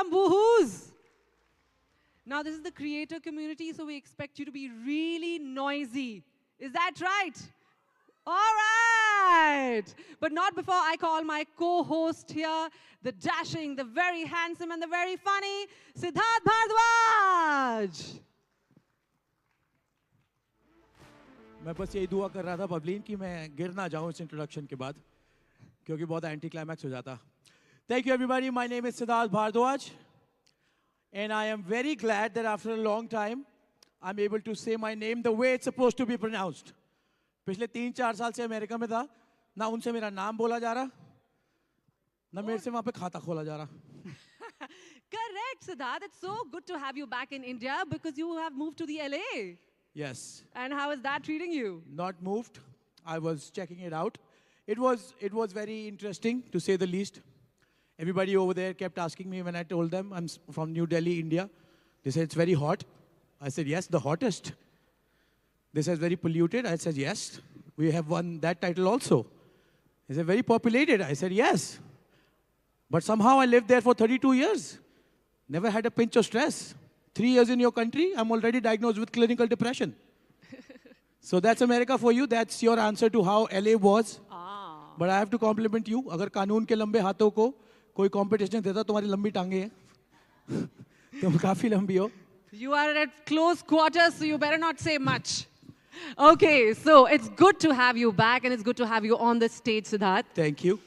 some boohoos. Now, this is the creator community, so we expect you to be really noisy. Is that right? All right. But not before I call my co-host here, the dashing, the very handsome, and the very funny, Siddharth Bhardwaj. मैं बस यही दुआ कर रहा था पवलीन कि मैं गिर ना जाऊं इस इंट्रोडक्शन के बाद क्योंकि बहुत एंटी क्लाइमैक्स हो जाता. Thank you everybody. My name is Siddharth Bhardwaj and I am very glad that after a long time I'm able to say my name the way it's supposed to be pronounced. पिछले 3-4 साल से America में था, ना उनसे मेरा नाम बोला जा रहा, ना मेरे से वहाँ पे खाता खोला जा रहा. Correct, Siddharth. It's so good to have you back in India because you have moved to the LA. Yes. And how is that treating you? Not moved. I was checking it out. It was very interesting, to say the least. Everybody over there kept asking me when I told them I'm from New Delhi, India. They said, it's very hot. I said, yes, the hottest. They said, very polluted. I said, yes. We have won that title also. They said, very populated. I said, yes. But somehow I lived there for 32 years. Never had a pinch of stress. 3 years in your country, I'm already diagnosed with clinical depression. So that's America for you. That's your answer to how LA was. But I have to compliment you. अगर कानून के लंबे हाथों को कोई competition देता, तुम्हारी लंबी टांगे हैं. तुम काफी लंबी हो. You are at close quarters, so you better not say much. Okay, so it's good to have you back, and it's good to have you on the stage, Siddharth. Thank you.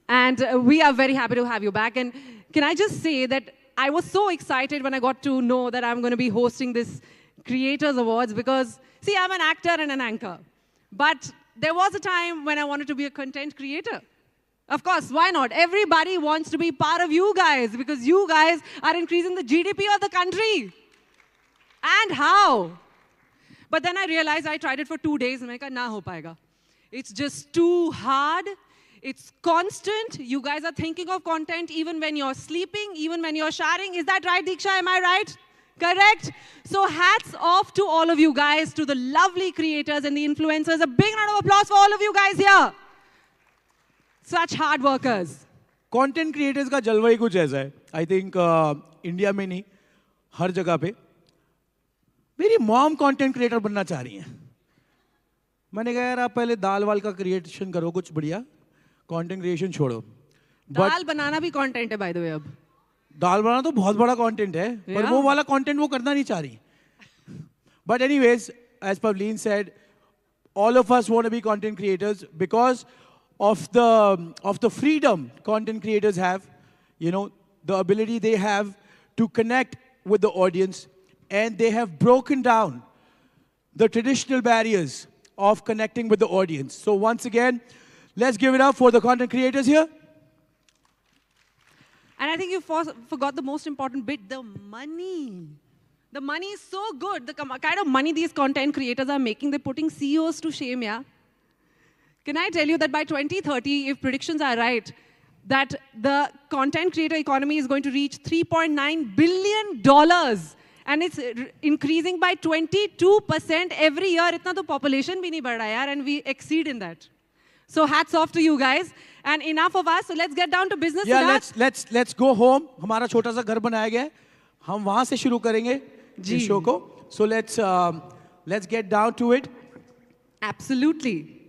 And we are very happy to have you back. And can I just say that I was so excited when I got to know that I'm going to be hosting this Creators Awards because, see, I'm an actor and an anchor. But there was a time when I wanted to be a content creator. Of course, why not? Everybody wants to be part of you guys because you guys are increasing the GDP of the country. And how? But then I realized I tried it for 2 days and I said, nah, ho payega. It's just too hard. It's constant. You guys are thinking of content even when you're sleeping, even when you're showering. Is that right, Diksha? Am I right? Correct? So hats off to all of you guys, to the lovely creators and the influencers. A big round of applause for all of you guys here. Such hard workers. Content creators का जलवा ही कुछ ऐसा है. I think India में नहीं, हर जगह पे. मेरी मॉम कंटेंट क्रिएटर बनना चाह रही हैं. मैंने कहा यार आप पहले दाल वाल का क्रिएशन करो कुछ बढ़िया. कंटेंट क्रिएशन छोड़ो. दाल बनाना भी कंटेंट है बाय द वे अब. दाल बनाना तो बहुत बड़ा कंटेंट है, पर वो वाला कंटेंट वो करना नहीं चाह रही. But anyways, as Pavleen said, all of us want to be content creators because of the freedom content creators have, you know, the ability they have to connect with the audience, and they have broken down the traditional barriers of connecting with the audience. So once again, let's give it up for the content creators here. And I think you forgot the most important bit, the money. The money is so good. The kind of money these content creators are making, they're putting CEOs to shame, yeah? Can I tell you that by 2030, if predictions are right, that the content creator economy is going to reach $3.9 billion. And it's increasing by 22% every year. Itna to population bhi nahi badh raha yaar, and we exceed in that. So hats off to you guys. And enough of us, so let's get down to business. Yeah, let's go home. हमारा छोटा सा घर बनाया गया है. हम वहाँ से शुरू करेंगे इस शो को. So let's get down to it. Absolutely.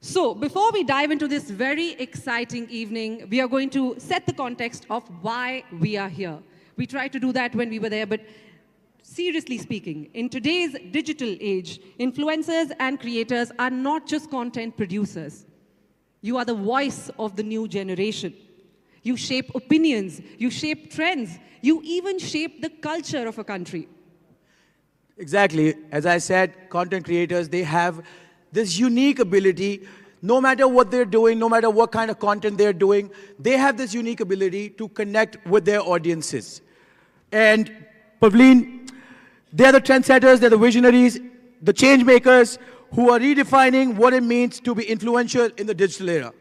So before we dive into this very exciting evening, we are going to set the context of why we are here. We tried to do that when we were there, but seriously speaking, in today's digital age, influencers and creators are not just content producers. You are the voice of the new generation. You shape opinions, you shape trends, you even shape the culture of a country. Exactly. As I said, content creators, they have this unique ability, no matter what they're doing, no matter what kind of content they're doing, they have this unique ability to connect with their audiences. And Pavleen, they're the trendsetters, they're the visionaries, the change makers who are redefining what it means to be influential in the digital era.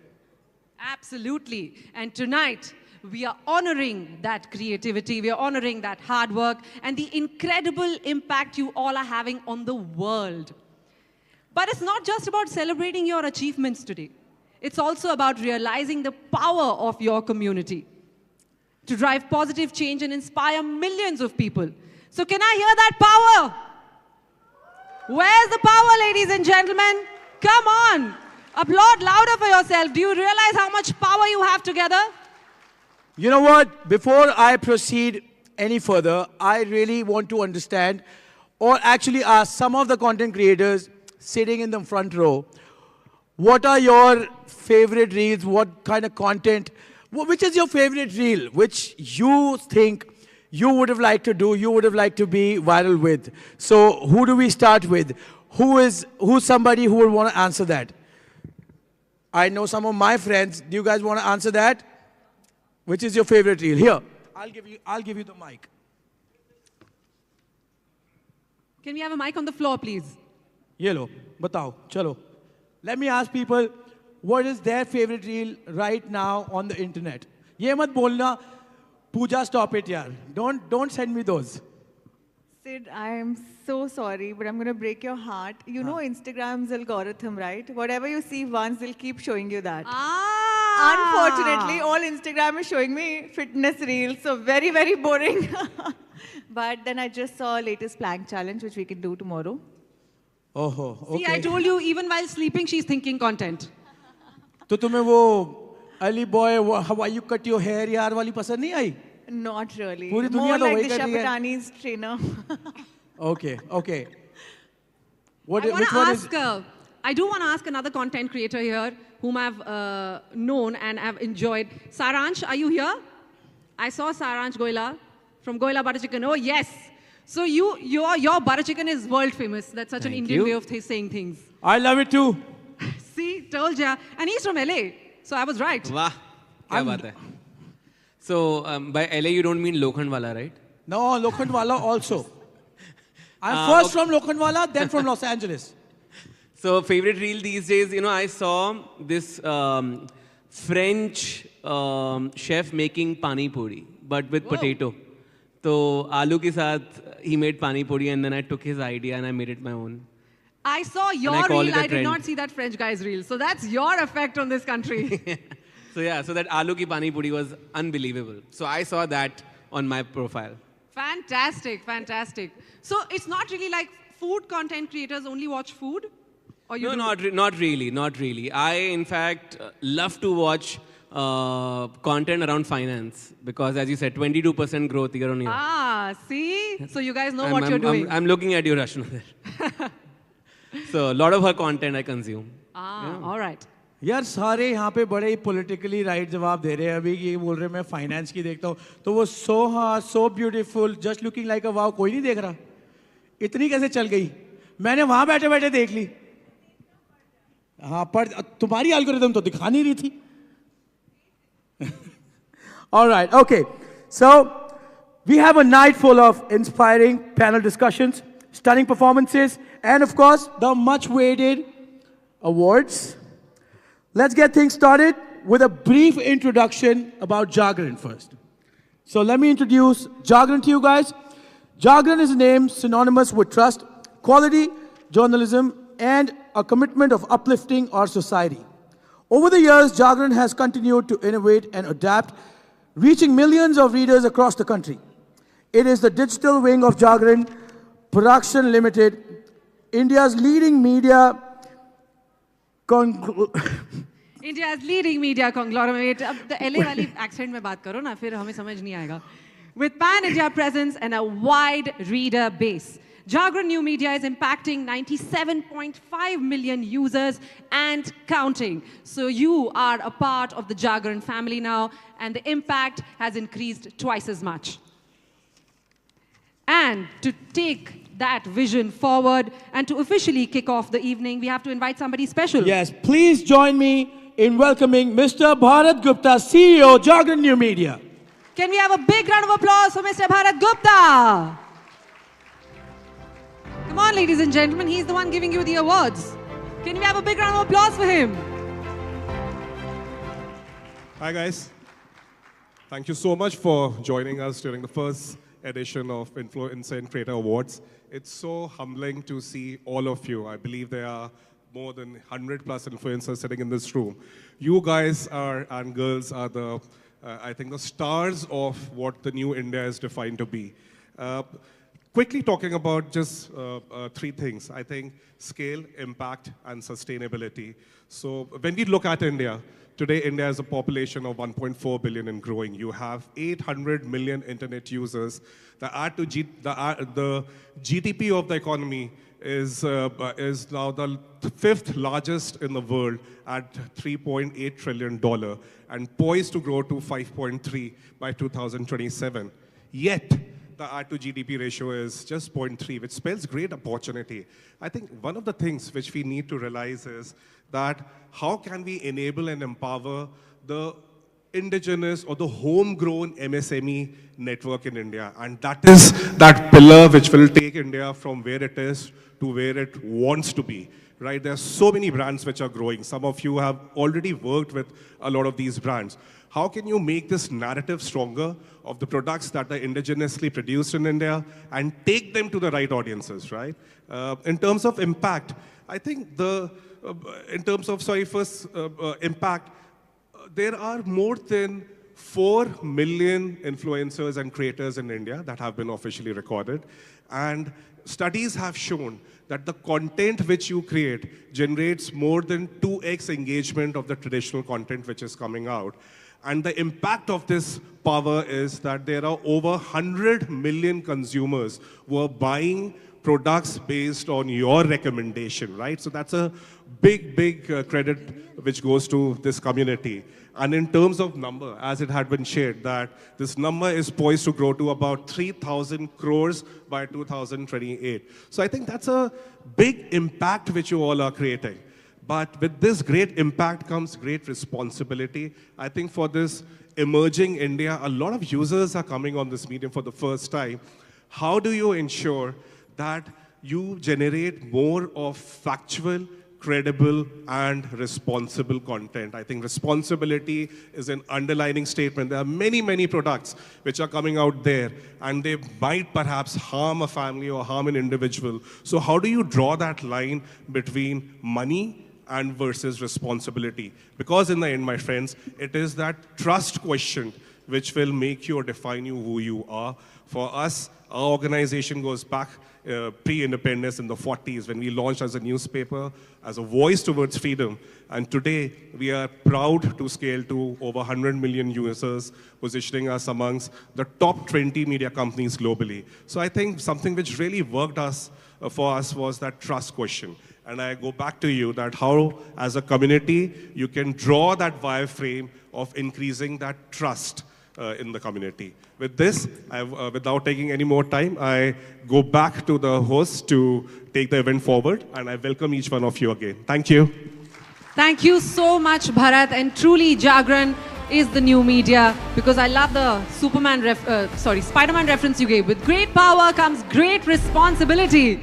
Absolutely. And tonight, we are honoring that creativity, we are honoring that hard work, and the incredible impact you all are having on the world. But it's not just about celebrating your achievements today. It's also about realizing the power of your community. to drive positive change and inspire millions of people. So can I hear that power? Where's the power, ladies and gentlemen? Come on. Applaud louder for yourself. Do you realize how much power you have together? You know what? Before I proceed any further, I really want to understand, or actually ask some of the content creators sitting in the front row, what are your favorite reels? What kind of content? Which is your favorite reel? Which you think you would have liked to do, you would have liked to be viral with? So who do we start with? Who's somebody who would want to answer that? I know some of my friends. Do you guys want to answer that? Which is your favorite reel? Here, I'll give you the mic. Can we have a mic on the floor, please? Ye lo, batao, chalo. Let me ask people, what is their favorite reel right now on the internet? Ye mat bolna, Pooja, stop it, yaar. Don't send me those. Sid, I am so sorry, but I'm going to break your heart. You know Instagram's algorithm, right? Whatever you see once, they'll keep showing you that. Unfortunately, all Instagram is showing me fitness reels, so very, very boring. But then I just saw latest plank challenge, which we can do tomorrow. Oh, okay. See, I told you, even while sleeping, she's thinking content. तो तुम्हें वो Ali boy, why you cut your hair यार वाली पसंद नहीं आई? Not really. पूरी दुनिया More तो like वही the कर रही है. Shapatani's trainer. Okay. Which I one is? do want to ask another content creator here, whom I've known and have enjoyed. Saransh, are you here? I saw Saransh Goila from Goila Butter Chicken. Oh, yes. So your butter chicken is world famous. That's such an Indian way of saying things. I love it too. See, told ya. And he's from LA. So I was right. Wow. Kya baat hai. So by LA you don't mean Lokhandwala, right? No, Lokhandwala also. I'm first from Lokhandwala, then from Los Angeles. So favorite reel these days, I saw this French chef making pani puri, but with potato. So aloo ke saath he made pani puri, and then I took his idea and I made it my own. I saw your reel. I did not see that French guy's reel. So that's your effect on this country. So that aloo ki pani puri was unbelievable. So I saw that on my profile. Fantastic. So it's not really like food content creators only watch food? Or you No, not really. I, in fact, love to watch content around finance because, as you said, 22% growth year on year. See? So you guys know what you're doing. I'm looking at you, Rashna, there. So a lot of her content I consume. All right. यार सारे यहाँ पे बड़े ही politically right जवाब दे रहे हैं अभी ये बोल रहे हैं मैं finance की देखता हूँ तो वो so beautiful just looking like a wow कोई नहीं देख रहा इतनी कैसे चल गई मैंने वहाँ बैठे देख ली हाँ पर तुम्हारी algorithm तो दिखा नहीं रही थी all right okay so we have a night full of inspiring panel discussions stunning performances and of course the much awaited awards. Let's get things started with a brief introduction about Jagran first. So let me introduce Jagran to you guys. Jagran is a name synonymous with trust, quality, journalism, and a commitment of uplifting our society. Over the years, Jagran has continued to innovate and adapt, reaching millions of readers across the country. It is the digital wing of Jagran Production Limited, India's leading media India's leading media conglomerate. अब the LA वाली accent में बात करो ना, फिर हमें समझ नहीं आएगा. With pan-India presence and a wide reader base, Jagran New Media is impacting 97.5 million users and counting. So you are a part of the Jagran family now, and the impact has increased twice as much. And to take that vision forward and to officially kick off the evening, we have to invite somebody special. Yes, please join me in welcoming Mr. Bharat Gupta, CEO, Jagran New Media. Can we have a big round of applause for Mr. Bharat Gupta? Come on, ladies and gentlemen, he's the one giving you the awards. Can we have a big round of applause for him? Hi, guys. Thank you so much for joining us during the first edition of Inflencer Creator Awards. It's so humbling to see all of you. I believe there are more than 100 plus influencers sitting in this room. You guys and girls are the I think, the stars of what the new India is defined to be. Quickly talking about just three things. I think scale, impact, and sustainability. So when we look at India, today India has a population of 1.4 billion and growing. You have 800 million internet users. The GDP of the economy is now the fifth largest in the world at $3.8 trillion and poised to grow to 5.3 by 2027. Yet, the R to GDP ratio is just 0.3, which spells great opportunity. I think one of the things which we need to realize is that how can we enable and empower the indigenous or the homegrown MSME network in India? And that is that pillar which will take India from where it is to where it wants to be. Right? There are so many brands which are growing. Some of you have already worked with a lot of these brands. How can you make this narrative stronger of the products that are indigenously produced in India and take them to the right audiences, right? In terms of impact, I think impact, there are more than 4 million influencers and creators in India that have been officially recorded. And studies have shown that the content which you create generates more than 2x engagement of the traditional content which is coming out. And the impact of this power is that there are over 100 million consumers who are buying products based on your recommendation, right? So that's a big credit which goes to this community. And in terms of number, as it had been shared, that this number is poised to grow to about 3,000 crores by 2028. So I think that's a big impact which you all are creating. But with this great impact comes great responsibility. I think for this emerging India, a lot of users are coming on this medium for the first time. How do you ensure that you generate more of factual, credible, and responsible content? I think responsibility is an underlining statement. There are many products which are coming out there, and they might perhaps harm a family or harm an individual. So how do you draw that line between money and versus responsibility? Because in the end, my friends, it is that trust question which will make you or define you who you are. For us, our organization goes back pre-independence in the 40s when we launched as a newspaper, as a voice towards freedom. And today, we are proud to scale to over 100 million users, positioning us amongst the top 20 media companies globally. So I think something which really worked for us was that trust question. And I go back to you that how, as a community, you can draw that wireframe of increasing that trust in the community. With this, without taking any more time, I go back to the host to take the event forward, and I welcome each one of you again. Thank you. Thank you so much, Bharat, and truly Jagran is the new media, because I love the Spider-Man reference you gave. With great power comes great responsibility.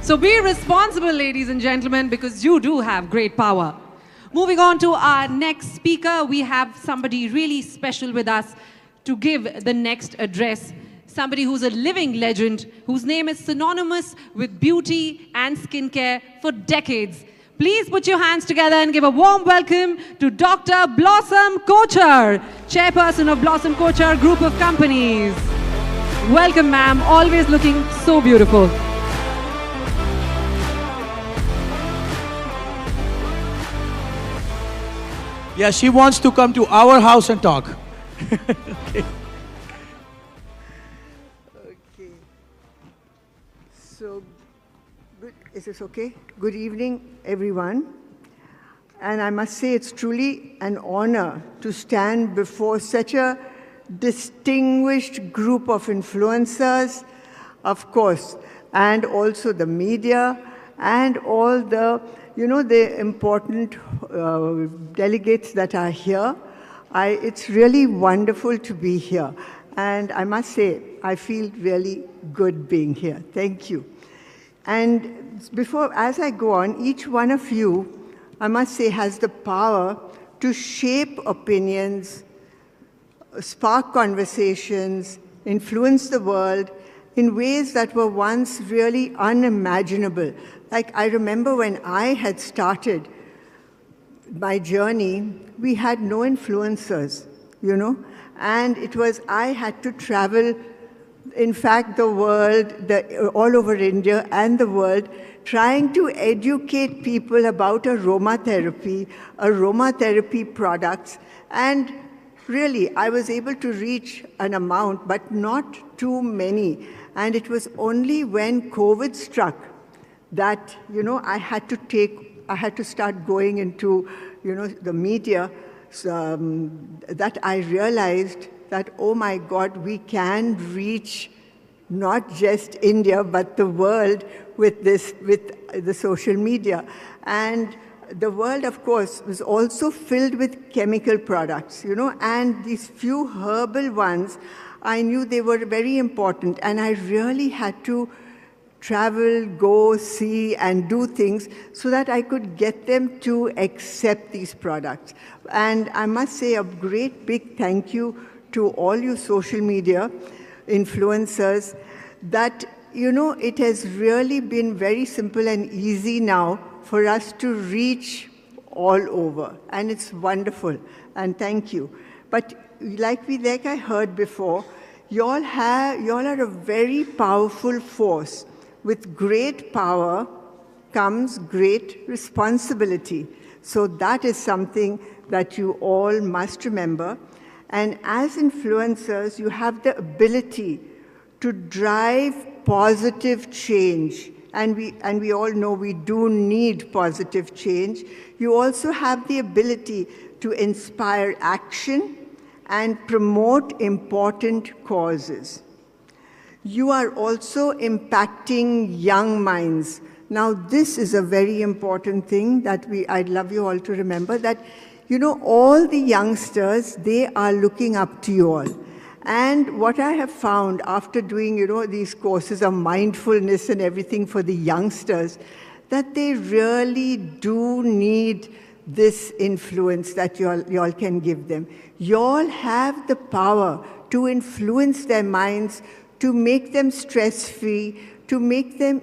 So be responsible, ladies and gentlemen, because you do have great power. Moving on to our next speaker, we have somebody really special with us to give the next address. Somebody who's a living legend, whose name is synonymous with beauty and skincare for decades. Please put your hands together and give a warm welcome to Dr. Blossom Kochhar, chairperson of Blossom Kochhar Group of Companies. Welcome, ma'am. Always looking so beautiful. Yeah, she wants to come to our house and talk. Okay. Okay. So, good. Is this okay? Good evening, everyone. And I must say it's truly an honor to stand before such a distinguished group of influencers, of course, and also the media and all the the important delegates that are here. It's really wonderful to be here. And I must say, I feel really good being here. Thank you. And as I go on, each one of you, I must say, has the power to shape opinions, spark conversations, influence the world in ways that were once really unimaginable. Like, I remember when I had started my journey, we had no influencers, And it was, I had to travel, in fact, the world, all over India and the world, trying to educate people about aromatherapy products. And really, I was able to reach an amount, but not too many. And it was only when COVID struck that, I had to start going into, the media, that I realized that, oh my God, we can reach not just India, but the world with the social media. And the world, of course, was also filled with chemical products, and these few herbal ones, I knew they were very important, and I really had to travel, go, see, and do things so that I could get them to accept these products. And I must say a great big thank you to all you social media influencers that, it has really been very simple and easy now for us to reach all over. And it's wonderful. And thank you. But like I heard before, y'all are a very powerful force. With great power comes great responsibility. So that is something that you all must remember. And as influencers, you have the ability to drive positive change. And we all know we do need positive change. You also have the ability to inspire action and promote important causes. You are also impacting young minds. Now, this is a very important thing that I'd love you all to remember, that, all the youngsters, they are looking up to you all. And what I have found after doing, these courses of mindfulness and everything for the youngsters, that they really do need this influence that y'all can give them. Y'all have the power to influence their minds, to make them stress-free, to make them,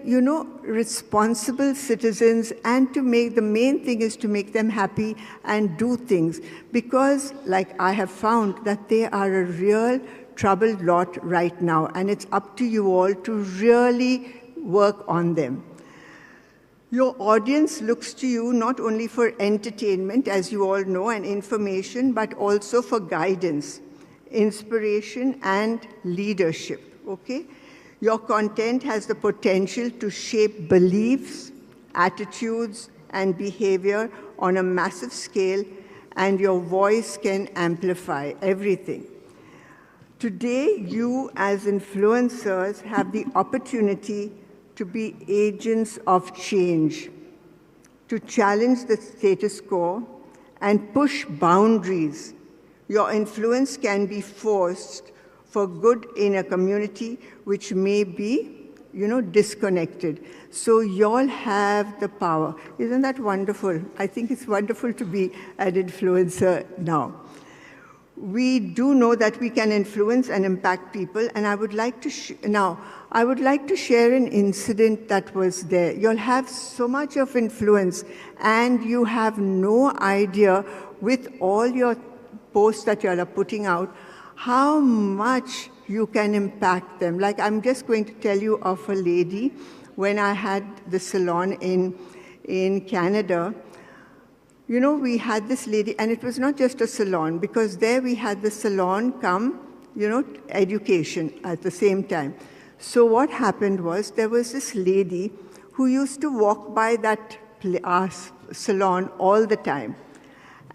responsible citizens, and the main thing is to make them happy and do things. Because, like I have found, that they are a real troubled lot right now, and it's up to you all to really work on them. Your audience looks to you not only for entertainment, as you all know, and information, but also for guidance, inspiration, and leadership, okay? Your content has the potential to shape beliefs, attitudes, and behavior on a massive scale, and your voice can amplify everything. Today, you as influencers have the opportunity to be agents of change, to challenge the status quo and push boundaries. Your influence can be forced for good in a community which may be, disconnected. So y'all have the power. Isn't that wonderful? I think it's wonderful to be an influencer now. We do know that we can influence and impact people, and I would like to share an incident that was there. You'll have so much of influence, and you have no idea with all your posts that y'all are putting out, how much you can impact them. Like, I'm just going to tell you of a lady when I had the salon in Canada. We had this lady, and it was not just a salon, because there we had the salon come, education at the same time. So what happened was, there was this lady who used to walk by that salon all the time.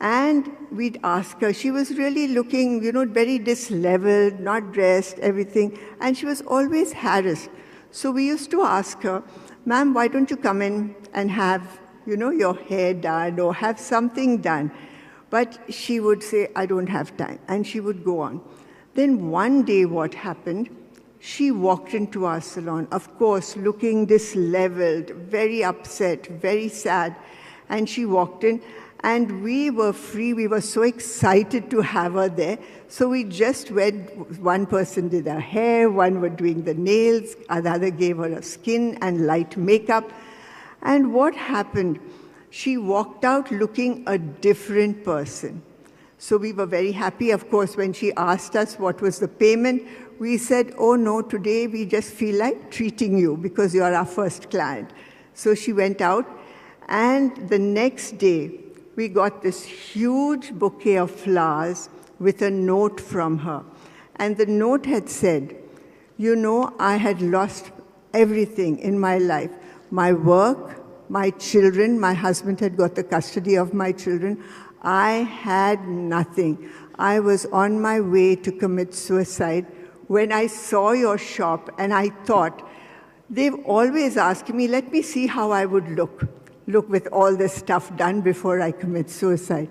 And we'd ask her, she was really looking, very disheveled, not dressed, everything, and she was always harassed. So we used to ask her, ma'am, why don't you come in and have, your hair done or have something done? But she would say, I don't have time, and she would go on. Then one day what happened, she walked into our salon, of course, looking disheveled, very upset, very sad, and she walked in. And we were free, we were so excited to have her there. So we just went, one person did her hair, one was doing the nails, another gave her a skin and light makeup. And what happened? She walked out looking a different person. So we were very happy. Of course, when she asked us what was the payment, we said, oh no, today we just feel like treating you because you are our first client. So she went out, and the next day, we got this huge bouquet of flowers with a note from her. And the note had said, you know, I had lost everything in my life. My work, my children, my husband had got the custody of my children. I had nothing. I was on my way to commit suicide when I saw your shop, and I thought, they've always asked me, let me see how I would look with all this stuff done before I commit suicide.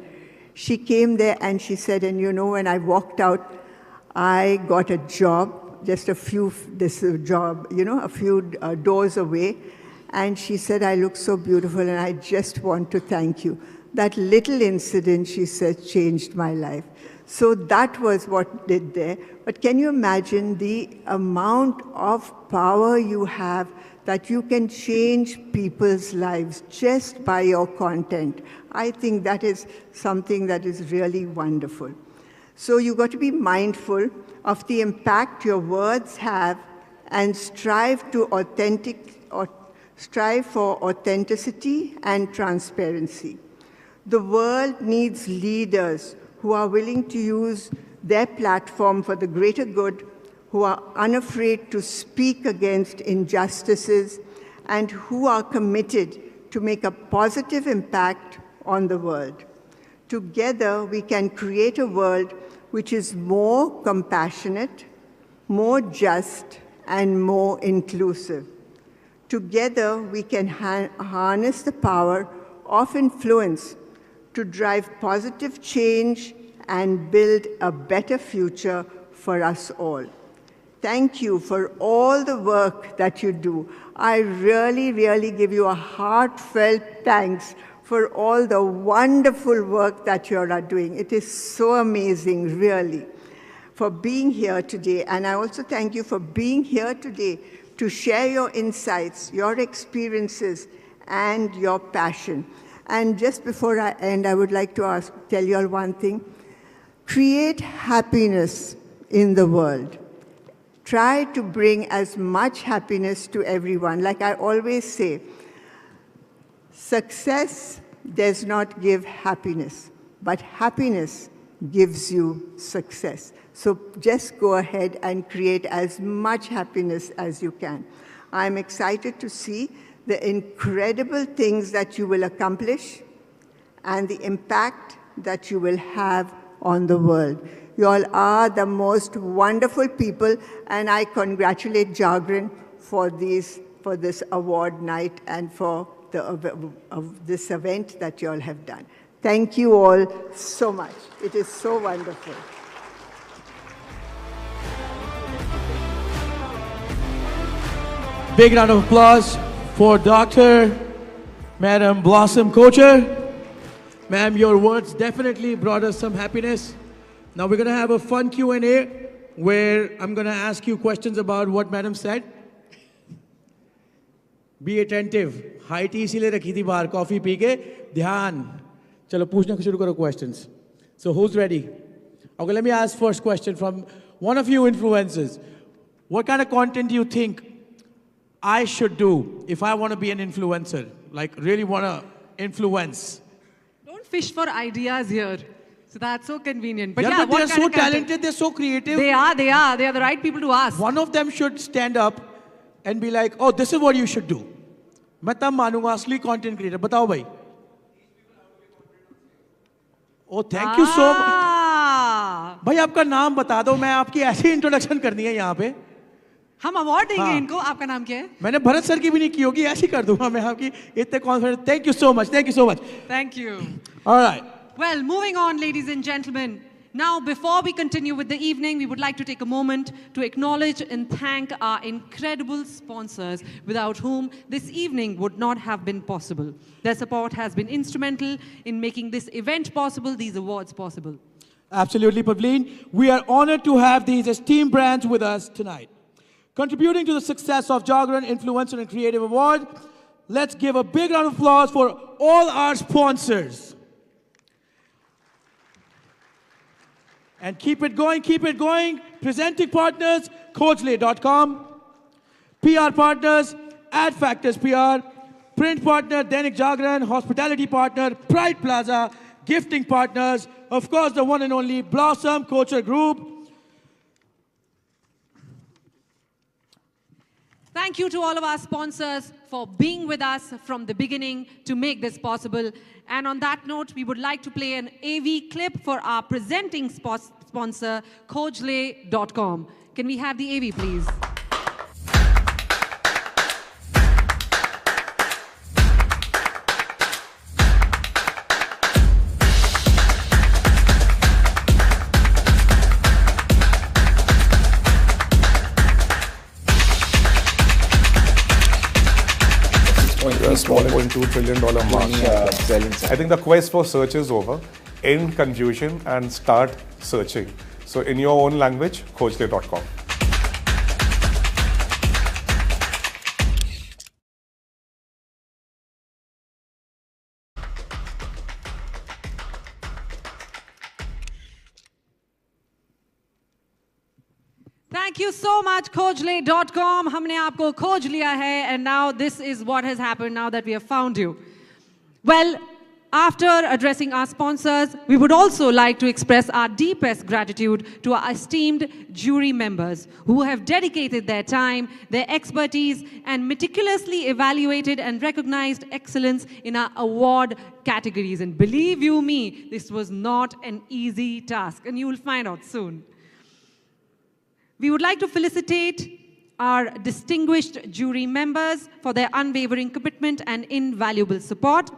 She came there and she said, and you know, when I walked out, I got a job, just a few doors away. And she said, I look so beautiful and I just want to thank you. That little incident, she said, changed my life. So that was what did there. But can you imagine the amount of power you have that you can change people's lives just by your content? I think that is something that is really wonderful. So you've got to be mindful of the impact your words have and strive for authenticity and transparency. The world needs leaders who are willing to use their platform for the greater good, who are unafraid to speak against injustices, and who are committed to make a positive impact on the world. Together, we can create a world which is more compassionate, more just, and more inclusive. Together, we can harness the power of influence to drive positive change and build a better future for us all. Thank you for all the work that you do. I really, really give you a heartfelt thanks for all the wonderful work that you are doing. It is so amazing, really, for being here today. And I also thank you for being here today to share your insights, your experiences, and your passion. And just before I end, I would like to tell you all one thing. Create happiness in the world. Try to bring as much happiness to everyone. Like I always say, success does not give happiness, but happiness gives you success. So just go ahead and create as much happiness as you can. I'm excited to see the incredible things that you will accomplish and the impact that you will have on the world. You all are the most wonderful people, and I congratulate Jagran for this award night and for this event that you all have done. Thank you all so much. It is so wonderful. Big round of applause for Dr. Madam Blossom Kocher. Ma'am, your words definitely brought us some happiness. Now we're going to have a fun Q&A where I'm going to ask you questions about what Madam said. Be attentive. High tea isliye rakhi thi bahar, coffee pee ke, dhyan. Chalo, पूछना shuru karo questions. So who's ready? Okay, let me ask first question from one of you influencers. What kind of content do you think I should do if I want to be an influencer? Like really want to influence? Don't fish for ideas here. So that's so convenient. But yeah, but they're so talented, they're so creative. They are the right people to ask. One of them should stand up and be like, oh, this is what you should do. मैं तब मानूंगा असली content creator. बताओ भाई. Oh, thank you so much. भाई आपका नाम बता दो, मैं आपकी ऐसी इंट्रोडक्शन करनी है यहाँ पे. हम अवार्ड देंगे इनको. आपका नाम क्या है? मैंने भरत सर की भी नहीं की होगी, ऐसी कर दूंगा मैं आपकी. इतने confident. Thank you so much. Thank you so much. Thank you. All right. Well, moving on, ladies and gentlemen. Now, before we continue with the evening, we would like to take a moment to acknowledge and thank our incredible sponsors, without whom this evening would not have been possible. Their support has been instrumental in making this event possible, these awards possible. Absolutely, Pavleen. We are honored to have these esteemed brands with us tonight. Contributing to the success of Jagran Influencer and Creative Award, let's give a big round of applause for all our sponsors. And keep it going, keep it going. Presenting partners, coachlay.com. PR partners, Ad Factors PR. Print partner, Dainik Jagran. Hospitality partner, Pride Plaza. Gifting partners, of course, the one and only Blossom Culture Group. Thank you to all of our sponsors for being with us from the beginning to make this possible. And on that note, we would like to play an AV clip for our presenting sponsor, coachlay.com. Can we have the AV, please? $1.2 trillion market. I think the quest for search is over. End confusion and start searching. So in your own language, coachlay.com. Thank you so much, coachlay.com. हमने आपको खोज लिया है, and now this is what has happened now that we have found you. Well, after addressing our sponsors, we would also like to express our deepest gratitude to our esteemed jury members who have dedicated their time, their expertise, and meticulously evaluated and recognized excellence in our award categories. And believe you me, this was not an easy task, and you will find out soon. We would like to felicitate our distinguished jury members for their unwavering commitment and invaluable support.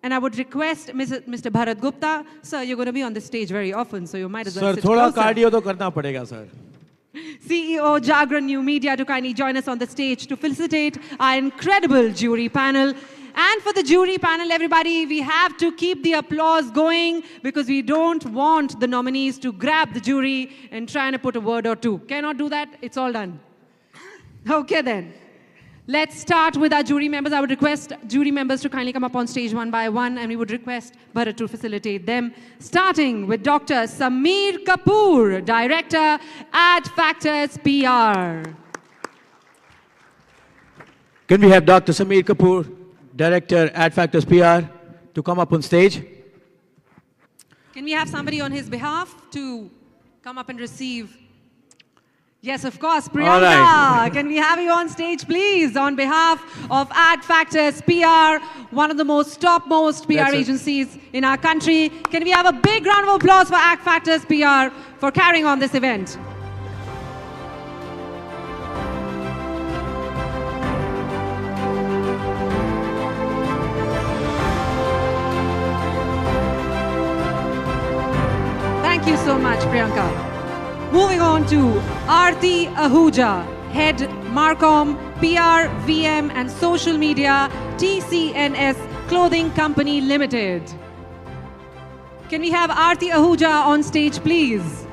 And I would request Mr. Bharat Gupta, sir, you're going to be on the stage very often, so you might as well sit closer. Sir, thoda cardio to karna padega, sir. CEO Jagran New Media to kindly join us on the stage to felicitate our incredible jury panel. And for the jury panel, everybody, we have to keep the applause going because we don't want the nominees to grab the jury and try and put a word or two. Cannot do that. It's all done. Okay, then. Let's start with our jury members. I would request jury members to kindly come up on stage one by one, and we would request Bharat to facilitate them. Starting with Dr. Sameer Kapoor, Director, Ad Factors PR. Can we have Dr. Sameer Kapoor, Director, Ad Factors PR, to come up on stage? Can we have somebody on his behalf to come up and receive? Yes, of course, Priyanka. All right. Can we have you on stage, please, on behalf of Ad Factors PR, one of the topmost PR agencies in our country. Can we have a big round of applause for Ad Factors PR for carrying on this event? Thank you so much, Priyanka. Moving on to Aarti Ahuja, Head Marcom, PR, VM and Social Media, TCNS Clothing Company Limited. Can we have Aarti Ahuja on stage, please?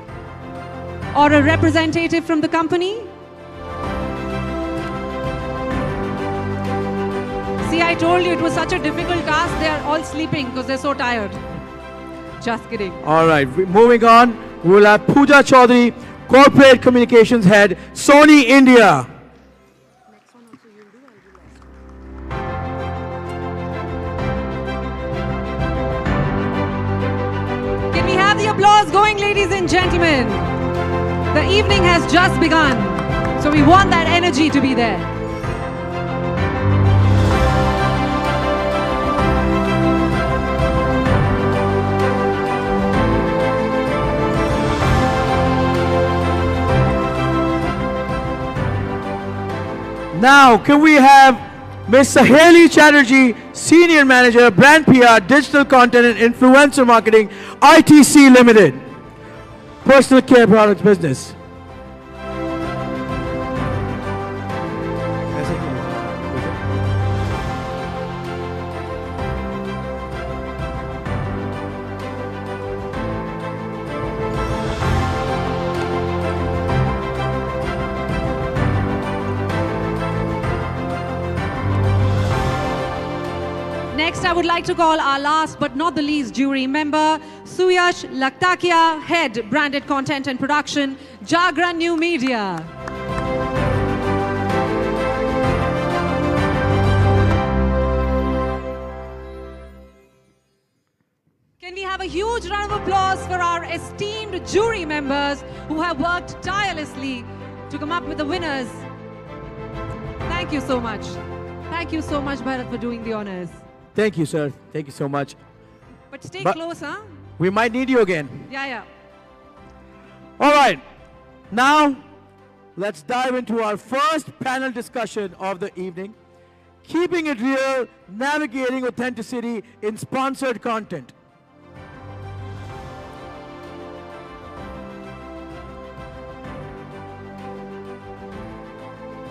Or a representative from the company? See, I told you it was such a difficult task. They are all sleeping because they're so tired. Just kidding. All right, moving on. We'll have Pooja Chaudhary, Corporate Communications Head, Sony India. Can we have the applause going, ladies and gentlemen? The evening has just begun, so we want that energy to be there. Now, can we have Ms. Saheli Chatterjee, Senior Manager, Brand PR, Digital Content and Influencer Marketing, ITC Limited, Personal Care Products Business. Next, I would like to call our last but not the least jury member, Suyash Laktakia, Head, Branded Content and Production, Jagran New Media. Can we have a huge round of applause for our esteemed jury members who have worked tirelessly to come up with the winners? Thank you so much. Thank you so much, Bharat, for doing the honors. Thank you, sir. Thank you so much. But stay close, huh? We might need you again. Yeah. All right. Now, let's dive into our first panel discussion of the evening. Keeping it real, navigating authenticity in sponsored content.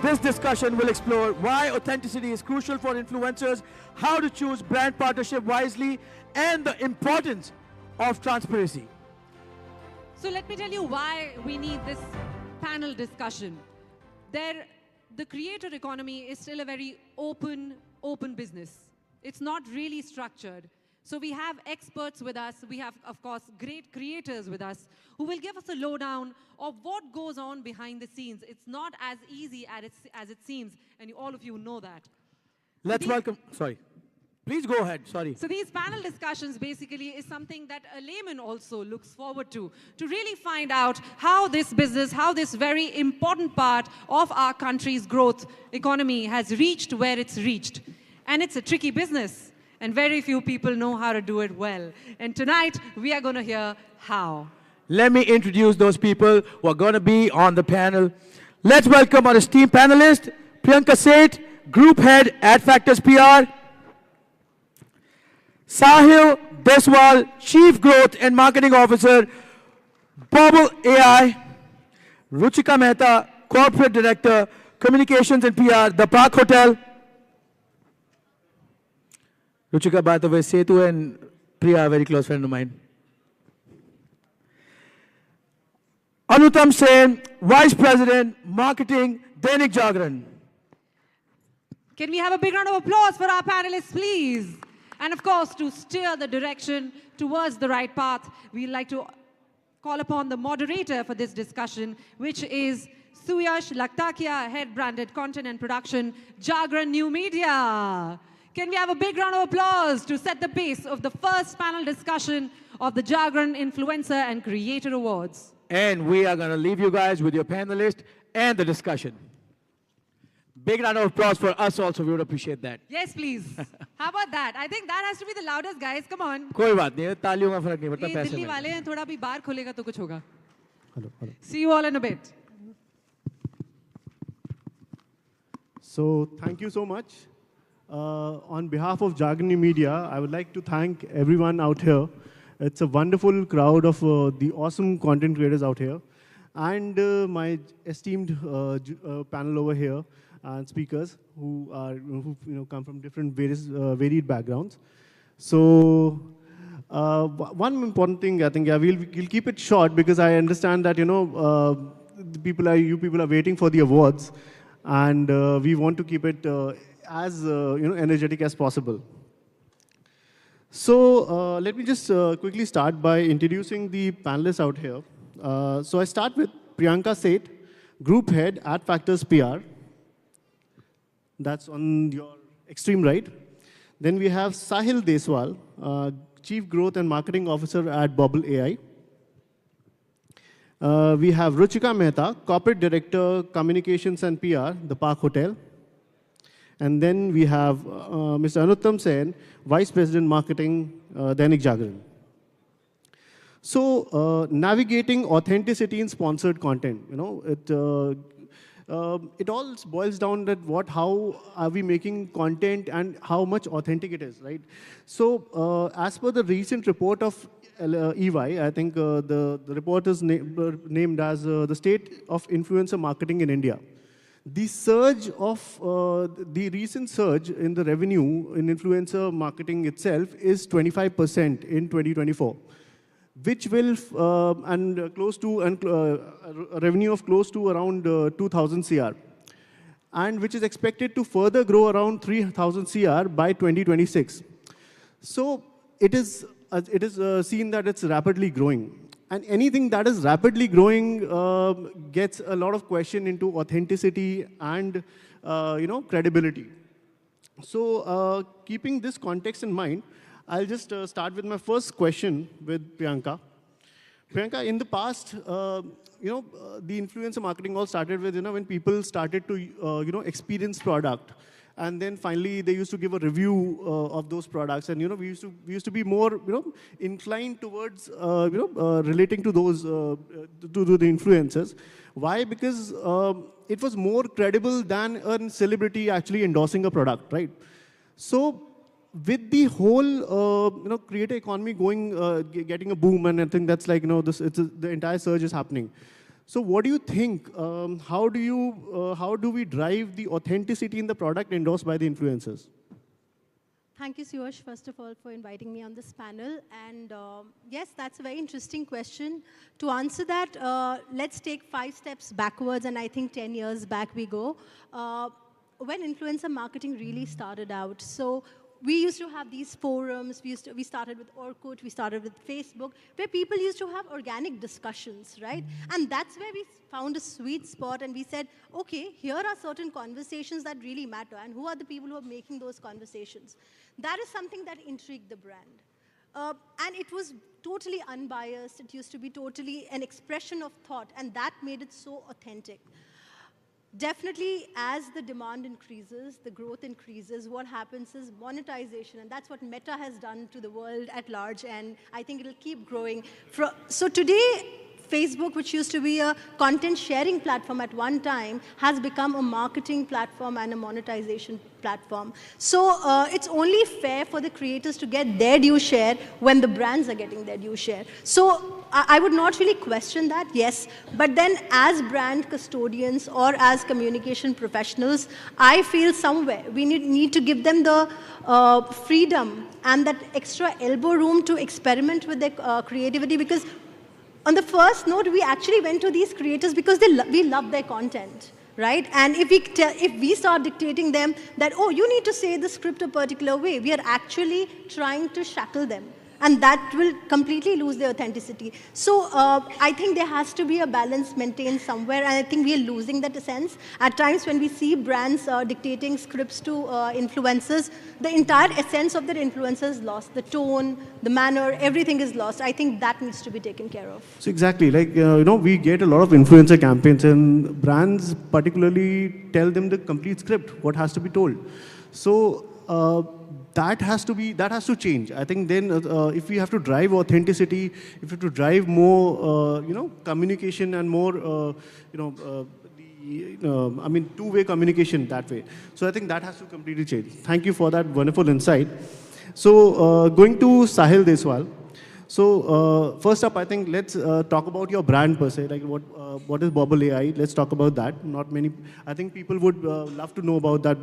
This discussion will explore why authenticity is crucial for influencers, how to choose brand partnership wisely, and the importance of transparency. So let me tell you why we need this panel discussion. The creator economy is still a very open business. It's not really structured. So we have experts with us. We have, of course, great creators with us who will give us a lowdown of what goes on behind the scenes. It's not as easy as it seems, and all of you know that. Let's welcome, sorry. Please go ahead, sorry. So these panel discussions basically is something that a layman also looks forward to really find out how this business, how this very important part of our country's growth economy has reached where it's reached. And it's a tricky business. And very few people know how to do it well. And tonight, we are going to hear how. Let me introduce those people who are going to be on the panel. Let's welcome our esteemed panelist, Priyanka Seth, Group Head at Factors PR. Sahil Deswal, Chief Growth and Marketing Officer, Bubble AI. Ruchika Mehta, Corporate Director, Communications and PR, The Park Hotel. Ruchika, by the way, Setu and Priya are a very close friend of mine. Anutam Sen, Vice President, Marketing, Dainik Jagran. Can we have a big round of applause for our panelists, please? And of course, to steer the direction towards the right path, we'd like to call upon the moderator for this discussion, which is Suyash Laktakia, Head Branded Content and Production, Jagran New Media. Can we have a big round of applause to set the pace of the first panel discussion of the Jagran Influencer and Creator Awards? And we are going to leave you guys with your panelist and the discussion. Big round of applause for us also. We would appreciate that. Yes, please. How about that? I think that has to be the loudest, guys. Come on. कोई बात नहीं, तालियों का फर्क नहीं पड़ता ये पैसे दिल्ली में. वाले हैं, थोड़ा भी बार खोलेगा तो कुछ होगा. Hello. See you all in a bit. So thank you so much. On behalf of Jagani Media, I would like to thank everyone out here. It's a wonderful crowd of the awesome content creators out here. And my esteemed panel over here and speakers who come from different varied backgrounds. So one important thing, I think, we'll keep it short because I understand that you people are waiting for the awards, and we want to keep it as energetic as possible. So let me just quickly start by introducing the panelists out here. So I start with Priyanka Seth, Group Head at Factors PR. That's on your extreme right. Then we have Sahil Deswal, Chief Growth and Marketing Officer at Bubble AI. We have Ruchika Mehta, Corporate Director, Communications and PR, The Park Hotel. And then we have Mr. Anuttam Sen, Vice President Marketing, Dainik Jagran. So navigating authenticity in sponsored content, it all boils down that how are we making content and how much authentic it is, right? So as per the recent report of EY, I think the report is named as the State of Influencer Marketing in India. The surge of the recent surge in the revenue in influencer marketing itself is 25% in 2024, which will a revenue of close to around 2,000 CR, and which is expected to further grow around 3,000 CR by 2026. So it is it is seen that it's rapidly growing. And anything that is rapidly growing gets a lot of question into authenticity and credibility. So keeping this context in mind, I'll just start with my first question with Priyanka. Priyanka, in the past, the influencer marketing all started with, when people started to, experience product. And then finally, they used to give a review of those products. And, we used to be more, inclined towards, relating to those, to the influencers. Why? Because it was more credible than a celebrity actually endorsing a product, right? So with the whole, creator economy going, getting a boom, and I think that's like, the entire surge is happening. So what do you think? How do we drive the authenticity in the product endorsed by the influencers? Thank you, Suyash, first of all, for inviting me on this panel. And yes, that's a very interesting question. To answer that, let's take 5 steps backwards, and I think 10 years back we go. When influencer marketing really started out, so we used to have these forums. We started with Orkut, we started with Facebook, where people used to have organic discussions, right? And that's where we found a sweet spot, and we said, okay, here are certain conversations that really matter, and who are the people who are making those conversations? That is something that intrigued the brand. And it was totally unbiased. It used to be totally an expression of thought, and that made it so authentic. Definitely, as the demand increases, the growth increases, what happens is monetization, and that's what Meta has done to the world at large, and I think it'll keep growing. So today, Facebook, which used to be a content sharing platform at one time, has become a marketing platform and a monetization platform. So it's only fair for the creators to get their due share when the brands are getting their due share. So I would not really question that, yes. But then as brand custodians or as communication professionals, I feel somewhere we need to give them the freedom and that extra elbow room to experiment with their creativity, because on the first note, we actually went to these creators because we love their content, right? And if we start dictating them that, oh, you need to say the script a particular way, we are actually trying to shackle them. And that will completely lose their authenticity. So I think there has to be a balance maintained somewhere, and I think we are losing that essence. At times when we see brands dictating scripts to influencers, the entire essence of their influencers is lost. The tone, the manner, everything is lost. I think that needs to be taken care of. So exactly, like, we get a lot of influencer campaigns, and brands particularly tell them the complete script, what has to be told. So that has to change. I think then if we have to drive authenticity, if we have to drive more, communication and more, two-way communication that way. So I think that has to completely change. Thank you for that wonderful insight. So going to Sahil Deswal. So first up, I think let's talk about your brand per se. Like what is Bobble AI? Let's talk about that. Not many. I think people would love to know about that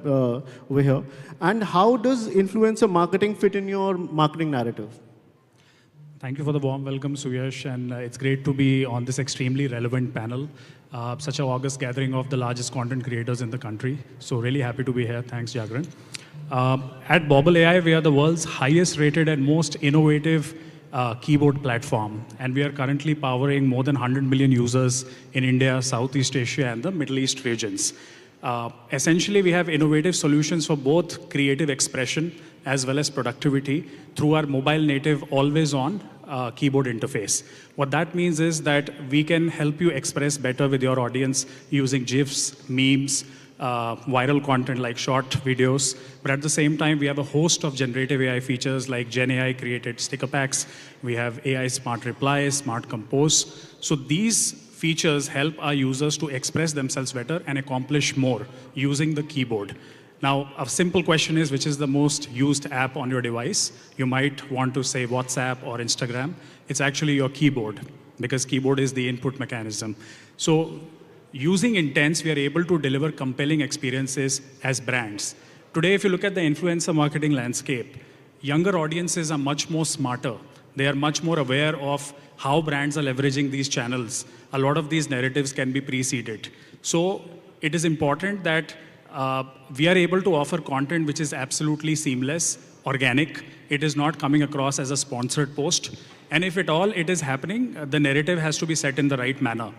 over here. And how does influencer marketing fit in your marketing narrative? Thank you for the warm welcome, Suyash, and it's great to be on this extremely relevant panel. Such an august gathering of the largest content creators in the country. So really happy to be here. Thanks, Jagran. At Bobble AI, we are the world's highest rated and most innovative keyboard platform, and we are currently powering more than 100 million users in India, Southeast Asia, and the Middle East regions. Essentially, we have innovative solutions for both creative expression as well as productivity through our mobile native always-on keyboard interface. What that means is that we can help you express better with your audience using GIFs, memes, viral content like short videos, but at the same time, we have a host of generative AI features like Gen AI created sticker packs. We have AI Smart Replies, Smart Compose. So these features help our users to express themselves better and accomplish more using the keyboard. Now, a simple question is, which is the most used app on your device? You might want to say WhatsApp or Instagram. It's actually your keyboard, because keyboard is the input mechanism. So using intents, we are able to deliver compelling experiences as brands. Today, if you look at the influencer marketing landscape, younger audiences are much more smarter. They are much more aware of how brands are leveraging these channels. A lot of these narratives can be preceded. So it is important that we are able to offer content which is absolutely seamless, organic. It is not coming across as a sponsored post. And if at all it is happening, the narrative has to be set in the right manner.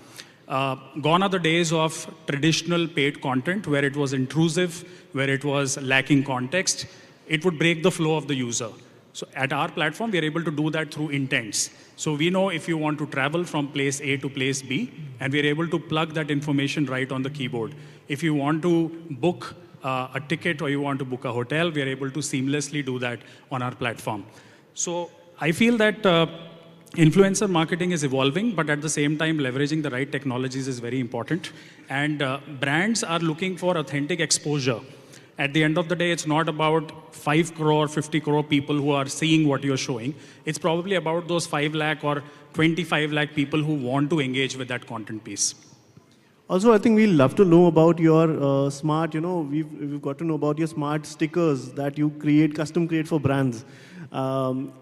Gone are the days of traditional paid content where it was intrusive, where it was lacking context. It would break the flow of the user. So at our platform, we are able to do that through intents. So we know if you want to travel from place A to place B, and we are able to plug that information right on the keyboard. If you want to book a ticket or you want to book a hotel, we are able to seamlessly do that on our platform. So I feel that influencer marketing is evolving, but at the same time, leveraging the right technologies is very important. And brands are looking for authentic exposure. At the end of the day, it's not about 5 crore, 50 crore people who are seeing what you're showing. It's probably about those 5 lakh or 25 lakh people who want to engage with that content piece. Also, I think we'd love to know about your smart, we've got to know about your smart stickers that you custom create for brands.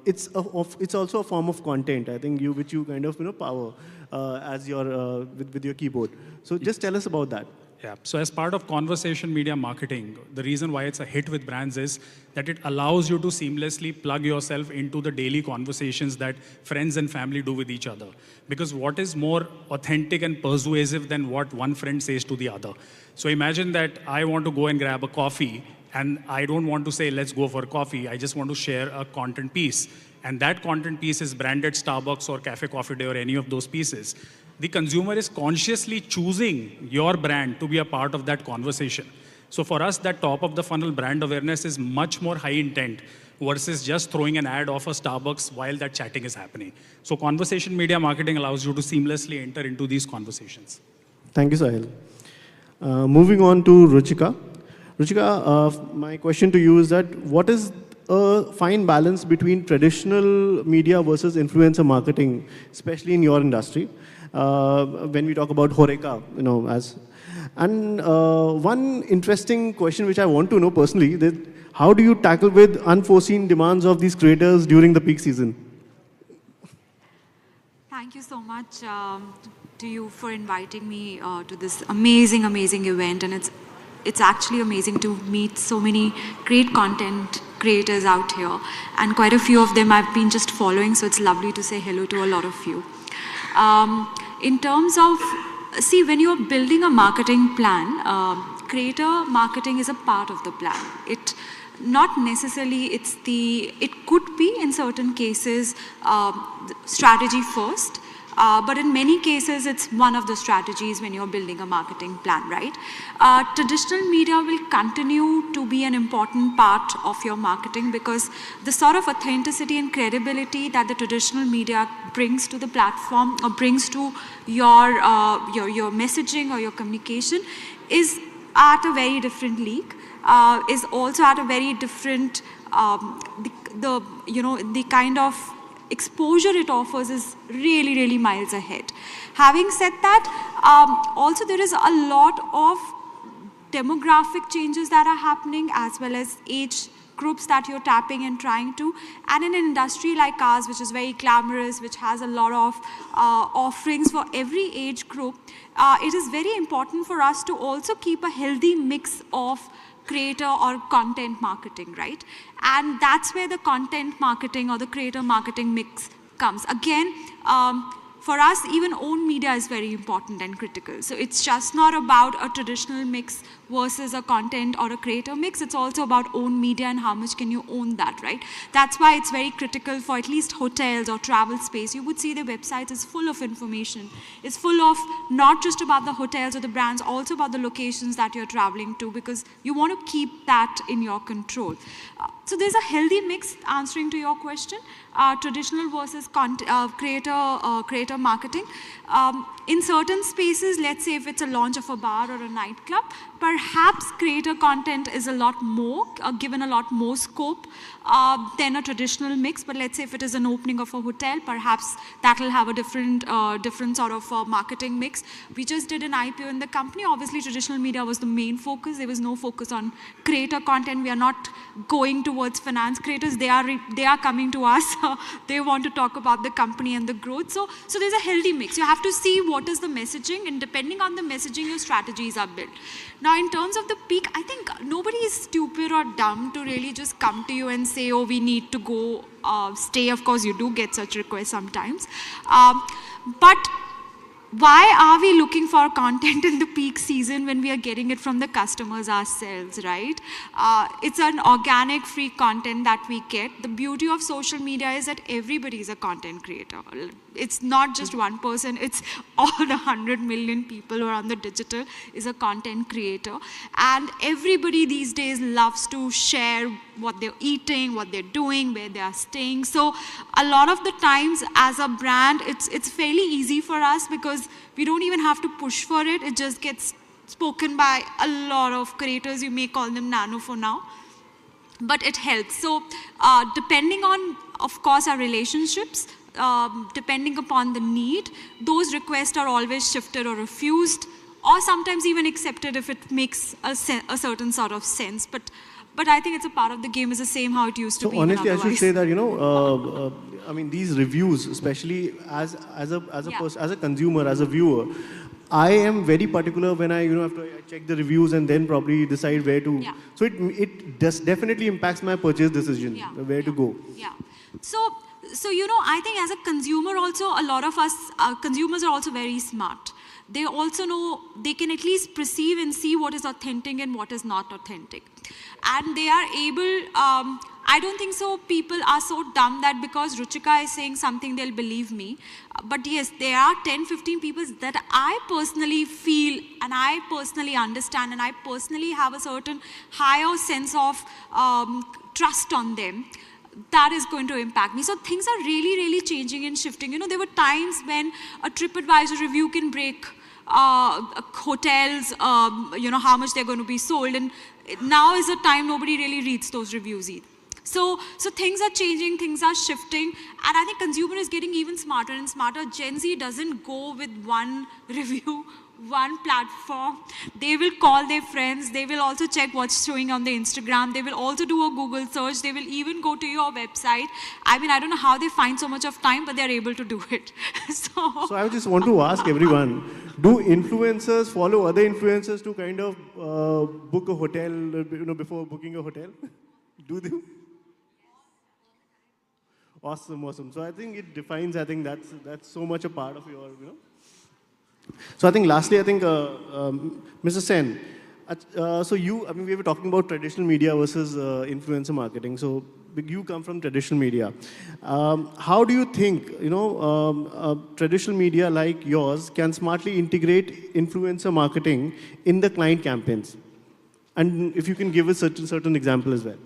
It's also a form of content, I think, which you kind of, power as your, with your keyboard. So just tell us about that. Yeah, so as part of conversation media marketing, the reason why it's a hit with brands is that it allows you to seamlessly plug yourself into the daily conversations that friends and family do with each other. Because what is more authentic and persuasive than what one friend says to the other? So imagine that I want to go and grab a coffee, and I don't want to say, let's go for coffee. I just want to share a content piece. And that content piece is branded Starbucks or Cafe Coffee Day or any of those pieces. The consumer is consciously choosing your brand to be a part of that conversation. So for us, that top of the funnel brand awareness is much more high intent versus just throwing an ad of a Starbucks while that chatting is happening. So conversation media marketing allows you to seamlessly enter into these conversations. Thank you, Sahil. Moving on to Ruchika. Ruchika, my question to you is that what is a fine balance between traditional media versus influencer marketing, especially in your industry? When we talk about Horeca, one interesting question which I want to know personally, that how do you tackle with unforeseen demands of these creators during the peak season? Thank you so much to you for inviting me to this amazing, amazing event, and it's actually amazing to meet so many great content creators out here, and quite a few of them I've been just following, so it's lovely to say hello to a lot of you. In terms of, see, when you're building a marketing plan, creator marketing is a part of the plan. Not necessarily, it could be in certain cases strategy first, but in many cases it's one of the strategies when you're building a marketing plan, right? Traditional media will continue to be an important part of your marketing because the sort of authenticity and credibility that the traditional media brings to the platform or brings to your messaging or your communication is at a very different league, is also at a very different, the kind of exposure it offers is really, really miles ahead. Having said that, also there is a lot of demographic changes that are happening as well as age groups that you're tapping and trying to. And in an industry like ours, which is very glamorous, which has a lot of offerings for every age group, it is very important for us to also keep a healthy mix of creator or content marketing, right? And that's where the content marketing or the creator marketing mix comes. Again, for us, even owned media is very important and critical. So it's just not about a traditional mix versus a content or a creator mix. It's also about owned media and how much can you own that, right? That's why it's very critical for at least hotels or travel space. You would see the website is full of information. It's full of not just about the hotels or the brands, also about the locations that you're traveling to, because you want to keep that in your control. So there's a healthy mix, answering to your question, traditional versus creator marketing. In certain spaces, let's say if it's a launch of a bar or a nightclub, perhaps creator content is a lot more, given a lot more scope than a traditional mix. But let's say if it is an opening of a hotel, perhaps that will have a different sort of marketing mix. We just did an IPO in the company. Obviously, traditional media was the main focus. There was no focus on creator content. We are not going towards towards finance creators, they are coming to us. They want to talk about the company and the growth. So there's a healthy mix. You have to see what is the messaging, and depending on the messaging, your strategies are built. Now, in terms of the peak, I think nobody is stupid or dumb to really just come to you and say, oh, we need to go stay. Of course, you do get such requests sometimes. But why are we looking for content in the peak season when we are getting it from the customers ourselves, right? It's an organic, free content that we get. The beauty of social media is that everybody is a content creator. It's not just one person, it's all the 100 million people who are on the digital is a content creator. And everybody these days loves to share what they're eating, what they're doing, where they are staying. So a lot of the times as a brand, it's fairly easy for us because we don't even have to push for it. It just gets spoken by a lot of creators. You may call them nano for now, but it helps. So depending on, of course, our relationships, depending upon the need, those requests are always shifted or refused, or sometimes even accepted if it makes a certain sort of sense. But I think it's a part of the game. Is the same how it used to be. So honestly, I should say that, you know, I mean, these reviews, especially as a consumer, as a viewer, I am very particular when I, have to check the reviews and then probably decide where to. Yeah. So it does definitely impacts my purchase decision, where to go. Yeah. So I think as a consumer also, a lot of us, consumers are also very smart. They also know, they can at least perceive and see what is authentic and what is not authentic. And they are able, I don't think so people are so dumb that because Ruchika is saying something, they'll believe me. But yes, there are 10, 15 people that I personally feel and I personally understand and I personally have a certain higher sense of trust on them. That is going to impact me. So things are really, really changing and shifting. You know, there were times when a TripAdvisor review can break hotels, how much they're going to be sold. And now is a time nobody really reads those reviews either. So things are changing, things are shifting. And I think consumer is getting even smarter and smarter. Gen Z doesn't go with one review, one platform. They will call their friends. They will also check what's showing on the Instagram. They will also do a Google search. They will even go to your website. I mean, I don't know how they find so much of time, but they're able to do it. So I just want to ask everyone, do influencers follow other influencers to kind of book a hotel, before booking a hotel? Do they? Awesome. So I think it defines, I think that's so much a part of your, So I think lastly, I think, Mr. Sen, we were talking about traditional media versus influencer marketing. So you come from traditional media. How do you think, traditional media like yours can smartly integrate influencer marketing in the client campaigns? And if you can give a certain example as well.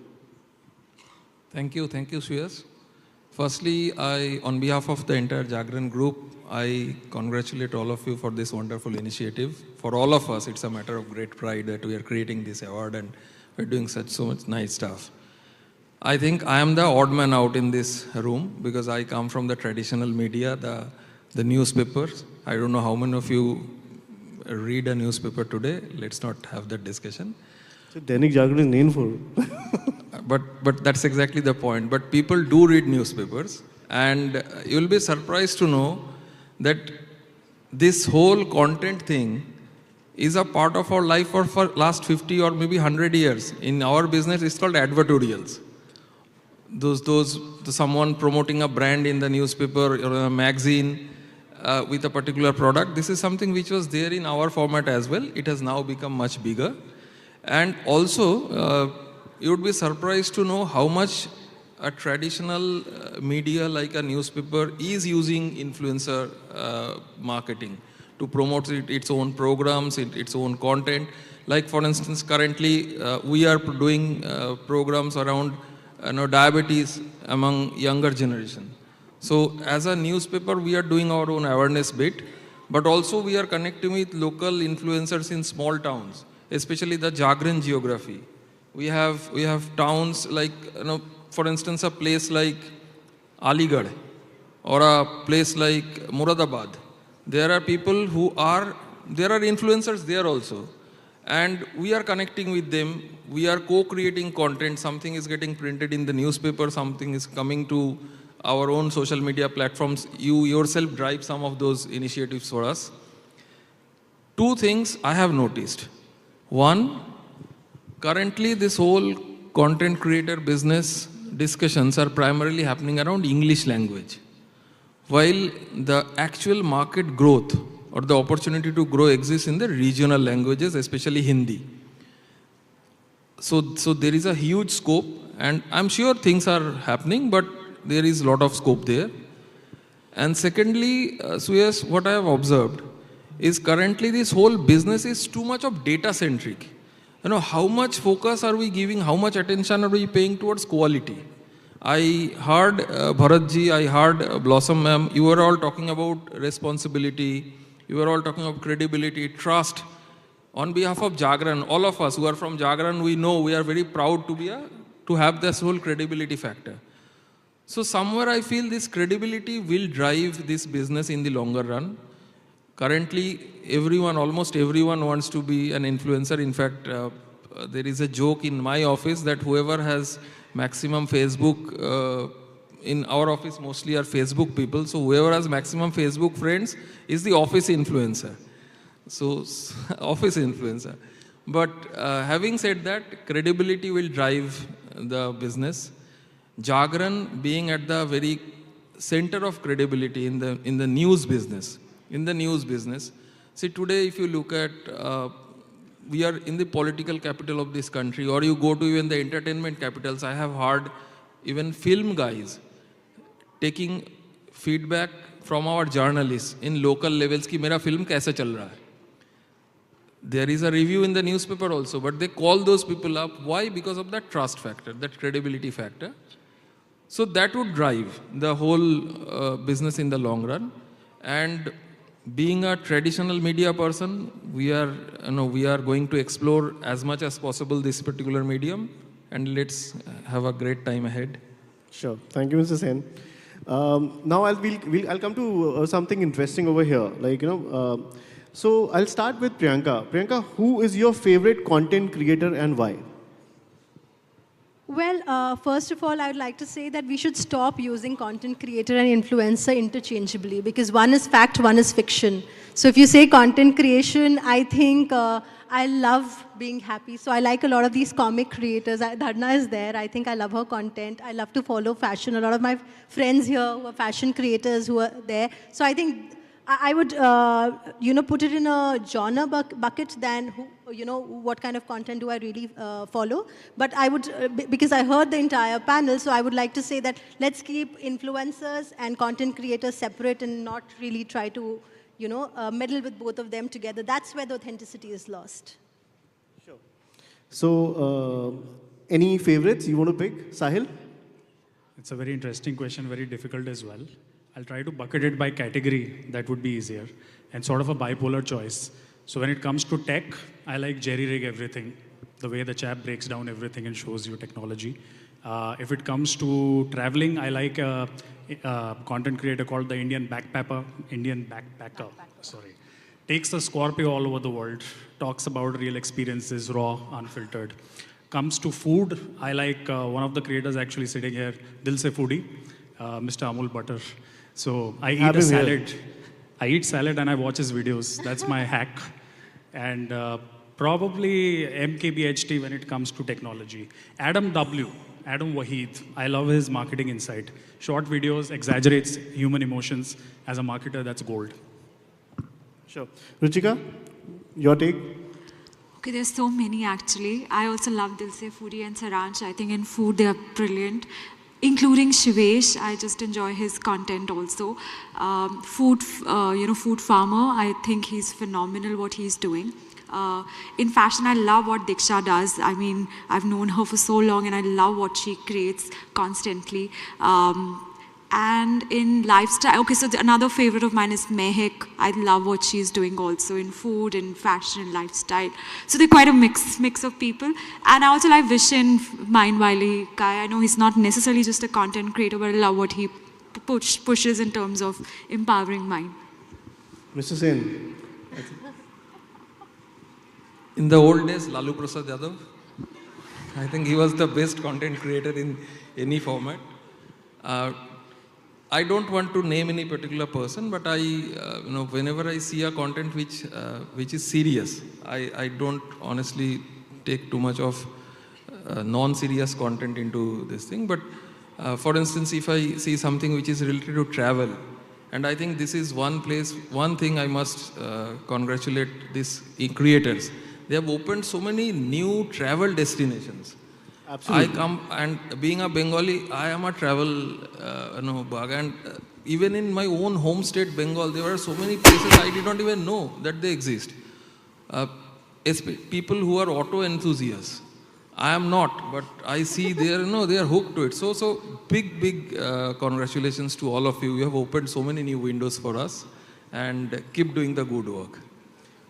Thank you, Suyas. Firstly, on behalf of the entire Jagran group, I congratulate all of you for this wonderful initiative. For all of us, it's a matter of great pride that we are creating this award and we're doing so much nice stuff. I think I am the odd man out in this room because I come from the traditional media, the newspapers. I don't know how many of you read a newspaper today. Let's not have that discussion. So Dainik Jagran is named for. But that's exactly the point. But people do read newspapers, and you'll be surprised to know that this whole content thing is a part of our life for last 50 or maybe 100 years. In our business, it's called advertorials. Someone promoting a brand in the newspaper or a magazine with a particular product. This is something which was there in our format as well. It has now become much bigger. And also, you would be surprised to know how much a traditional media like a newspaper is using influencer marketing to promote its own programs, its own content. Like for instance, currently we are doing programs around diabetes among younger generation. So as a newspaper, we are doing our own awareness bit, but also we are connecting with local influencers in small towns, especially the Jagran geography. We have towns like, for instance, a place like Aligarh or a place like Muradabad. There are people there are influencers there also. and we are connecting with them. We are co-creating content. Something is getting printed in the newspaper, something is coming to our own social media platforms. You yourself drive some of those initiatives for us. Two things I have noticed. One, currently this whole content creator business discussions are primarily happening around English language, while the actual market growth or the opportunity to grow exists in the regional languages, especially Hindi. So there is a huge scope, and I'm sure things are happening, but there is a lot of scope there. And secondly, Suyash, what I have observed is currently this whole business is too much of data centric. You know, how much focus are we giving, how much attention are we paying towards quality? I heard Bharatji, I heard Blossom ma'am, you were all talking about responsibility, you were all talking about credibility, trust. On behalf of Jagran, all of us who are from Jagran, we know we are very proud to have this whole credibility factor. So somewhere I feel this credibility will drive this business in the longer run. Currently, almost everyone wants to be an influencer. In fact, there is a joke in my office that whoever has maximum Facebook, in our office mostly are Facebook people, so whoever has maximum Facebook friends is the office influencer. So, office influencer. But having said that, credibility will drive the business. Jagran being at the very center of credibility in the news business. See, today if you look at, we are in the political capital of this country, or you go to even the entertainment capitals. I have heard even film guys taking feedback from our journalists in local levels कि मेरा film कैसे चल रहा है. There is a review in the newspaper also, but they call those people up. Why? Because of that trust factor, that credibility factor. So that would drive the whole business in the long run. And being a traditional media person, we are going to explore as much as possible this particular medium, and let's have a great time ahead. Sure. Thank you, Mr. Sen. Now I'll come to something interesting over here. So I'll start with Priyanka. Priyanka, who is your favorite content creator and why? Well, first of all, I would like to say that we should stop using content creator and influencer interchangeably, because one is fact, one is fiction. So if you say content creation, I think I love being happy. So I like a lot of these comic creators. Dharna is there. I think I love her content. I love to follow fashion. A lot of my friends here who are fashion creators who are there. So I think I would, put it in a genre bucket than what kind of content do I really follow. But I would, because I heard the entire panel, so I would like to say that let's keep influencers and content creators separate and not really try to, meddle with both of them together. That's where the authenticity is lost. Sure. So, any favorites you want to pick? Sahil? It's a very interesting question, very difficult as well. I'll try to bucket it by category, that would be easier, and sort of a bipolar choice. So when it comes to tech, I like jerry-rig everything, the way the chap breaks down everything and shows you technology. If it comes to traveling, I like a content creator called the Indian Backpacker. Takes the Scorpio all over the world, talks about real experiences, raw, unfiltered. Comes to food, I like one of the creators actually sitting here, Dil Se Foodie, Mr. Amul Butter. So I eat a salad. I eat salad and I watch his videos. That's my hack. And probably MKBHT when it comes to technology. Adam Waheed. I love his marketing insight. Short videos, exaggerates human emotions. As a marketer, that's gold. Sure. Ruchika, your take? Okay, there's so many actually. I also love Dil Se Foodie and Saransh. I think in food they are brilliant. Including Shivesh, I just enjoy his content also. Food farmer, I think he's phenomenal what he's doing. In fashion, I love what Diksha does. I mean, I've known her for so long and I love what she creates constantly. And in lifestyle, okay, so another favorite of mine is Mehak. I love what she's doing also in food and fashion and lifestyle. So they're quite a mix of people. And I also like Vishen Mindwali guy. I know he's not necessarily just a content creator, but I love what he pushes in terms of empowering mind. Mr. Sen. In the old days, Lalu Prasad Yadav. I think he was the best content creator in any format. I don't want to name any particular person, but whenever I see a content which is serious, I don't honestly take too much of non-serious content into this thing. But for instance, if I see something which is related to travel, and I think this is one thing I must congratulate these creators. They have opened so many new travel destinations. Absolutely. I come, and being a Bengali, I am a travel bug. And even in my own home state, Bengal, there are so many places I did not even know that they exist. People who are auto enthusiasts. I am not, but I see they are hooked to it. So big congratulations to all of you. You have opened so many new windows for us, and keep doing the good work.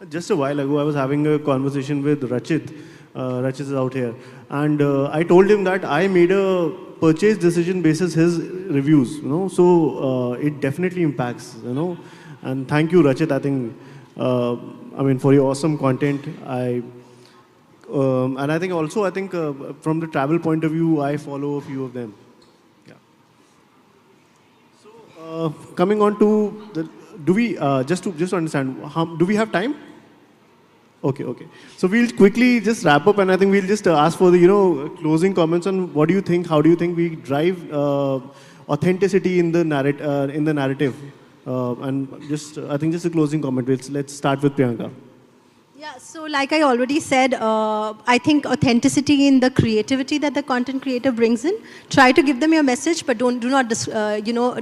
Just a while ago, I was having a conversation with Rachit. Rachit is out here. And I told him that I made a purchase decision basis his reviews, so it definitely impacts, And thank you, Rachit. I think, for your awesome content. And I think also, from the travel point of view, I follow a few of them. Yeah. So coming on to the, do we just to understand, do we have time? Okay. So we'll quickly just wrap up, and I think we'll just ask for the closing comments on what do you think? How do you think we drive authenticity in the narrative? And I think just a closing comment. Let's start with Priyanka. Yeah, so like I already said, I think authenticity in the creativity that the content creator brings in. Try to give them your message, but do not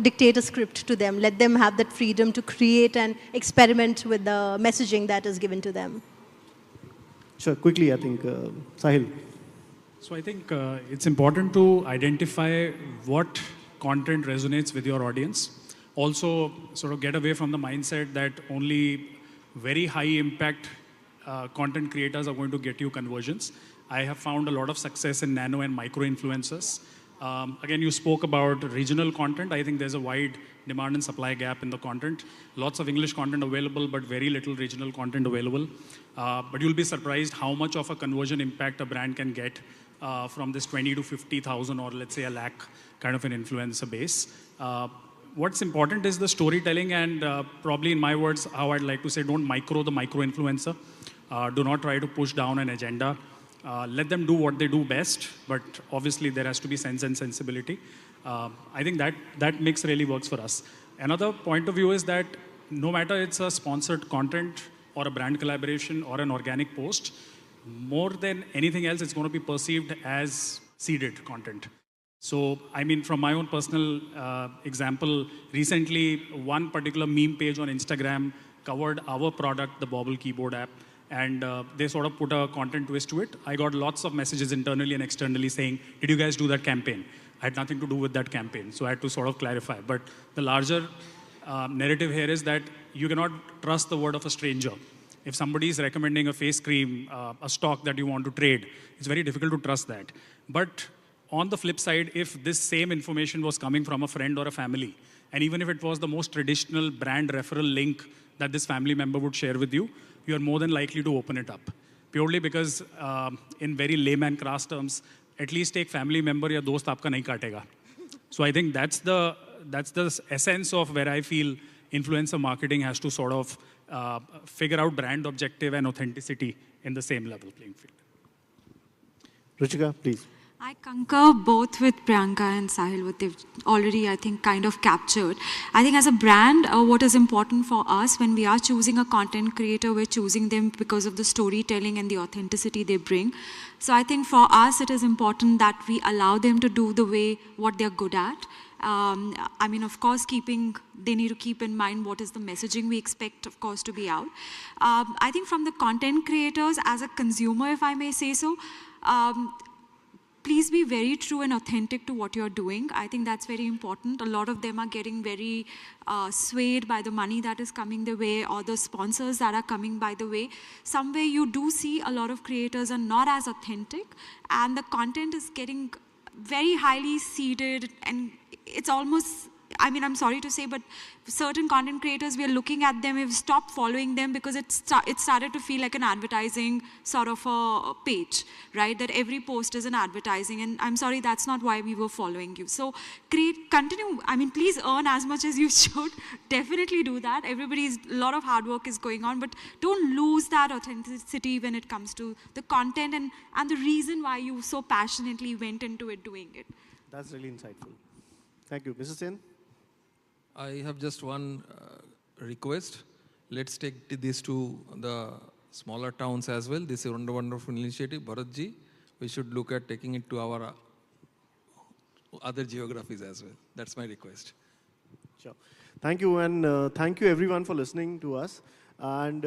dictate a script to them. Let them have that freedom to create and experiment with the messaging that is given to them. Sure, quickly, I think, Sahil. So I think it's important to identify what content resonates with your audience. Also, sort of get away from the mindset that only very high impact content creators are going to get you conversions. I have found a lot of success in nano and micro influencers. Again, you spoke about regional content. I think there's a wide demand and supply gap in the content. Lots of English content available, but very little regional content available. But you'll be surprised how much of a conversion impact a brand can get from this 20 to 50,000 or let's say a lakh kind of an influencer base. What's important is the storytelling, and probably in my words, how I'd like to say, don't micro the micro influencer. Do not try to push down an agenda. Let them do what they do best, but obviously there has to be sense and sensibility. I think that mix really works for us. Another point of view is that no matter it's a sponsored content or a brand collaboration or an organic post, more than anything else, it's going to be perceived as seeded content. So, from my own personal example, recently one particular meme page on Instagram covered our product, the Bobble keyboard app, and they sort of put a content twist to it. I got lots of messages internally and externally saying, did you guys do that campaign? I had nothing to do with that campaign, so I had to sort of clarify. But the larger narrative here is that you cannot trust the word of a stranger. If somebody is recommending a face cream, a stock that you want to trade, it's very difficult to trust that. But on the flip side, if this same information was coming from a friend or a family, and even if it was the most traditional brand referral link that this family member would share with you, you are more than likely to open it up. Purely because, in very layman crass terms, at least take family member ya dost aapka nahi kaatega. So I think that's the essence of where I feel influencer marketing has to sort of figure out brand objective and authenticity in the same level playing field. Ruchika, please. I concur both with Priyanka and Sahil, what they've already, I think, kind of captured. I think as a brand, what is important for us when we are choosing a content creator, we're choosing them because of the storytelling and the authenticity they bring. So I think for us, it is important that we allow them to do the way what they're good at. Of course, they need to keep in mind what is the messaging we expect, of course, to be out. I think from the content creators, as a consumer, if I may say so, please be very true and authentic to what you're doing. I think that's very important. A lot of them are getting very swayed by the money that is coming their way or the sponsors that are coming by the way. Somewhere you do see a lot of creators are not as authentic, and the content is getting very highly seeded, and it's almost I mean, I'm sorry to say, but certain content creators, we are looking at them, we've stopped following them because it started to feel like an advertising sort of a page, right? That every post is an advertising, and I'm sorry, that's not why we were following you. So continue, I mean, please earn as much as you should. Definitely do that. A lot of hard work is going on, but don't lose that authenticity when it comes to the content and the reason why you so passionately went into it, doing it. That's really insightful. Thank you. Mrs. Sen? I have just one request. Let's take this to the smaller towns as well. This is a wonderful initiative. Bharatji, we should look at taking it to our other geographies as well. That's my request. Sure. Thank you, and thank you everyone for listening to us. And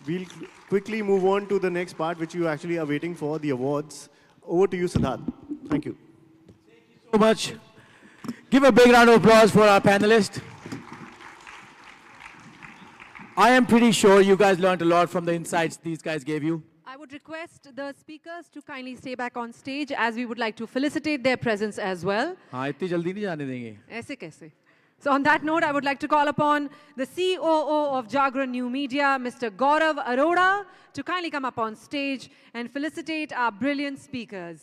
we'll quickly move on to the next part, which you actually are waiting for, the awards. Over to you, Siddharth. Thank you. Thank you so much. Give a big round of applause for our panelists. I am pretty sure you guys learned a lot from the insights these guys gave you. I would request the speakers to kindly stay back on stage as we would like to felicitate their presence as well. हाँ, इतनी जल्दी नहीं जाने देंगे. ऐसे कैसे? So on that note, I would like to call upon the COO of Jagran New Media, Mr. Gaurav Arora, to kindly come up on stage and felicitate our brilliant speakers.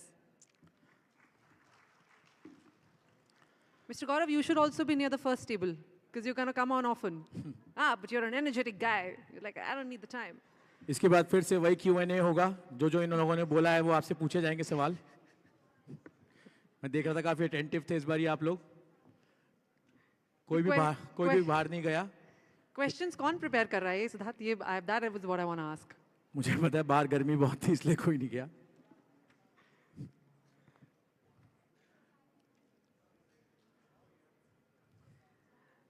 Mr. Gaurav, you should also be near the first table because you're going to come on often. But you're an energetic guy. You're like, I don't need the time. इसके बाद फिर से वही Q&A होगा. जो इन लोगों ने बोला है वो आपसे पूछे जाएंगे सवाल. मैं देख रहा था काफी attentive थे इस बार आप लोग. कोई भी बाहर नहीं गया. Questions कौन prepare कर रहा है Siddharth? That was what I want to ask. मुझे पता है बाहर गर्मी बहुत थी इसलिए कोई नहीं गया.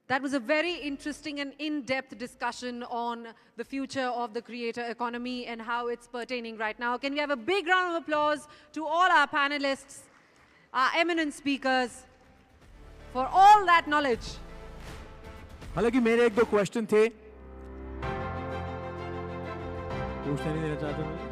That was a very interesting and in-depth discussion on the future of the creator economy and how it's pertaining right now. Can we have a big round of applause to all our panelists, our eminent speakers, for all that knowledge. हालांकि मेरे एक दो question थे. पूछने नहीं देना चाहते मुझे.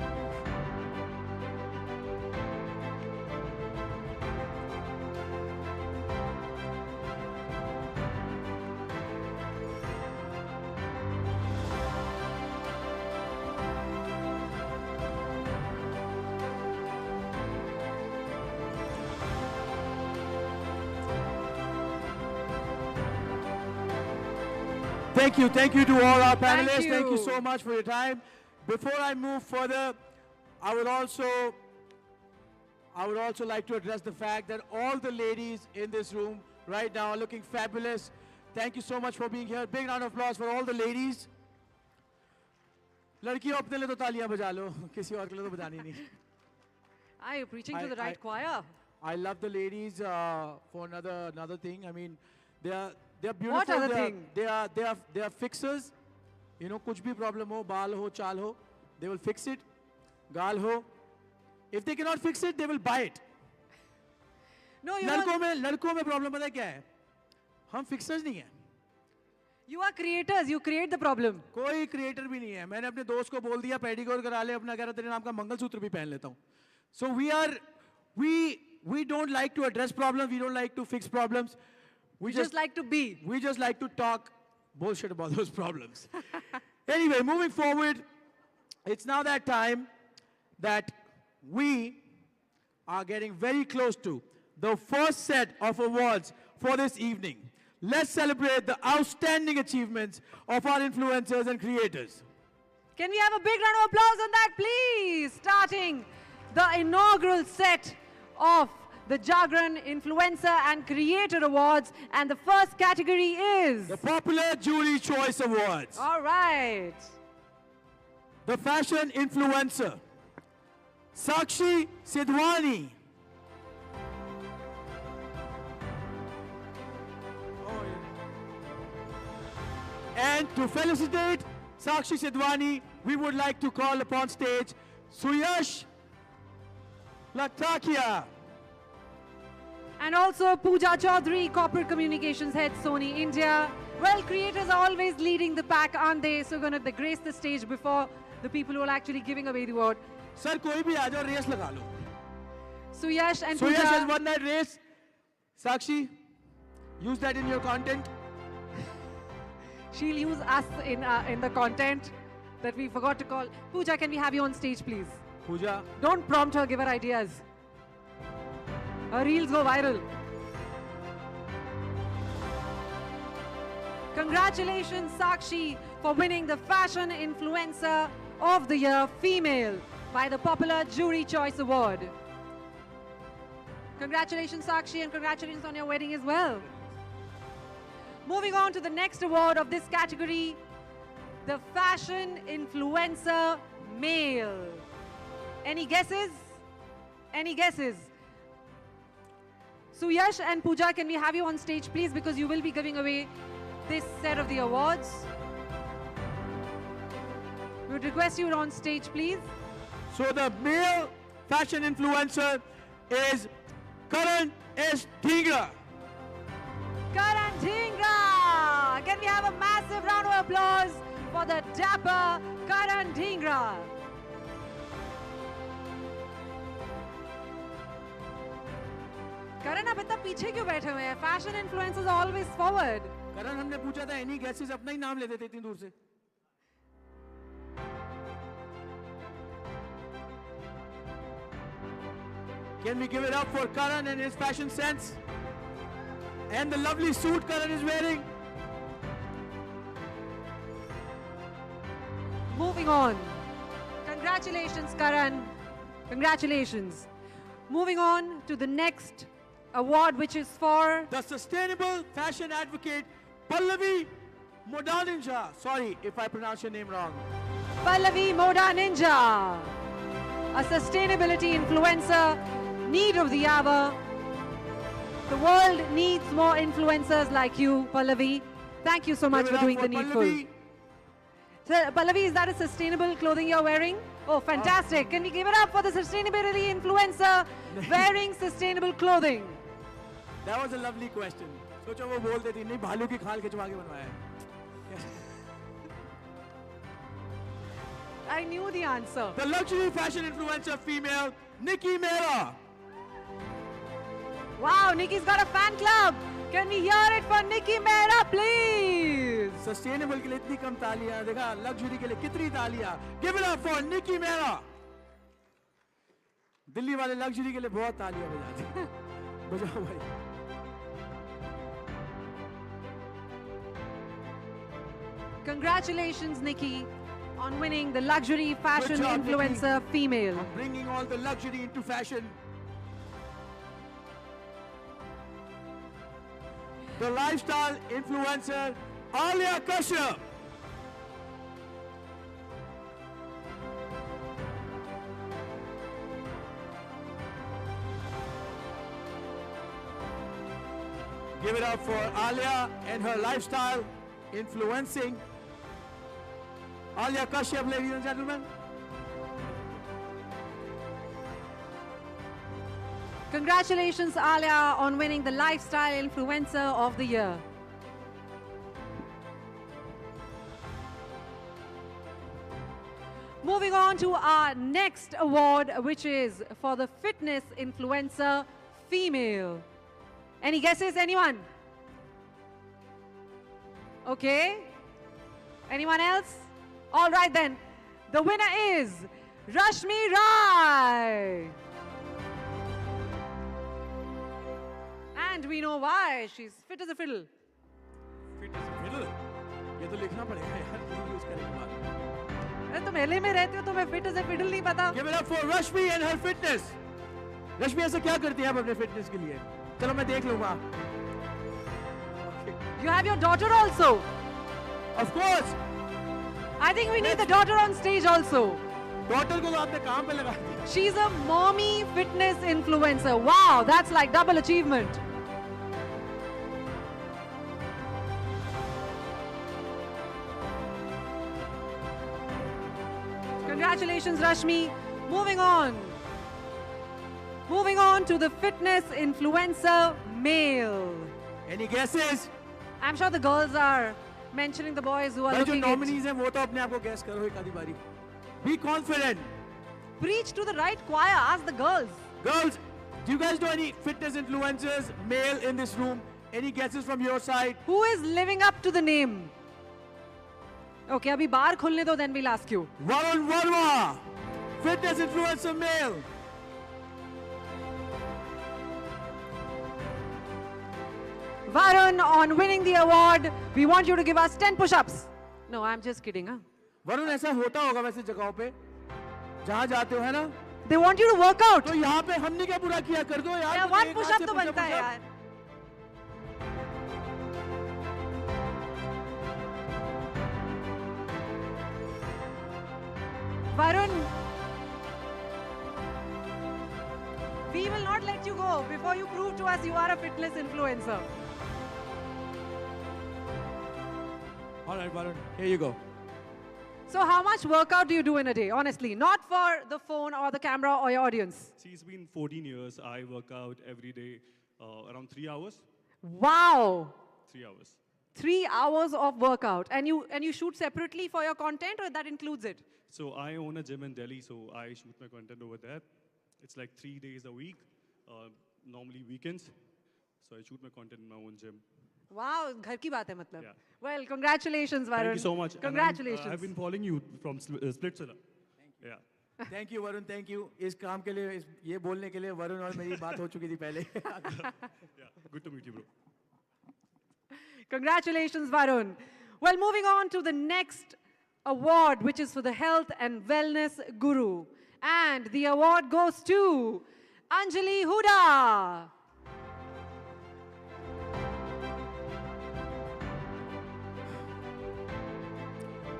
Thank you to all our panelists. Thank you so much for your time. Before I move further, I would also like to address the fact that all the ladies in this room right now are looking fabulous. Thank you so much for being here. Big round of applause for all the ladies. लड़कियों अपने लिए तो तालियां बजा लो, किसी और के लिए तो बजानी नहीं. Are you preaching to the right choir? I love the ladies for another thing. I mean, they're beautiful. What other thing? They are fixers. You know, कुछ भी problem हो, बाल हो, चाल हो, they will fix it. गाल हो. If they cannot fix it, they will buy it. No, लड़कों में problem पता है क्या है? हम fixers नहीं हैं. You are creators. You create the problem. कोई creator भी नहीं है. मैंने अपने दोस्त को बोल दिया pedicure करा ले अपना, कह रहा तेरे नाम का मंगलसूत्र भी पहन लेता हूँ. So we don't like to address problems. We don't like to fix problems. We just like to be. We just like to talk bullshit about those problems. Anyway, moving forward, it's now that time that we are getting very close to the first set of awards for this evening. Let's celebrate the outstanding achievements of our influencers and creators. Can we have a big round of applause on that, please? Starting the inaugural set of the Jagran Influencer and Creator Awards, and the first category is the Popular Jury Choice Awards. All right. The Fashion Influencer, Sakshi Sidhwani. And to felicitate Sakshi Sidhwani, we would like to call upon stage Suyash Laktakia. And also Pooja Chaudhary, Corporate Communications Head, Sony India. Well, creators are always leading the pack, aren't they? So we're going to grace the stage before the people who are actually giving away the award. Sir, कोई भी आ जाओ, race लगा लो. Suyash and Suyash Pooja. has won that race. Sakshi, Use that in your content. She'll use us in the content that we forgot to call. Pooja, can we have you on stage, please? Pooja. Don't prompt her, give her ideas. Her reels go viral. Congratulations, Sakshi, for winning the Fashion Influencer of the Year Female by the Popular Jury Choice Award. Congratulations, Sakshi, and congratulations on your wedding as well. Moving on to the next award of this category, the Fashion Influencer Male. Any guesses? Any guesses? Suyash and Pooja, can we have you on stage, please? Because you will be giving away this set of the awards. We would request you on stage, please. So the male fashion influencer is Karan S. Dhingra. Karan Dhingra! Can we have a massive round of applause for the dapper Karan Dhingra? Karan, आप इतना पीछे क्यों बैठे हुए हैं? Fashion influencers are always forward. करण, हमने पूछा था एनी गैसेस, अपना ही नाम लेते थे इतनी दूर से. Can we give it up for Karan and his fashion sense? And the lovely suit Karan is wearing. Moving on. Congratulations, Karan. Congratulations. Moving on to the next award, which is for the Sustainable Fashion Advocate, Pallavi Moda Ninja. Sorry if I pronounce your name wrong. Pallavi Moda Ninja, a sustainability influencer, need of the hour. The world needs more influencers like you, Pallavi. Thank you so much for doing the needful. Pallavi. So, Pallavi, is that a sustainable clothing you're wearing? Oh, fantastic. Can we give it up for the sustainability influencer wearing sustainable clothing? That was a lovely question. सोचो वो बोल देती नहीं भालू की खाल खिंचवा के बनवाया है. I knew the answer. The luxury fashion influencer female, Nikki Mehra. Wow, Nikki's got a fan club. Can we hear it for Nikki Mehra, please? Sustainable के लिए इतनी कम तालियां, देखा luxury के लिए कितनी तालियां. Give it up for Nikki Mehra. Delhi वाले luxury के लिए बहुत तालियां बजाते हैं. बजाओ भाई. Congratulations, Nikki, on winning the luxury fashion influencer female. I'm bringing all the luxury into fashion. The lifestyle influencer, Alia Kashyap. Give it up for Alia and her lifestyle influencing. Alia Kashyap, ladies and gentlemen. Congratulations, Alia, on winning the Lifestyle Influencer of the Year. Moving on to our next award, which is for the Fitness Influencer Female. Any guesses, anyone? Okay. Anyone else? All right then. The winner is Rashmi Rai. And we know why. She's fit as a fiddle. Fit as a fiddle? ये तो लिखना पड़ेगा यार, ये use करेंगे बाद. अरे तुम LA में रहते हो, तुम्हें fit as a fiddle नहीं पता? Give it up for Rashmi and her fitness. Rashmi ऐसा क्या करती है आप अपने fitness के लिए? चलो मैं देख लूँगा. You have your daughter also. Of course. I think we need the daughter on stage also. Daughter को तो आपने काम पे लगा दिया. She's a mommy fitness influencer. Wow, that's like double achievement. Congratulations, Rashmi. Moving on. Moving on to the fitness influencer male. Any guesses? I'm sure the girls are mentioning the boys who are भाई जो looking nominees हैं वो तो अपने आप को guess करो एक आधी बारी. Be confident. Preach to the right choir. Ask the girls. Girls, do you guys know any fitness influencers, male in this room? Any guesses from your side? Who is living up to the name? Okay, abhi bar khulne do, then we'll ask you. Varun Verma, fitness influencer male. Varun, on winning the award, we want you to give us 10 push-ups. No, I'm just kidding, huh? Varun ऐसा होता होगा वैसे जगहों पे जहाँ जाते हो है ना? They want you to work out. तो यहाँ पे हमने क्या बुरा किया कर दो यार. Yeah, one push-up तो बनता है यार. Varun, we will not let you go before you prove to us you are a fitness influencer. All right, Varun, here you go. So how much workout do you do in a day, honestly? Not for the phone or the camera or your audience. See, it's been 14 years. I work out every day around 3 hours. Wow. 3 hours. 3 hours of workout. And you shoot separately for your content, or that includes it? So I own a gym in Delhi, so I shoot my content over there. It's like 3 days a week, normally weekends. So I shoot my content in my own gym. Wow, ghar ki baat hai matlab. Yeah. Well, congratulations, Varun. Thank you so much. Congratulations. I've been following you from Splitsvilla. Thank you. Yeah. Thank you, Varun. Thank you. इस काम के लिए, ये बोलने के लिए वरुण और मेरी बात हो चुकी थी पहले. Yeah, good to meet you, bro. Congratulations, Varun. Well, moving on to the next award, which is for the Health and Wellness Guru. And the award goes to Anjali Huda.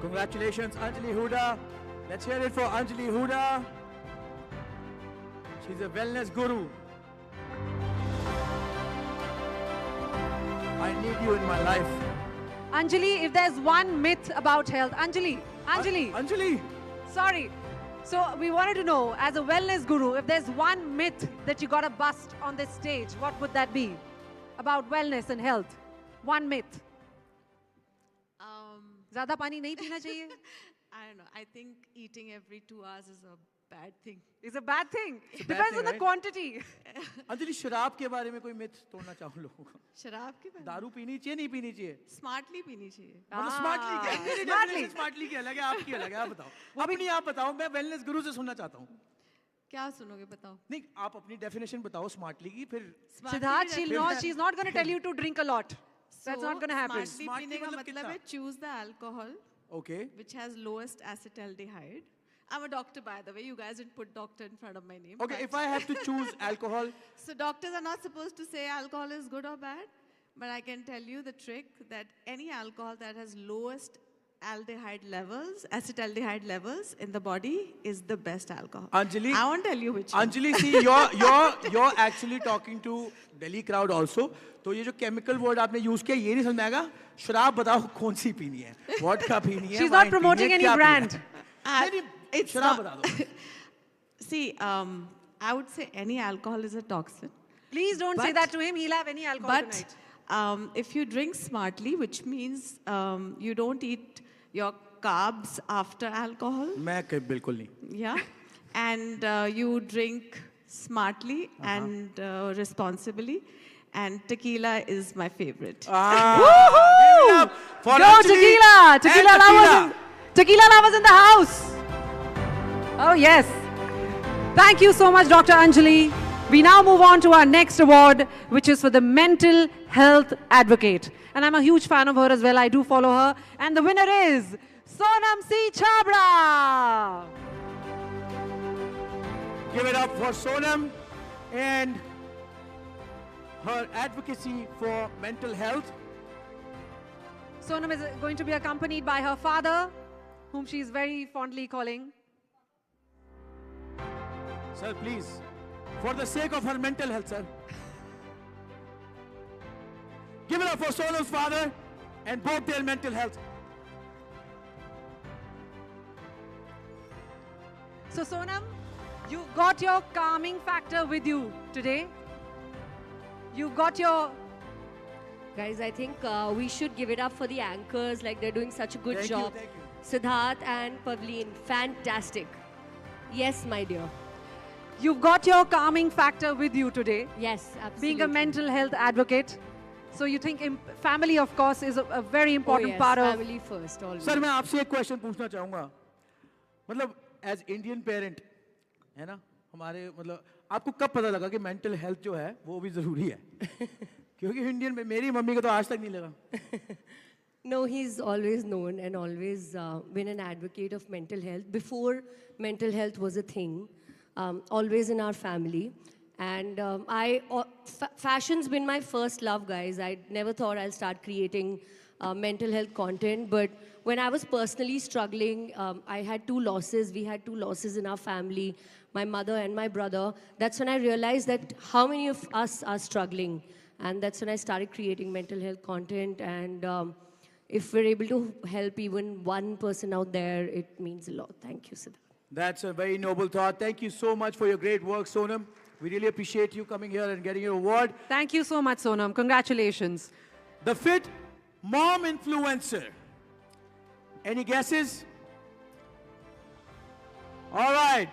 Congratulations, Anjali Huda. Let's hear it for Anjali Huda. She's a wellness guru. I need you in my life. Anjali, if there's one myth about health, Anjali. Anjali. Sorry. So we wanted to know, as a wellness guru, if there's one myth that you gotta bust on this stage, what would that be about wellness and health? One myth. ज़्यादा पानी नहीं पीना चाहिए? I don't know. I think eating every 2 hours is a bad thing. It's a bad thing. Depends on the quantity. Anjali शराब के बारे में कोई मिथ तोड़ना चाहूँ लोगों को. शराब के बारे में? दारू पीनी चाहिए नहीं पीनी चाहिए? Smartly पीनी चाहिए. मतलब smartly क्या? मेरी definition smartly क्या अलग है आपकी अलग है आप बताओ. अभी नहीं आप बताओ मैं wellness guru से सुनना चाहता हूँ. क्या सुनोगे बताओ? नहीं आप अपनी definition बताओ smartly की फिर. Siddharth, she's not going to tell you to drink a lot. That's not going to happen. Smartly पीने का मतलब है choose the alcohol. Okay. Which has lowest acetaldehyde. I'm a doctor, by the way. You guys didn't put doctor in front of my name. Okay, if I have to choose alcohol. So doctors are not supposed to say alcohol is good or bad. But I can tell you the trick that any alcohol that has lowest acetaldehyde levels in the body is the best alcohol. Anjali, I won't tell you which one. Anjali, see, you're actually talking to Delhi crowd also. तो ये जो chemical word आपने use किया ये नहीं समझ में आएगा. शराब बताओ कौन सी पीनी है? Vodka पीनी है? She's not promoting any brand. It's शराब बता दो. See, I would say any alcohol is a toxin. Please don't say that to him. He'll have any alcohol tonight. If you drink smartly, which means you don't eat your carbs after alcohol. मैं बिल्कुल नहीं. Yeah, and you drink smartly and responsibly. And tequila is my favorite. Woohoo! Go tequila! Tequila lovers in the house. Oh yes. Thank you so much, Dr. Anjali. We now move on to our next award, which is for the Mental Health Advocate. And I'm a huge fan of her as well. I do follow her. And the winner is Sonam C. Chabra. Give it up for Sonam and her advocacy for mental health. Sonam is going to be accompanied by her father, whom she is very fondly calling. Sir, please, for the sake of her mental health, sir. Give it up for Sonam's father and both their mental health. So Sonam, you got your calming factor with you today. You got your... Guys, I think we should give it up for the anchors. Like, they're doing such a good job. Thank you. Siddharth and Pavleen, fantastic. Yes, my dear. You've got your calming factor with you today. Yes, absolutely. Being a mental health advocate. So you think family, of course, is a very important part of... family first, always. Sir मैं आपसे एक question पूछना चाहूँगा मतलब as Indian parent है ना हमारे मतलब आपको कब पता लगा कि मेंटल हेल्थ जो है वो भी ज़रूरी है क्योंकि इंडियन में मेरी मम्मी को तो आज तक नहीं लगा No, he's always known and always been an advocate of mental health. Before mental health was a thing, always in our family. And fashion's been my first love, guys. I never thought I'll start creating mental health content. But when I was personally struggling, I had 2 losses. We had 2 losses in our family, my mother and my brother. That's when I realized that how many of us are struggling. And that's when I started creating mental health content. And if we're able to help even one person out there, it means a lot. Thank you, Siddharth. That's a very noble thought. Thank you so much for your great work, Sonam. We really appreciate you coming here and getting your award. Thank you so much, Sonam. Congratulations. The Fit Mom Influencer. Any guesses? All right.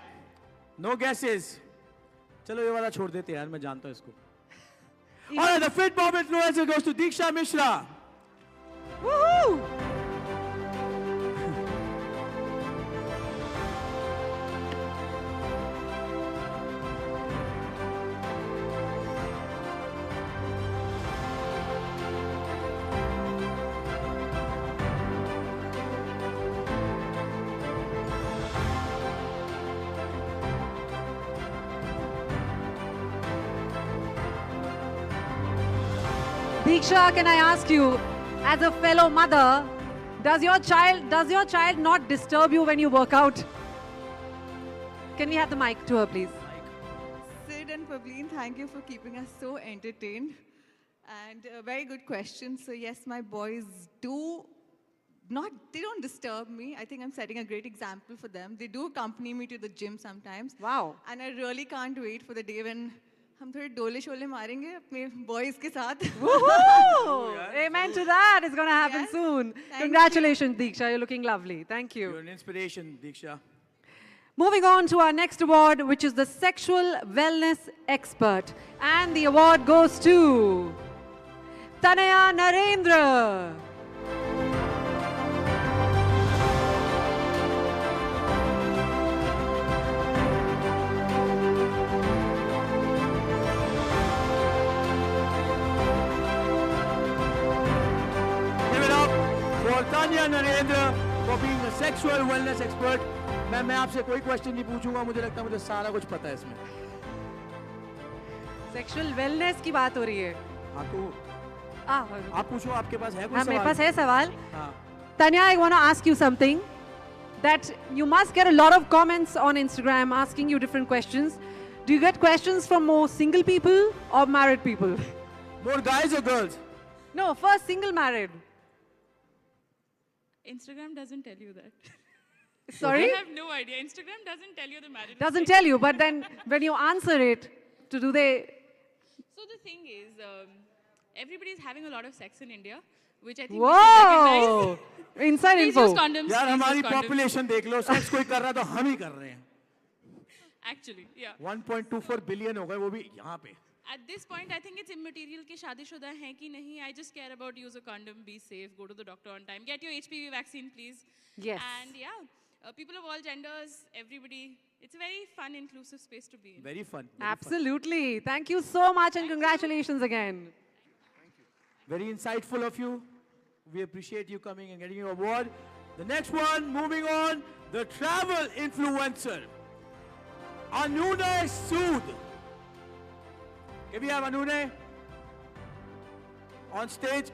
No guesses. चलो ये वाला छोड़ देते हैं यार मैं जानता हूँ इसको. All right, the Fit Mom Influencer goes to Diksha Mishra. Woohoo! Diksha, can I ask you, as a fellow mother, does your child not disturb you when you work out? Can we have the mic to her, please? Sid and Pavleen, thank you for keeping us so entertained. And a very good question. So yes, my boys they don't disturb me. I think I'm setting a great example for them. They do accompany me to the gym sometimes. Wow. And I really can't wait for the day when हम थोड़े डोले शोले मारेंगे अपने boys के साथ. Woohoo! Amen to that. It's going to happen soon. Congratulations, Diksha. You're looking lovely. Thank you. You're an inspiration, Diksha. Moving on to our next award, which is the Sexual Wellness Expert. And the award goes to Tanaya Narendra. Tanya Narendra for being a sexual wellness expert. मैं आपसे कोई question नहीं पूछूंगा मुझे लगता है मुझे सारा कुछ पता है इसमें. Sexual wellness की बात हो रही है. हाँ तो आप पूछो आपके पास है कोई हाँ सवाल? मेरे पास है सवाल. हाँ. Tanya, I want to ask you something. That you must get a lot of comments on Instagram asking you different questions. Do you get questions from more single people or married people? More guys or girls? No, first single married. Instagram doesn't tell you that. Sorry? I have no idea. Instagram doesn't tell you the marriage. Doesn't tell you, but then when you answer it, do they? So the thing is, everybody is having a lot of sex in India, which I think Whoa! Inside please info. use condoms. यार please हमारी use condoms. Population देख लो sex कोई कर रहा है तो हम ही कर रहे हैं. Actually, yeah. 1.24 बिलियन हो गए वो भी यहाँ पे. At this point, I think it's immaterial कि शादीशुदा हैं कि नहीं. I just care about use a condom, be safe, go to the doctor on time, get your HPV vaccine, please. Yes. And yeah, people of all genders, everybody. It's a very fun, inclusive space to be in. Very fun. Absolutely. Thank you so much and congratulations again. Very insightful of you. We appreciate you coming and getting your award. The next one, moving on, the travel influencer, Anune Sood. Can we have Anune on stage?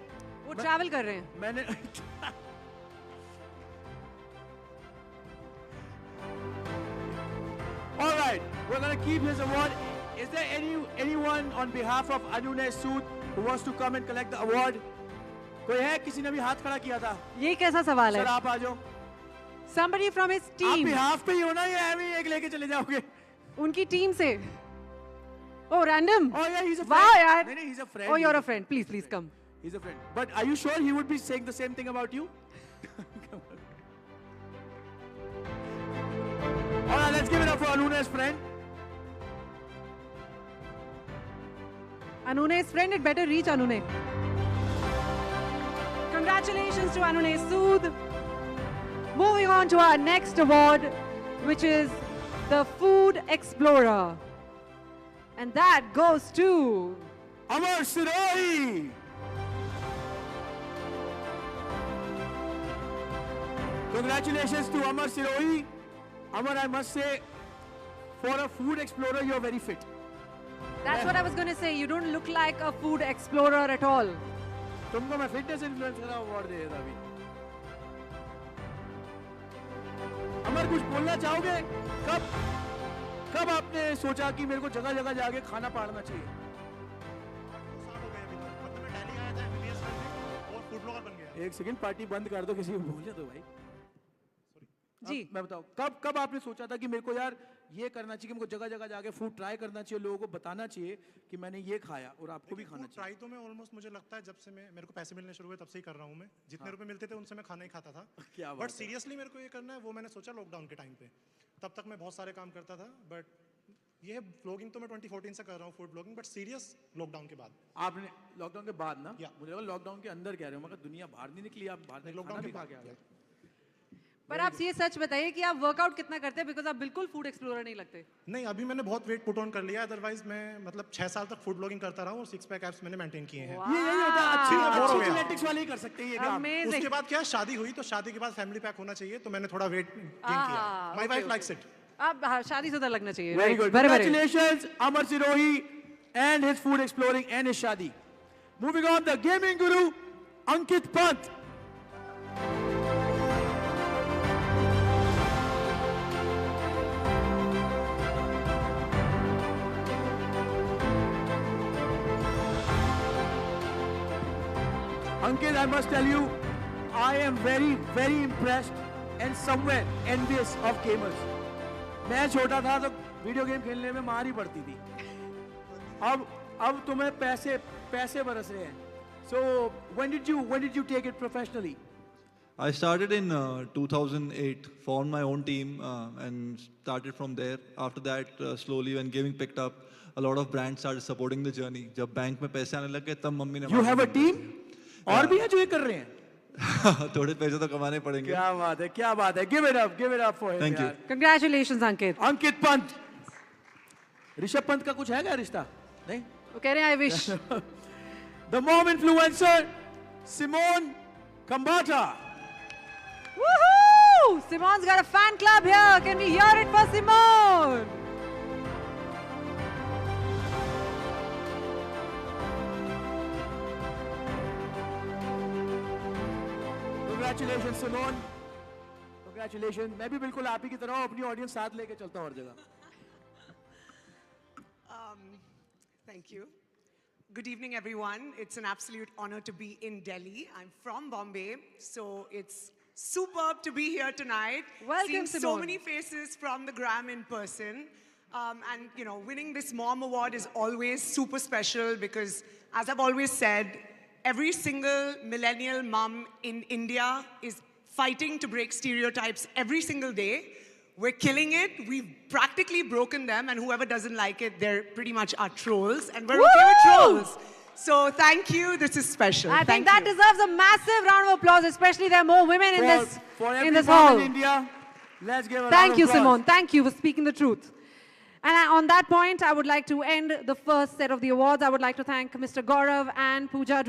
वो travel कर रहे हैं. मैंने All right, we're going to keep his award. Is there anyone on behalf of Anune Sood who wants to come and collect the award? कोई है? किसी ने भी हाथ खड़ा किया था? ये कैसा सवाल है? सर आप आ जाओ. Somebody from his team. आप behalf पे ही हो ना या ऐਵੇਂ एक लेके चले जाओगे? उनकी टीम से. Oh, random. Oh yeah, he's a friend. Wow, यार. नहीं, he's a friend. Oh, you're a friend. Please come. He's a friend. But are you sure he would be saying the same thing about you? All right, let's give it up for Anune's friend. Anune's friend, it better reach Anune. Congratulations to Anune Sood. Moving on to our next award, which is the Food Explorer. And that goes to Amar Sirohi. Congratulations to Amar Sirohi. Amar, I must say, for a food explorer, you're very fit. That's what I was going to say. You don't look like a food explorer at all. तुमको मैं fitness influencer award दे देता अभी। अमर कुछ बोलना चाहोगे? कब आपने सोचा कि मेरे को जगह जगह जाके खाना पाड़ना चाहिए? एक सेकंड पार्टी बंद कर दो, किसी को बोलने दो भाई। जी मैं बताऊं, कब आपने सोचा था कि मेरे को यार ये करना चाहिए, मेरे को जगह जगह जाके फूड ट्राई करना चाहिए, लोगों को बताना चाहिए कि मैंने ये खाया और आपको भी खाना चाहिए। ट्राई तो मैं ऑलमोस्ट मुझे लगता है जब से मेरे को पैसे मिलने शुरू हुए तब से ही कर रहा हूँ मैं। जितने रुपए मिलते थे उनसे मैं खाना ही खाता था। क्या बट सीरियसली मेरे को ये करना है वो मैंने सोचा लॉकडाउन के टाइम पे। तब तक मैं बहुत सारे काम करता था, बट ये व्लॉगिंग तो मैं 2014 से कर रहा हूँ, food blogging, but serious lockdown के बाद। आपने लॉकडाउन के बाद ना? मुझे लगा लॉकडाउन के अंदर कह रहे हो, मगर दुनिया बाहर नहीं निकली, आप बाहर लॉकडाउन के बाद आ गए। पर आप ये सच बताइए कि आप वर्कआउट कितना करते हैं, बिकॉज आप बिल्कुल फूड एक्सप्लोरर नहीं लगते। नहीं, अभी मैंने बहुत वेट पुट ऑन कर लिया, अदरवाइज मैं मतलब 6 साल तक फूड ब्लॉगिंग करता रहा हूँ और 6 पैक एब्स मैंने मेंटेन किए हैं। ये होता है, अच्छी जेनेटिक्स वाले ही कर सकते हैं ये काम। उसके बाद क्या शादी हुई, तो शादी के बाद फैमिली पैक होना चाहिए, तो मैंने थोड़ा वेट गेन किया। My wife likes it. अब शादीशुदा लगना चाहिए। Very good, congratulations Amar Sirohi and his food exploring and his शादी। Moving on, the gaming Guru Ankit Pant. Ankit, I must tell you, I am very, very impressed and somewhere envious of gamers. मैं छोटा था तो video game खेलने में मार ही पड़ती थी। अब तुम्हें पैसे बरस रहे हैं। So when did you take it professionally? I started in 2008, formed my own team and started from there. After that, slowly when gaming picked up, a lot of brands started supporting the journey. जब bank में पैसे आने लगे तब mummy ने। You have a team? और भी है जो ये कर रहे हैं? थोड़े पैसे तो कमाने पड़ेंगे। क्या बात है, क्या बात है। Give it up for him. Thank you. Congratulations, Ankit. अंकित पंत। ऋषभ पंत का कुछ है क्या रिश्ता? नहीं? वो कह रहे हैं I wish. The mom influencer, Simone Kambata. Woohoo! Simone's got a fan club here. Can we hear it for Simone? Congratulations, Simone. Congratulations. मैं भी बिल्कुल आप ही की तरह अपनी ऑडियंस साथ लेके चलता हूँ हर जगह। Thank you. Good evening, everyone. It's an absolute honor to be in Delhi. I'm from Bombay, so it's superb to be here tonight. Welcome, seeing Simone. so many faces from the gram in person. And, you know, winning this Mom Award is always super special because, as I've always said, every single millennial mom in India is fighting to break stereotypes every single day. We're killing it. We've practically broken them, and whoever doesn't like it, they're pretty much our trolls, and we're okay with trolls. So thank you. This is special. I think that deserves a massive round of applause, especially there are more women in this hall. In India, let's give a round of applause. Thank you, Simone. Thank you for speaking the truth. And on that point, I would like to end the first set of the awards. I would like to thank Mr. Gaurav and Pooja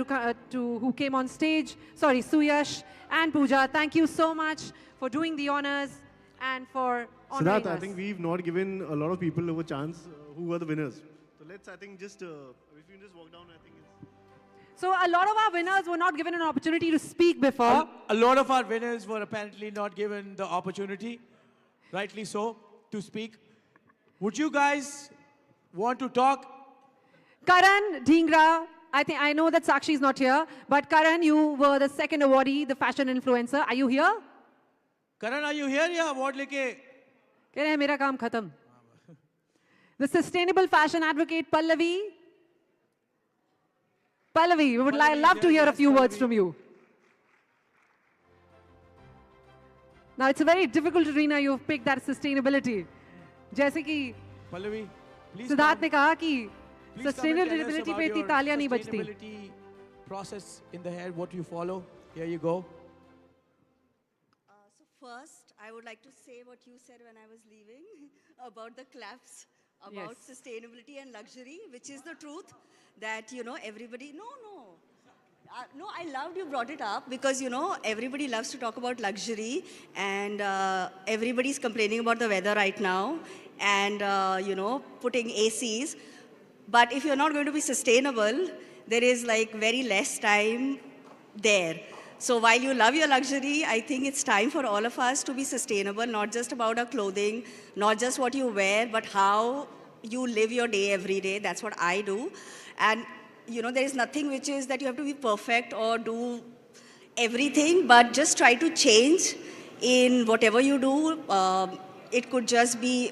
who came on stage. Sorry, Suyash and Pooja. Thank you so much for doing the honors and for honoring Siddharth, us. I think we've not given a lot of people a chance who were the winners. So let's, I think, just, if you can just walk down, I think it's... So a lot of our winners were not given an opportunity to speak before. A lot of our winners were apparently not given the opportunity, rightly so, to speak. Would you guys want to talk? Karan Dhingra, I know that Sakshi is not here, but Karan, you were the second awardee, the fashion influencer. Are you here? Karan, are you here? Yeah, award leke. कह रहे हैं मेरा काम खत्म. The sustainable fashion advocate Pallavi. Pallavi, we would love to hear a few words from you. Now it's a very difficult arena you've picked, that sustainability. जैसे कि Pallavi, Siddharth ने कहा कि sustainability पे इतनी तालियां नहीं बजती. Sustainability process in the hair, what you follow Here you go. So first, I would like to say what you said when I was leaving about the claps, about sustainability and luxury, which is the truth that, you know, everybody, no, I loved you brought it up because, you know, everybody loves to talk about luxury and everybody's complaining about the weather right now and, you know, putting ACs. But if you're not going to be sustainable, there is like very less time there. So while you love your luxury, I think it's time for all of us to be sustainable, not just about our clothing, not just what you wear, but how you live your day every day. That's what I do. And you know, there is nothing which is that you have to be perfect or do everything, but just try to change in whatever you do. It could just be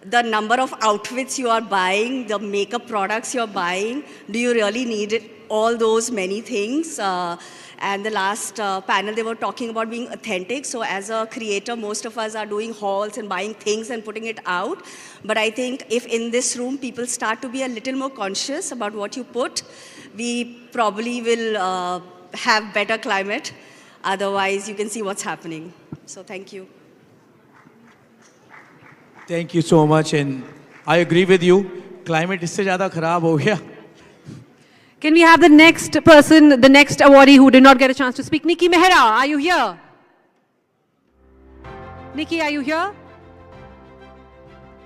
the number of outfits you are buying, the makeup products you're buying. Do you really need it? All those many things. And the last panel, they were talking about being authentic. So as a creator, most of us are doing hauls and buying things and putting it out. But I think if in this room, people start to be a little more conscious about what you put, we probably will have better climate. Otherwise, you can see what's happening. So thank you. Thank you so much. And I agree with you. Climate is ज़्यादा खराब हो गया. Can we have the next person, the next awardee who did not get a chance to speak? Nikki Mehra, are you here? Nikki, are you here?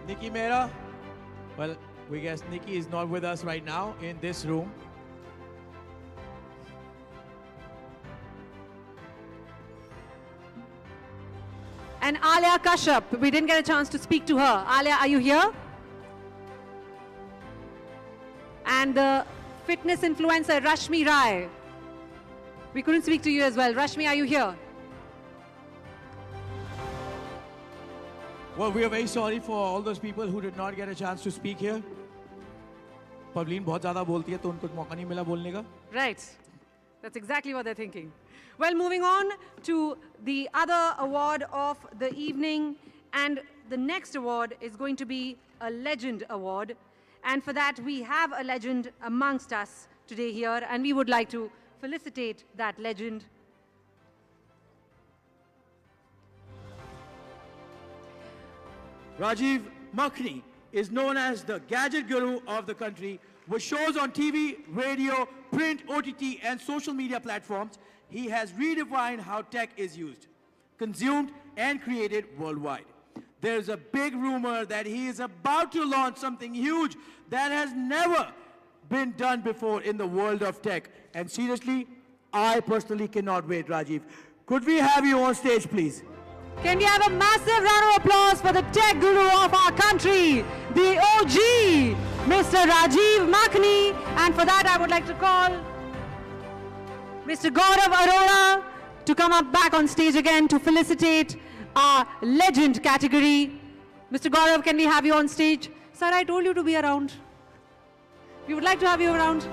Nikki Mehra? Well, we guess Nikki is not with us right now in this room. And Alia Kashyap, we didn't get a chance to speak to her. Alia, are you here? And the fitness influencer, Rashmi Rai. We couldn't speak to you as well. Rashmi, are you here? Well, we are very sorry for all those people who did not get a chance to speak here. Pavleen बहुत ज़्यादा बोलती है तो उनको मौका नहीं मिला बोलने का. Right. That's exactly what they're thinking. Well, moving on to the other award of the evening. And the next award is going to be a Legend Award. And for that, we have a legend amongst us today here, and we would like to felicitate that legend. Rajiv Makhni is known as the gadget guru of the country. With shows on TV, radio, print, OTT, and social media platforms, he has redefined how tech is used, consumed, and created worldwide. There's a big rumor that he is about to launch something huge that has never been done before in the world of tech. And seriously, I personally cannot wait, Rajiv. Could we have you on stage, please? Can we have a massive round of applause for the tech guru of our country, the OG, Mr. Rajiv Makhni. And for that, I would like to call Mr. Gaurav Arora to come up back on stage again to felicitate our legend category. Mr. Gaurav, can we have you on stage? Sir, I told you to be around. We would like to have you around.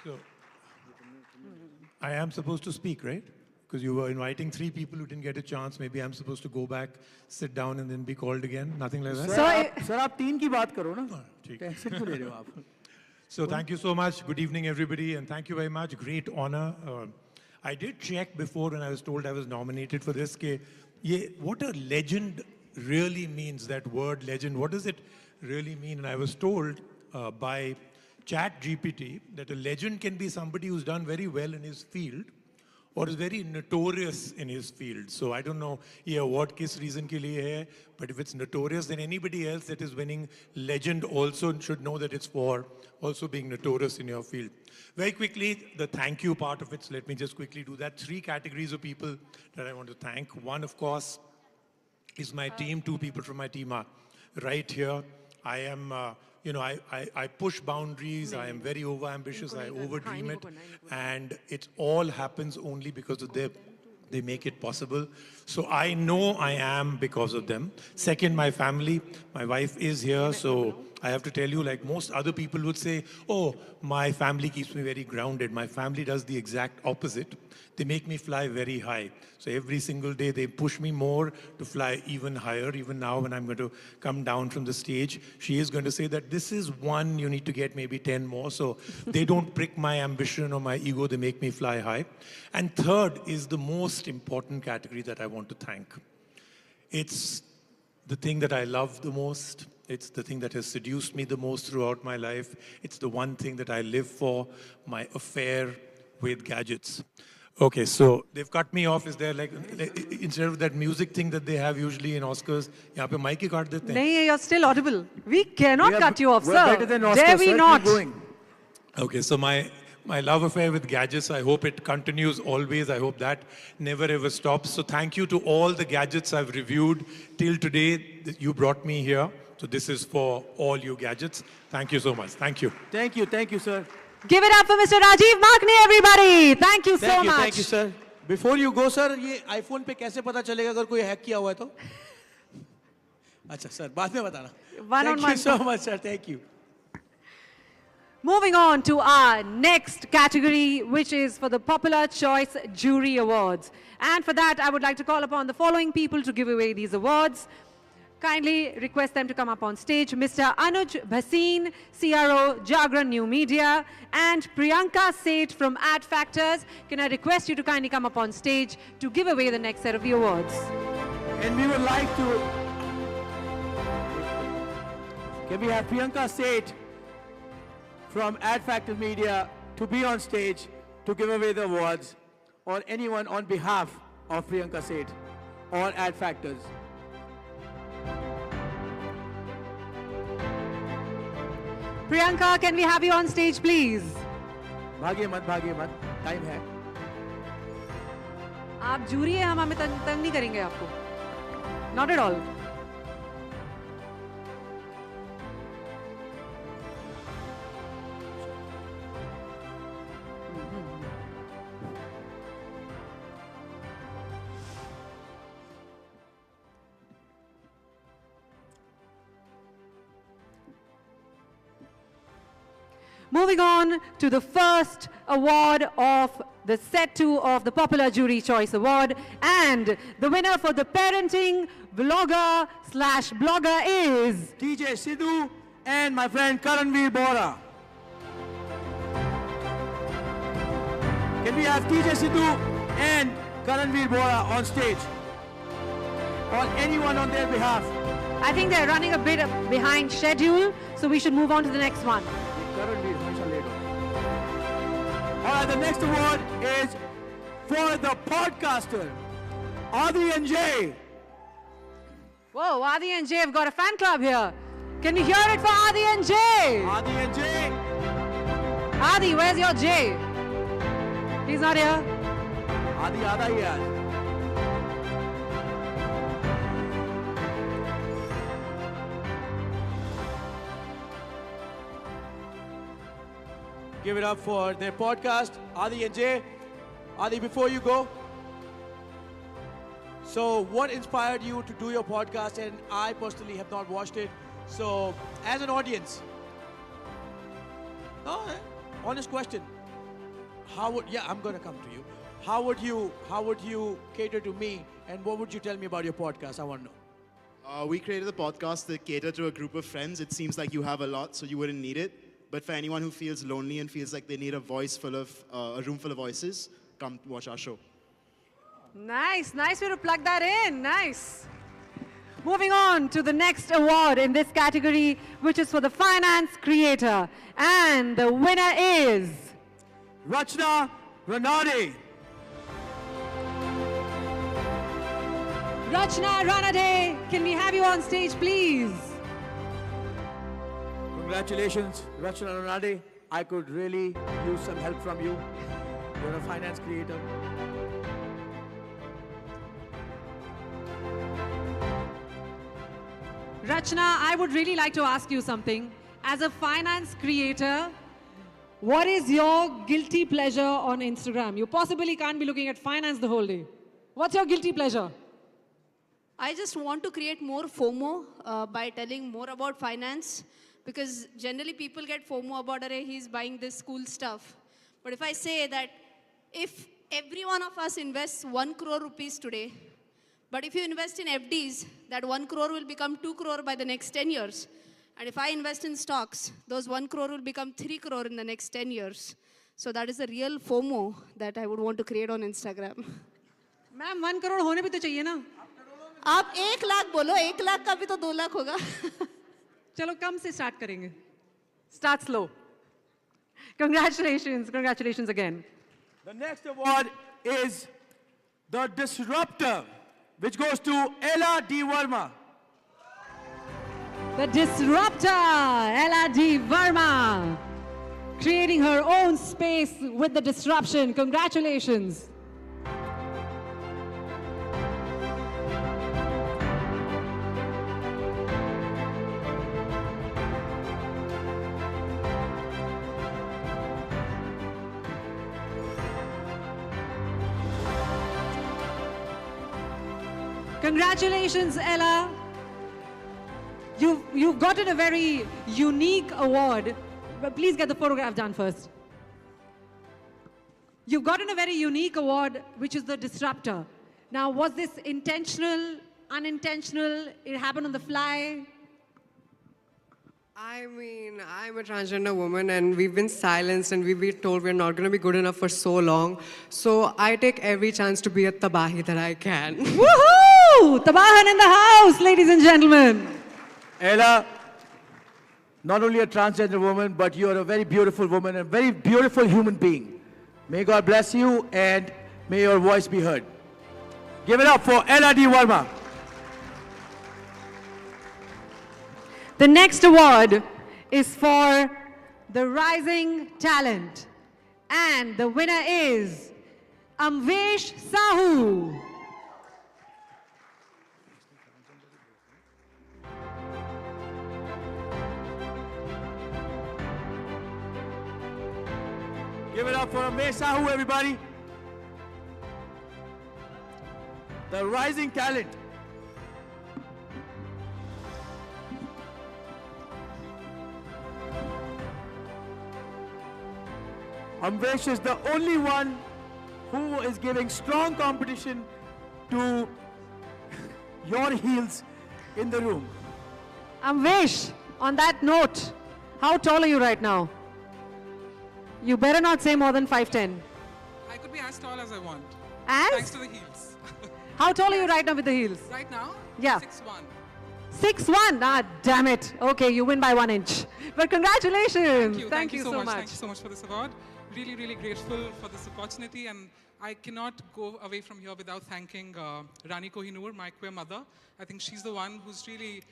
So, I am supposed to speak, right? Because you were inviting 3 people who didn't get a chance. Maybe I'm supposed to go back, sit down, and then be called again. Nothing like that. Sir, आप 3 की बात करो ना. Tension क्यों ले रहे हो आप? So thank you so much. Good evening, everybody, and thank you very much. Great honor. I did check before when I was told I was nominated for this. What a legend really means, that word legend. What does it really mean? And I was told by ChatGPT that a legend can be somebody who's done very well in his field or is very notorious in his field. So I don't know ये award किस reason के लिए है, but if it's notorious, then anybody else that is winning legend also should know that it's for also being notorious in your field. Very quickly, the thank you part of it, so let me just quickly do that. 3 categories of people that I want to thank. One, of course, is my team. 2 people from my team are right here. I am, I push boundaries. I am very overambitious. I overdream it. And it all happens only because of them. They make it possible. So I know I am because of them. Second, my family. My wife is here, so I have to tell you, like most other people would say, oh, my family keeps me very grounded. My family does the exact opposite. They make me fly very high. So every single day they push me more to fly even higher. Even now when I'm going to come down from the stage, she is going to say that this is one, you need to get maybe 10 more. So they don't prick my ambition or my ego, they make me fly high. And third is the most important category that I want to thank. It's the thing that I love the most. It's the thing that has seduced me the most throughout my life. It's the one thing that I live for, my affair with gadgets. Okay, so they've cut me off. Is there like instead of that music thing that they have usually in Oscars, यहाँ पे mic ही काट देते हैं? नहीं, you're still audible. We cannot cut you off, we're sir. better than Oscars, Dare we sir. not? Keep going. Okay, so my love affair with gadgets, I hope it continues always. I hope that never ever stops. So thank you to all the gadgets I've reviewed till today. You brought me here. So this is for all you gadgets. Thank you so much. Thank you. Thank you, sir. Give it up for Mr. Rajiv Makhne, everybody. Thank you so much. Thank you, sir. Before you go, sir, ये iPhone पे कैसे पता चलेगा अगर कोई hack किया हुआ है तो? अच्छा, sir, बाद में बताना. Thank you so much, sir. Thank you. Moving on to our next category, which is for the Popular Choice Jury Awards. And for that, I would like to call upon the following people to give away these awards. Kindly request them to come up on stage. Mr. Anuj Bhasin, CRO, Jagran New Media, and Priyanka Seth from Ad Factors. Can I request you to kindly come up on stage to give away the next set of the awards? And we would like to... Can we have Priyanka Seth from Ad Factor Media to be on stage to give away the awards, or anyone on behalf of Priyanka Seth or Ad Factors? Priyanka, can we have you on stage, please? भागिए मत, time है. आप jury है, हम हमें तंग नहीं करेंगे आपको. Not at all. Moving on to the first award of the set 2 of the Popular Jury Choice Award, and the winner for the Parenting Vlogger / Blogger is TJ Sidhu and my friend Karanveer Bora. Can we have TJ Sidhu and Karanveer Bora on stage? Or anyone on their behalf? I think they're running a bit behind schedule, so we should move on to the next one. All right, the next award is for the podcaster, Adi and Jay. Whoa, Adi and Jay have got a fan club here. Can we hear it for Adi and Jay? Adi and Jay. Adi, where's your Jay? He's not here. Adi आधा ही है. Give it up for their podcast, Adi and Jay. Adi, before you go, so what inspired you to do your podcast? And I personally have not watched it. So, as an audience, honest question. I'm going to come to you. How would you cater to me, and what would you tell me about your podcast? I want to know. We created the podcast to cater to a group of friends. It seems like you have a lot, so you wouldn't need it. But for anyone who feels lonely and feels like they need a room full of voices, come watch our show. Nice way to plug that in. Nice. Moving on to the next award in this category, which is for the Finance Creator. And the winner is Rachna Ranade. Rachna Ranade, can we have you on stage, please? Congratulations, Rachna Ranade. I could really use some help from you. You're a finance creator. Rachna, I would really like to ask you something. As a finance creator, what is your guilty pleasure on Instagram? You possibly can't be looking at finance the whole day. What's your guilty pleasure? I just want to create more FOMO by telling more about finance, because generally people get FOMO about, "Arey, he's buying this cool stuff." But if I say that if every one of us invests 1 crore rupees today, but if you invest in FDs, that 1 crore will become 2 crore by the next 10 years. And if I invest in stocks, those 1 crore will become 3 crore in the next 10 years. So that is the real FOMO that I would want to create on Instagram. Ma'am, 1 crore होने भी तो चाहिए ना? आप 1 लाख बोलो, 1 लाख का भी तो 2 लाख होगा. चलो कम से start करेंगे. Start slow. Congratulations, congratulations again. The next award is the Disruptor, which goes to Ella D. Verma. The Disruptor, Ella D. Verma, creating her own space with the disruption. Congratulations. Congratulations, Ella. You've gotten a very unique award. But please get the photograph done first. You've gotten a very unique award, which is the Disruptor. Now, was this intentional, unintentional? It happened on the fly? I mean, I'm a transgender woman and we've been silenced and we've been told we're not going to be good enough for so long. So I take every chance to be a tabahi that I can. Woohoo! Tabahan in the house, ladies and gentlemen. Ella, not only a transgender woman, but you're a very beautiful woman, a very beautiful human being. May God bless you and may your voice be heard. Give it up for Ella D. Verma. The next award is for the Rising Talent. And the winner is Amvesh Sahu. Give it up for Amvesh Sahu, everybody. The Rising Talent. Amvesh is the only one who is giving strong competition to your heels in the room. Amvesh, on that note, how tall are you right now? You better not say more than 5'10". I could be as tall as I want. As? Thanks to the heels. How tall are you right now with the heels? Right now? Yeah. 6'1". 6'1". Ah, damn it. Okay, you win by 1 inch. But congratulations. Thank you so much. Thank you so much for this award. Really, really grateful for this opportunity. And I cannot go away from here without thanking Rani Kohinoor, my queer mother. I think she's the one who's really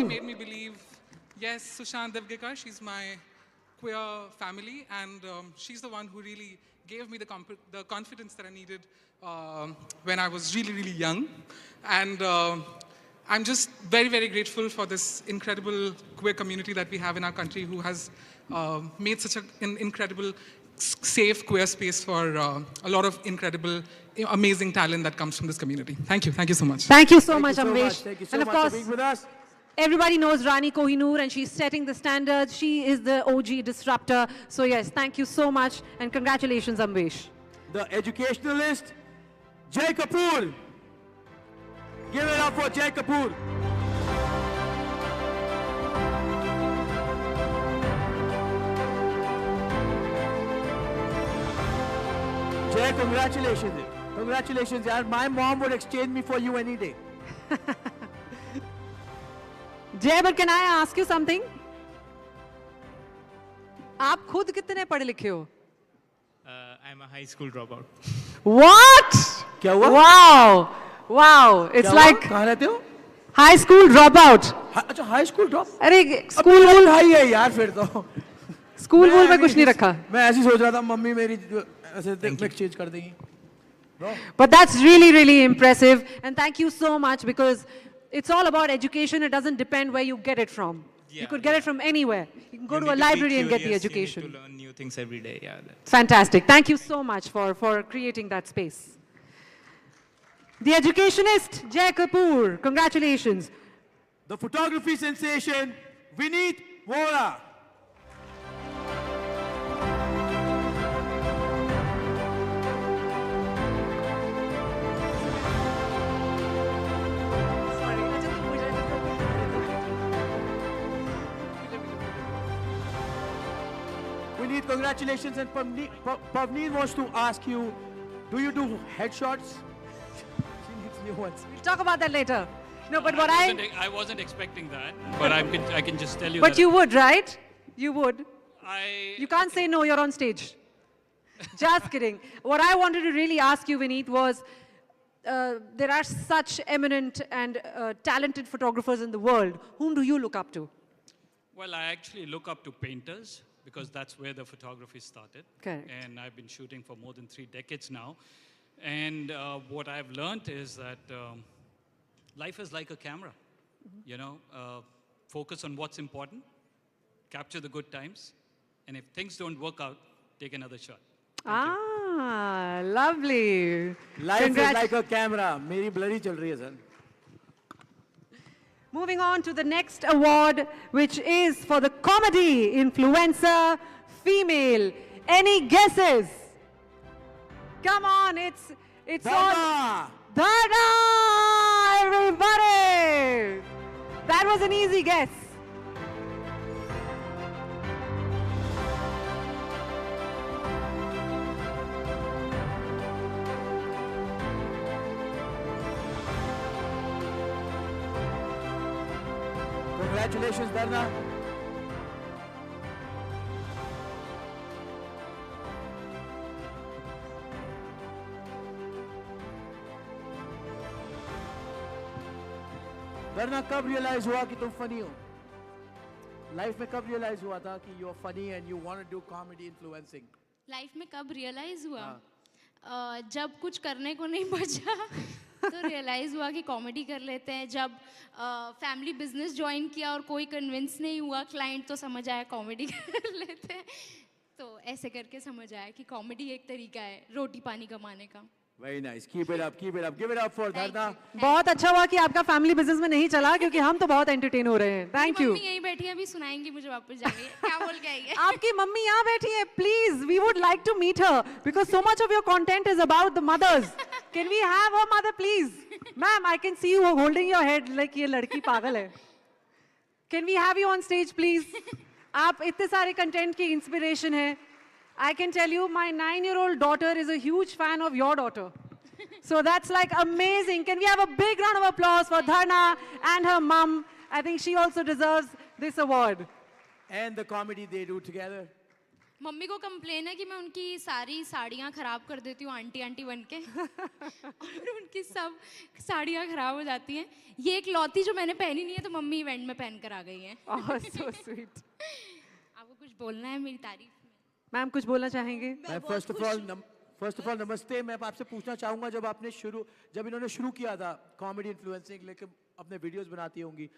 made me believe, yes, Sushant Devgekar, she's my queer family. And she's the one who really gave me the confidence that I needed when I was really, really young. And I'm just very, very grateful for this incredible queer community that we have in our country who has made such an incredible, safe queer space for a lot of incredible, amazing talent that comes from this community. Thank you. Thank you so much. Thank you so much, Amvesh. Thank you so and of much course, for being with us. Everybody knows Rani Kohinoor and she's setting the standards. She is the OG disruptor. So yes, thank you so much and congratulations, Amvesh. The educationalist, Jay Kapoor. Give it up for Jay Kapoor. Jay, congratulations. Congratulations, yaar. My mom would exchange me for you any day. Jay, but can I ask you something? आप खुद कितने पढ़े लिखे हो? I'm a high school dropout. What? क्या हुआ? Wow, wow. It's like कहाँ रहते हो? high school dropout. अच्छा high school drop? अरे school वूल हाई है यार फिर तो. School वूल में कुछ नहीं रखा. मैं ऐसे ही सोच रहा था मम्मी मेरी ऐसे exchange कर देंगी. But that's really, really impressive. And thank you so much because it's all about education. It doesn't depend where you get it from. You could get it from anywhere. You can go to a library and get the education. You need to learn new things every day. Yeah. Fantastic. Thank you so much for creating that space. The educationist, Jay Kapoor. Congratulations. The photography sensation, Vineet Vora. Vineet, congratulations. And Pavneet wants to ask you, do you do headshots? She needs new ones. We'll talk about that later. No, but what I wasn't expecting that, but I can just tell you But that you would, right? You would. I... You can't say no, you're on stage. Just kidding. What I wanted to really ask you, Vineet, was there are such eminent and talented photographers in the world. Whom do you look up to? Well, I actually look up to painters because that's where the photography started. Correct. And I've been shooting for more than 3 decades now. And what I've learned is that life is like a camera. You know, focus on what's important, capture the good times, and if things don't work out, take another shot. Lovely. Life is like a camera. Meri blurry chal rahi hai, sir. Moving on to the next award, which is for the comedy influencer female. Any guesses? Come on, it's on. Dharna, everybody! That was an easy guess. Congratulations, Dharna. Dharna, कब realize हुआ कि तुम funny हो? Life में कब realize हुआ था कि you are funny and you want to do comedy influencing? Life में कब रियलाइज हुआ? जब कुछ करने को नहीं बचा तो रियलाइज हुआ कि कॉमेडी कर लेते हैं. जब फैमिली बिजनेस ज्वाइन किया और कोई कन्विंस नहीं हुआ क्लाइंट तो समझ आया कॉमेडी कर लेते हैं. तो ऐसे करके समझ आया कि कॉमेडी एक तरीका है रोटी पानी कमाने का. Very nice. Keep it up. Keep it up. Give it up for Dharna. बहुत अच्छा हुआ कि आपका फैमिली बिजनेस में नहीं चला क्योंकि हम तो बहुत एंटरटेन हो रहे हैं. Thank you. मम्मी यहीं बैठी है अभी सुनाएंगी मुझे वापस जाके क्या बोल के आई है. आपकी मम्मी यहाँ बैठी है. Please, we would like to meet her because so much of your content is about the mothers. Can we have her mother, please? Ma'am, I can see you holding your head like ये लड़की पागल है. Can we have you on stage, please? आप इतने सारे content की inspiration है. I can tell you, my 9-year-old daughter is a huge fan of your daughter. So that's like amazing. Can we have a big round of applause for Dharna and her mum? I think she also deserves this award. And the comedy they do together. Mummy को complain है कि मैं उनकी सारी साड़ियाँ खराब कर देती हूँ आंटी आंटी बन के और उनकी सब साड़ियाँ खराब हो जाती हैं. ये एक लौती जो मैंने पहनी नहीं है तो मम्मी इवेंट में पहन कर आ गई हैं. Oh, so sweet. आपको कुछ बोलना है मेरी तारीफ में? मैम कुछ बोलना चाहेंगे? फर्स्ट ऑफ ऑल नमस्ते. मैं आपसे पूछना चाहूँगा जब इन्होंने शुरू किया था कॉमेडी इन्फ्लुएंसिंग लेके अपने वीडियोस बनाती होंगी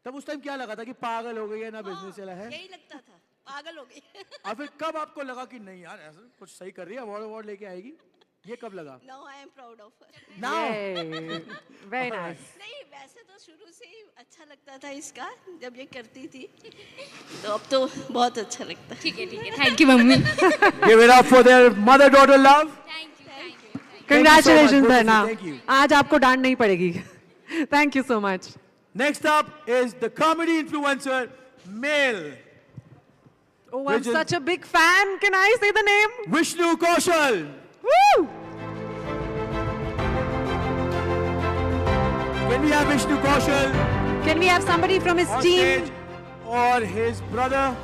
तब उस टाइम क्या लगा था कि पागल हो गई है ना बिजनेस चला है? यही लगता था पागल हो गई. और फिर कब आपको लगा कि नहीं यार ऐसा कुछ सही कर रही है अवार्ड लेके आएगी? ये कब लगा? Now I am proud of her. Now. Very nice. नहीं वैसे तो शुरू से ही अच्छा लगता था इसका जब ये करती थी तो अब तो बहुत अच्छा लगता है. ठीक है thank you mummy. Give it up for their mother-daughter love. Thank you. Congratulations Dharna. आज आपको डांट नहीं पड़ेगी. Thank you so much. Next up is the comedy influencer male. Oh, I'm such a big fan. Can I say the name? Vishnu Kaushal. Woo! Can we have Vishnu Kaushal? Can we have somebody from his on team? Stage, or his brother?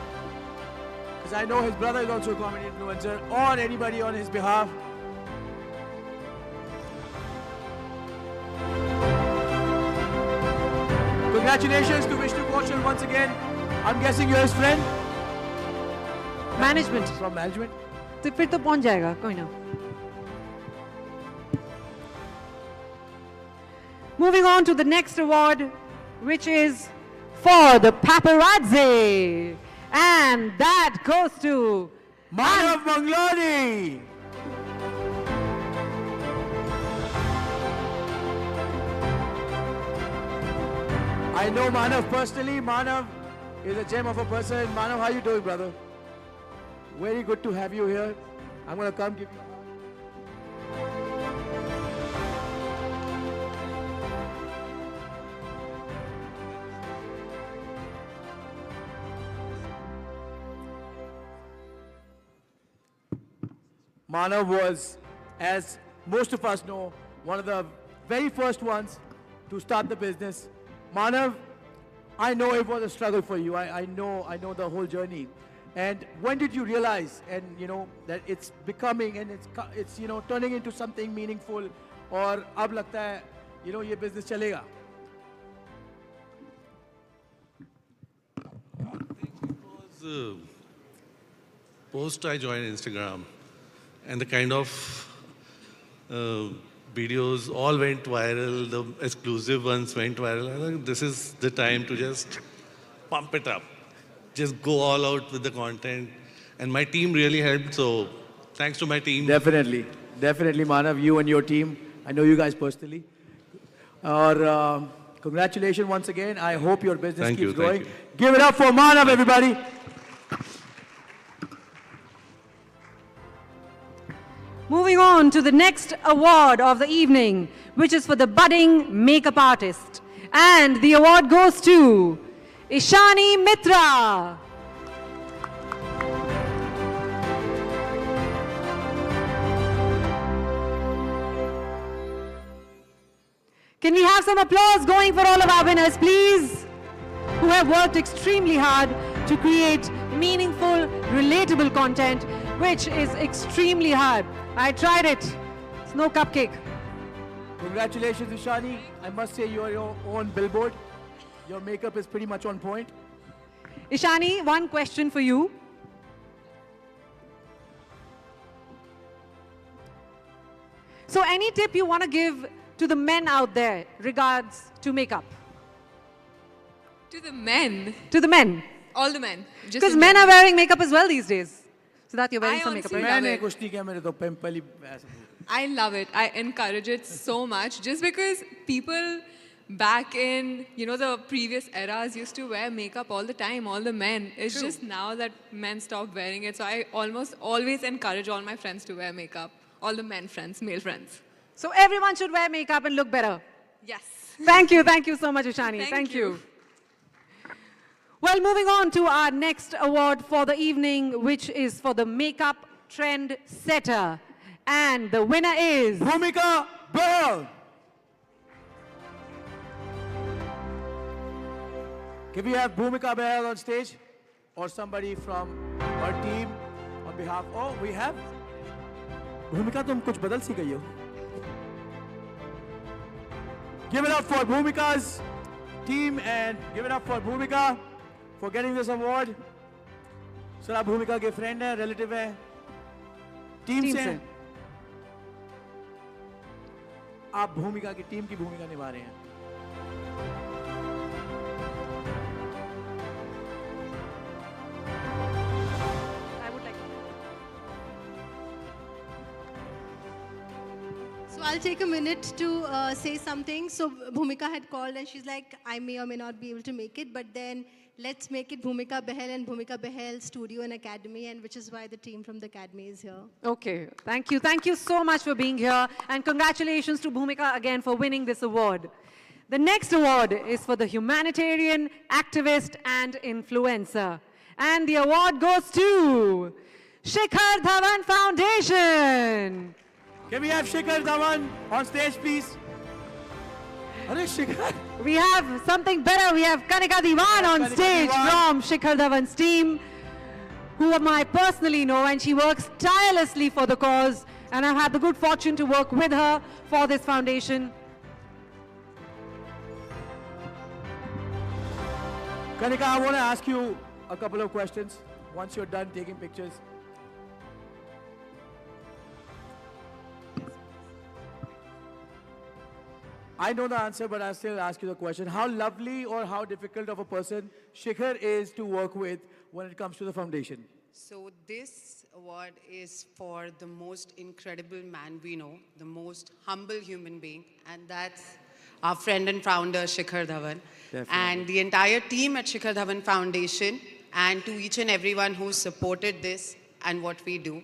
Because I know his brother is also a comedy influencer. Or anybody on his behalf. Congratulations to Vishnu Kaushal once again. I'm guessing you're his friend? Management. From management? तो फिर तो पहुंच जाएगा कोई ना. Moving on to the next award, which is for the paparazzi, and that goes to Manav Manglani. I know Manav personally. Manav is a gem of a person. Manav, how you doing, brother? Very good to have you here. I'm going to come give you a hug. Manav was, as most of us know, one of the very first ones to start the business. Manav, I know it was a struggle for you. I know the whole journey. And when did you realize, and that it's becoming and it's turning into something meaningful, or ab lagta hai, ye business chalega? Post I joined Instagram, and the kind of videos all went viral, the exclusive ones went viral. I think this is the time to just pump it up. Just go all out with the content. And my team really helped, so thanks to my team. Definitely. Definitely, Manav, you and your team. I know you guys personally. Congratulations once again. I hope your business keeps growing. Give it up for Manav, everybody. Moving on to the next award of the evening, which is for the budding makeup artist. And the award goes to Ishani Mitra. Can we have some applause going for all of our winners, please? Who have worked extremely hard to create meaningful, relatable content, which is extremely hard. I tried it. It's no cupcake. Congratulations, Ishani. I must say you're your own billboard. Your makeup is pretty much on point. Ishani, one question for you. So any tip you want to give to the men out there regards to makeup? To the men? To the men. All the men. Because men are wearing makeup as well these days. So that you're wearing some makeup, right? I love it. I encourage it so much just because people back in, the previous eras used to wear makeup all the time, all the men. It's just now that men stopped wearing it. So I almost always encourage all my friends to wear makeup. All the men friends, male friends. So everyone should wear makeup and look better. Yes. Thank you so much, Ishani. Thank you. Well, moving on to our next award for the evening, which is for the makeup trend setter. And the winner is Bhumika Bahl. Can we have Bhumika Bahl on stage? Or somebody from her team on behalf? Oh, we have? Bhumika, tum kuch badal si gayi ho. Give it up for Bhumika's team and give it up for Bhumika for getting this award. Sir, आप भूमिका के friend हैं, relative हैं, team से हैं. आप भूमिका की टीम की भूमिका निभा रहे हैं. So I'll take a minute to say something. So Bhumika had called and she's like, I may or may not be able to make it, but then let's make it Bhumika Bahl and Bhumika Bahl Studio and Academy, and which is why the team from the Academy is here. Okay, thank you. Thank you so much for being here. And congratulations to Bhumika again for winning this award. The next award is for the humanitarian, activist, and influencer. And the award goes to Shikhar Dhawan Foundation. Can we have Shikhar Dhawan on stage, please? We have something better. We have Kanika Diwan on stage from Shikhar Dhawan's team, whom I personally know, and she works tirelessly for the cause. And I've had the good fortune to work with her for this foundation. Kanika, I want to ask you a couple of questions once you're done taking pictures. I know the answer, but I'll still ask you the question. How lovely or how difficult of a person Shikhar is to work with when it comes to the foundation? So this award is for the most incredible man we know, the most humble human being, and that's our friend and founder, Shikhar Dhawan, Definitely. and the entire team at Shikhar Dhawan Foundation, and to each and everyone who supported this and what we do.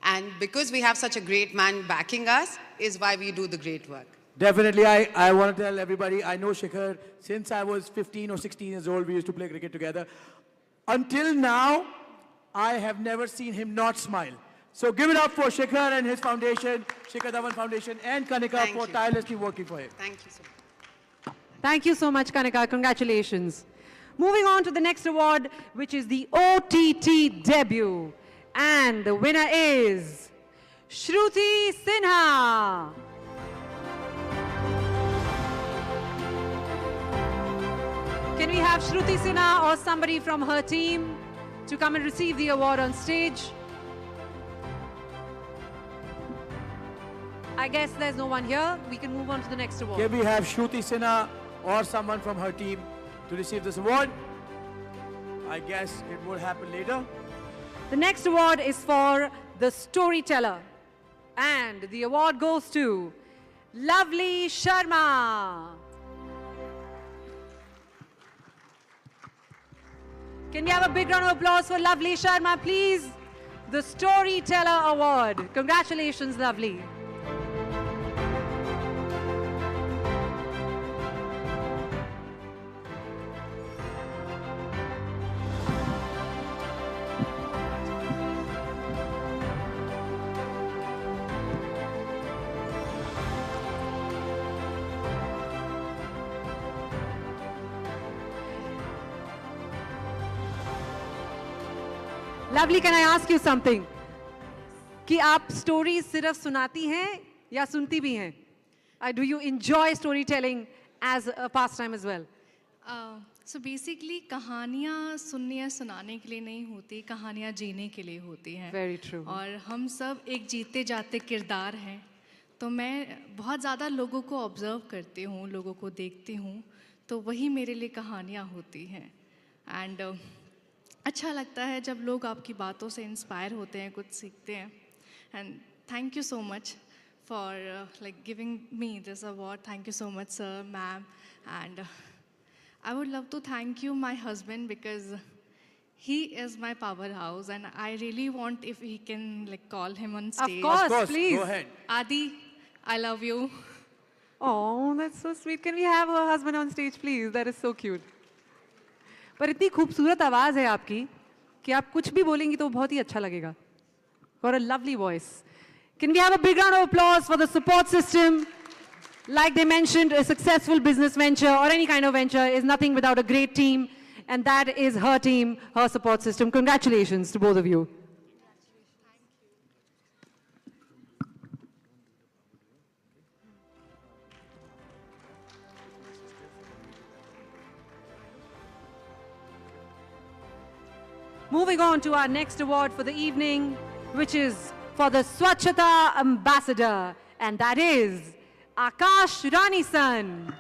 And because we have such a great man backing us, is why we do the great work. Definitely, I want to tell everybody, I know Shikhar since I was 15 or 16 years old. We used to play cricket together. Until now, I have never seen him not smile. So give it up for Shikhar and his foundation, Shikhar Dhawan Foundation, and Kanika for tirelessly working for him. Thank you so much. Thank you so much, Kanika. Congratulations. Moving on to the next award, which is the OTT debut. And the winner is Shruti Sinha. Can we have Shruti Sinha or somebody from her team to come and receive the award on stage? I guess there's no one here. We can move on to the next award. Can we have Shruti Sinha or someone from her team to receive this award? I guess it will happen later. The next award is for the storyteller. And the award goes to Lovely Sharma. Can we have a big round of applause for Lovely Sharma, please? The Storyteller Award. Congratulations, Lovely. Lovely, can I ask you something? कि आप stories सिर्फ सुनाती हैं या सुनती भी हैं? Do you enjoy storytelling as a pastime as well? So basically, कहानियाँ सुनने या सुनाने के लिए नहीं होती, कहानियाँ जीने के लिए होती हैं. Very true. और हम सब एक जीते जाते किरदार हैं. तो मैं बहुत ज़्यादा लोगों को ऑब्जर्व करती हूँ, लोगों को देखती हूँ, तो वही मेरे लिए कहानियाँ होती हैं. एंड अच्छा लगता है जब लोग आपकी बातों से इंस्पायर होते हैं, कुछ सीखते हैं. And thank you so much for like giving me this award. Thank you so much sir, ma'am. And I would love to thank you, my husband, because he is my powerhouse, and I really want if he can like call him on stage. Of course, please. Go ahead. Adi, I love you. Oh, that's so sweet. Can we have her husband on stage, please? That is so cute. पर इतनी खूबसूरत आवाज़ है आपकी कि आप कुछ भी बोलेंगी तो बहुत ही अच्छा लगेगा. For a lovely voice. Can we have a big round of applause for the support system? Like they mentioned, a successful business venture or any kind of venture is nothing without a great team. And that is her team, her support system. Congratulations to both of you. Moving on to our next award for the evening, which is for the Swachhata Ambassador. And that is Akash Ranisan.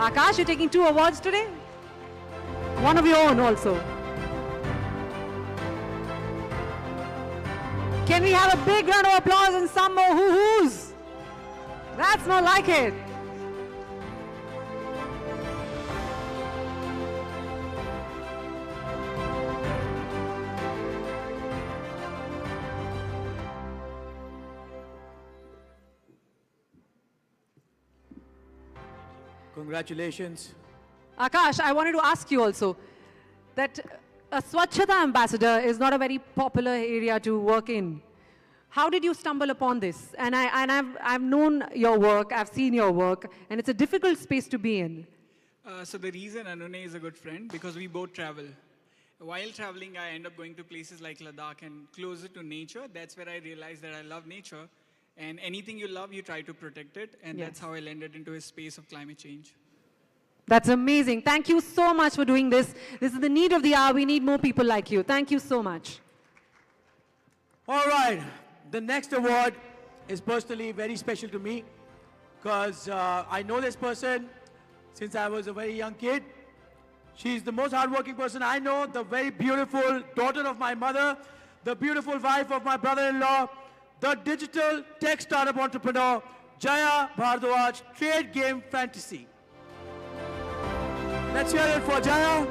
Akash, you're taking 2 awards today? One of your own also. Can we have a big round of applause and some more hoo-hoos? That's not like it. Congratulations. Akash, I wanted to ask you also that a Swachhata ambassador is not a very popular area to work in. How did you stumble upon this? And I've known your work, I've seen your work, and it's a difficult space to be in. So the reason Anune is a good friend, because we both travel. While traveling, I end up going to places like Ladakh and closer to nature. That's where I realized that I love nature. And anything you love, you try to protect it. And Yes. that's how I landed into a space of climate change. That's amazing. Thank you so much for doing this. This is the need of the hour. We need more people like you. Thank you so much. All right. The next award is personally very special to me because I know this person since I was a very young kid. She's the most hardworking person I know, the very beautiful daughter of my mother, the beautiful wife of my brother-in-law, the digital tech startup entrepreneur, Jaya Bhardwaj, Trade Game Fantasy. Let's hear it for Jaya.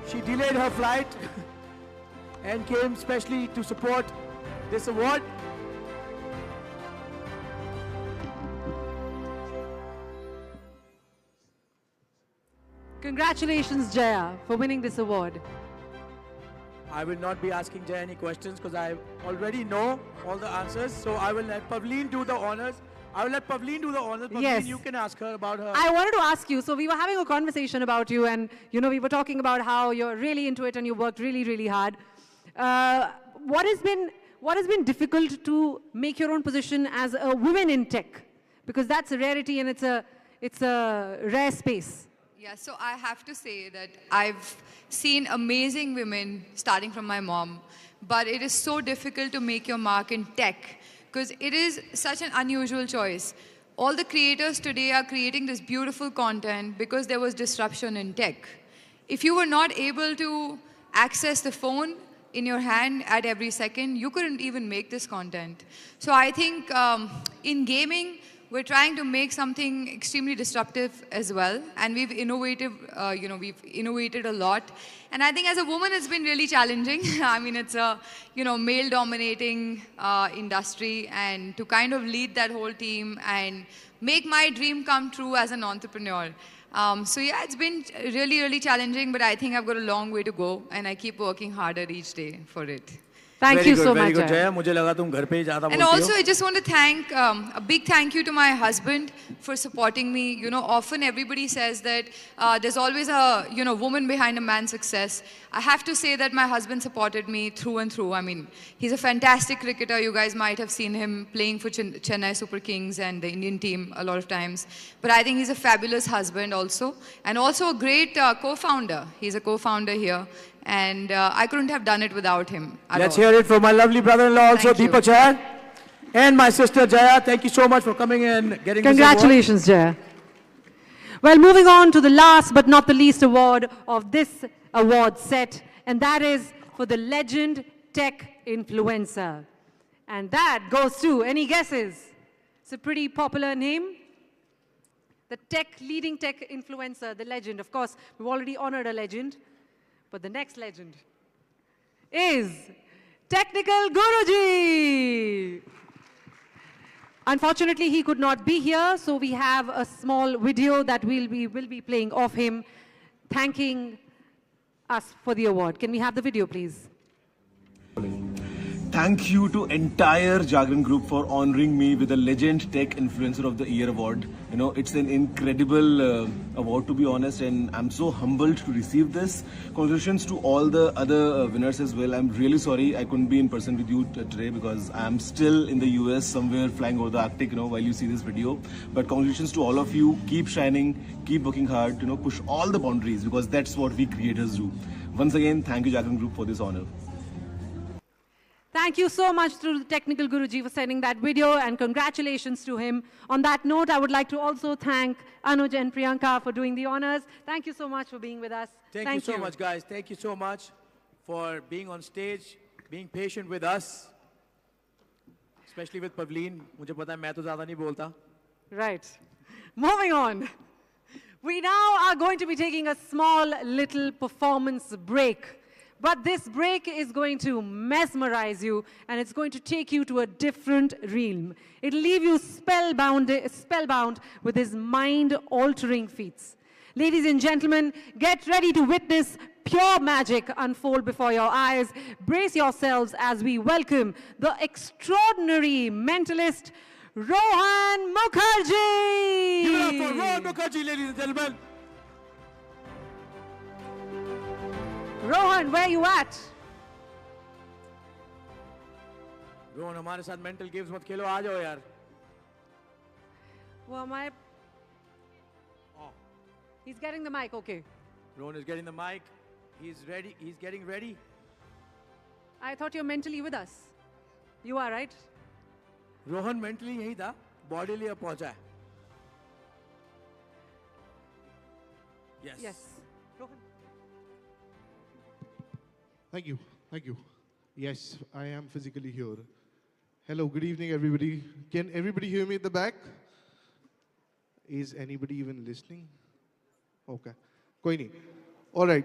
She delayed her flight and came specially to support this award. Congratulations, Jaya, for winning this award. I will not be asking Jaya any questions because I already know all the answers. So I will let Pavleen do the honors. Pavleen, Yes. you can ask her about her. I wanted to ask you, so we were having a conversation about you and, we were talking about how you're really into it and you worked really, really hard. What has been difficult to make your own position as a woman in tech? Because that's a rarity and it's a rare space. Yeah, so I have to say that I've seen amazing women starting from my mom, but it is so difficult to make your mark in tech because it is such an unusual choice. All the creators today are creating this beautiful content because there was disruption in tech. If you were not able to access the phone in your hand at every second, you couldn't even make this content. So I think in gaming, we're trying to make something extremely disruptive as well, and we've innovated a lot. And I think as a woman, it's been really challenging. I mean, it's a male-dominating industry, and to kind of lead that whole team and make my dream come true as an entrepreneur. So yeah, it's been really, really challenging, but I think I've got a long way to go, and I keep working harder each day for it. Thank you so much. Very good, Jaya. मुझे लगा तुम घर पे ही ज़्यादा बोलती And हो. also, I just want to thank, a big thank you to my husband for supporting me. You know, often everybody says that there's always a, woman behind a man's success. I have to say that my husband supported me through and through. I mean, he's a fantastic cricketer. You guys might have seen him playing for Chennai Super Kings and the Indian team a lot of times. But I think he's a fabulous husband also. And also a great co-founder. He's a co-founder here. And I couldn't have done it without him. Let's hear it from my lovely brother-in-law also, Thank you. Deepak Chahar. And my sister Jaya. Thank you so much for coming and getting Congratulations, Jaya. Well, moving on to the last but not the least award of this award set, and that is for the Legend Tech Influencer. And that goes to, any guesses? It's a pretty popular name. The leading tech influencer, the legend. Of course, we've already honored a legend. But the next legend is Technical Guruji. Unfortunately, he could not be here, so we have a small video that will be playing of him thanking us for the award. Can we have the video, please? Thank you to entire Jagran Group for honoring me with the Legend Tech Influencer of the Year award. It's an incredible award, to be honest, and I'm so humbled to receive this. Congratulations to all the other winners as well. I'm really sorry I couldn't be in person with you today because I'm still in the US somewhere flying over the Arctic, while you see this video. But congratulations to all of you. Keep shining, keep working hard, push all the boundaries because that's what we creators do. Once again, thank you Jagran Group for this honor. Thank you so much to the Technical Guruji for sending that video, and congratulations to him. On that note, I would like to also thank Anuj and Priyanka for doing the honors. Thank you so much for being with us. Thank you so much, guys. Thank you so much for being on stage, being patient with us, especially with Pavleen. मुझे पता है मैं तो ज़्यादा नहीं बोलता. Right. Moving on. We now are going to be taking a small little performance break. But this break is going to mesmerize you, and it's going to take you to a different realm. It'll leave you spellbound with his mind-altering feats. Ladies and gentlemen, get ready to witness pure magic unfold before your eyes. Brace yourselves as we welcome the extraordinary mentalist, Rohan Mukherjee! Give it up for Rohan Mukherjee, ladies and gentlemen. Rohan, where you at? Rohan हमारे साथ mental games मत खेलो आ जाओ यार. Well, he's getting the mic, okay. Rohan is getting the mic. He's ready. He's getting ready. I thought you're mentally with us. You are, right? Rohan mentally यही था, body लिए पहुंचा है. Yes. Yes. Rohan. Thank you. Thank you. Yes, I am physically here. Hello, good evening, everybody. Can everybody hear me at the back? Is anybody even listening? Okay. Koi nahi. All right.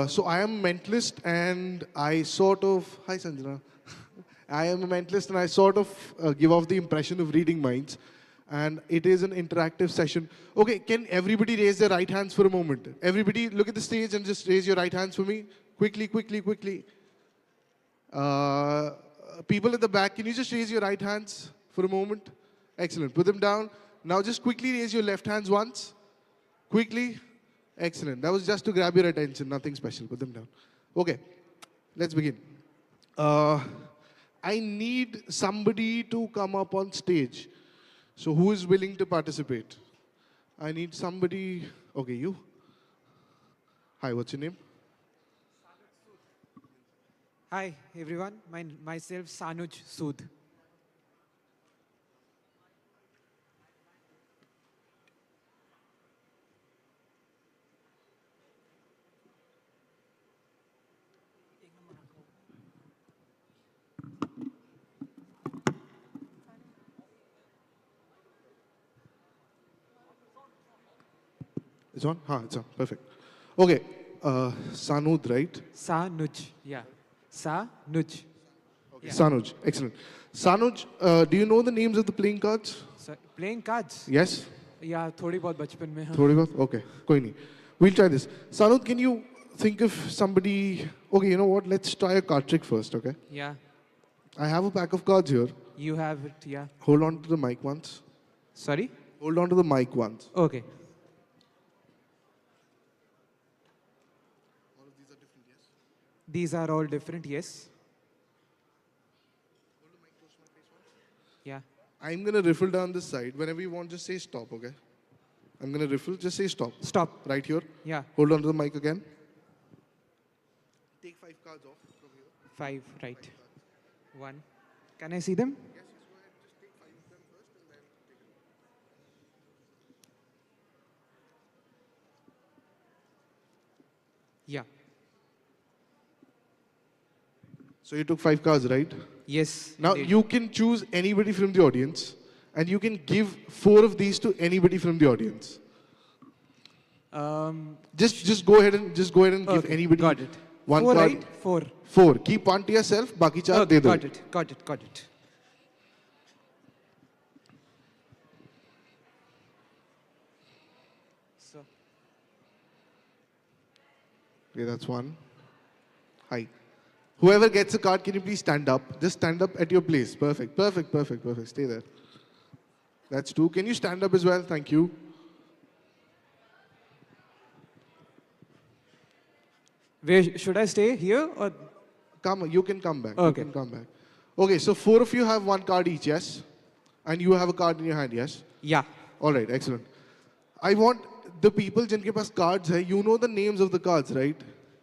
So I am a mentalist and I sort of... Hi, Sanjana. I am a mentalist and I sort of give off the impression of reading minds. And it is an interactive session. Okay, can everybody raise their right hands for a moment? Everybody look at the stage and just raise your right hands for me. Quickly, quickly, quickly. People at the back, can you just raise your right hands for a moment? Excellent. Put them down. Now just quickly raise your left hands once. Quickly. Excellent. That was just to grab your attention. Nothing special. Put them down. Okay. Let's begin. I need somebody to come up on stage. So who is willing to participate? I need somebody. Okay, you. Hi, what's your name? Hi, everyone. Myself, Sanuj Sood. It's on? It's on. Perfect. Okay. Sanud, right? Sanuj, yeah. Sanuj. Okay. Yeah. Sanuj, excellent. Sanuj, do you know the names of the playing cards? Playing cards? Yes? Yeah, थोड़ी बहुत बचपन में. थोड़ी बहुत? Okay. कोई नहीं. We'll try this. Sanud, can you think of somebody... Okay, you know what? Let's try a card trick first, okay? Yeah. I have a pack of cards here. You have it, yeah. Hold on to the mic once. Sorry? Hold on to the mic once. Okay. These are all different, yes. Yeah. I'm going to riffle down this side. Whenever you want, just say stop, okay? I'm going to riffle, just say stop. Stop. Right here. Yeah. Hold on to the mic again. Take 5 cards off from here. 5, right. 1. Can I see them? Yes, go ahead. Just take 5 of them first and then take it. Yeah. So you took 5 cards, right? Yes. Now indeed. you can choose anybody from the audience and you can give 4 of these to anybody from the audience. Just go ahead and give anybody got it. 1 4, card. right? 4. 4. Keep 1 to yourself. Baki 4 de do. Got it. So. Okay, that's 1. Hi. Whoever gets a card, can you please stand up? Just stand up at your place. Perfect. Stay there. That's 2. Can you stand up as well? Thank you. Where should I stay? Here or? You can come back. Okay. You can come back. Okay, so 4 of you have 1 card each, yes? And you have a card in your hand, yes? Yeah. All right, excellent. I want the people jinke paas cards hai, you know the names of the cards, right?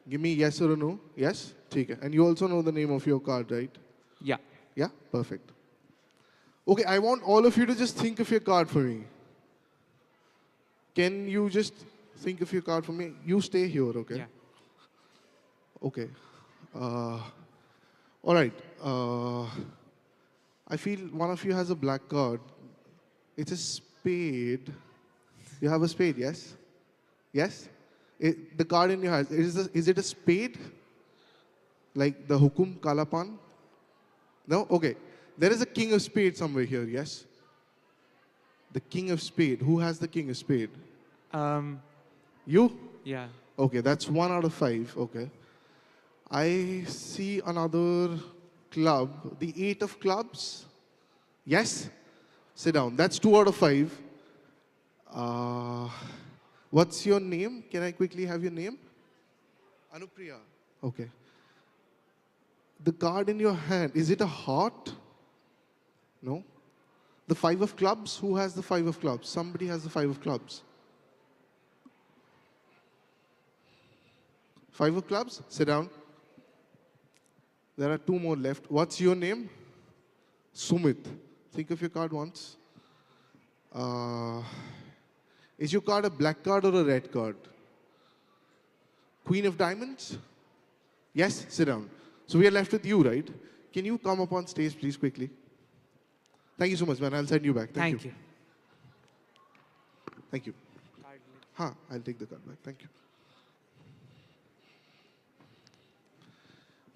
Give me yes or a no. Yes? ठीक है. And you also know the name of your card, right? Yeah. Yeah? Perfect. Okay, I want all of you to just think of your card for me. Can you just think of your card for me? You stay here, okay? Yeah. Okay. All right. I feel one of you has a black card. It's a spade. You have a spade, yes? Yes? The card in your hand, is it a spade? Like the Hukum Kalapan? No? Okay. There is a king of spade somewhere here, yes? The king of spade. Who has the king of spade? You? Yeah. Okay, that's 1 out of 5. Okay. I see another club. The 8 of clubs? Yes? Sit down. That's 2 out of 5. What's your name? Can I quickly have your name? Anupriya. Okay. The card in your hand, is it a heart? No? The 5 of clubs? Who has the 5 of clubs? Somebody has the 5 of clubs. 5 of clubs? Sit down. There are 2 more left. What's your name? Sumit. Think of your card once. Is your card a black card or a red card? Queen of diamonds? Yes? Sit down. So we are left with you, right? Can you come up on stage, please, quickly? Thank you so much, man. I'll send you back. Thank you. Thank you. I'll take the card back. Thank you.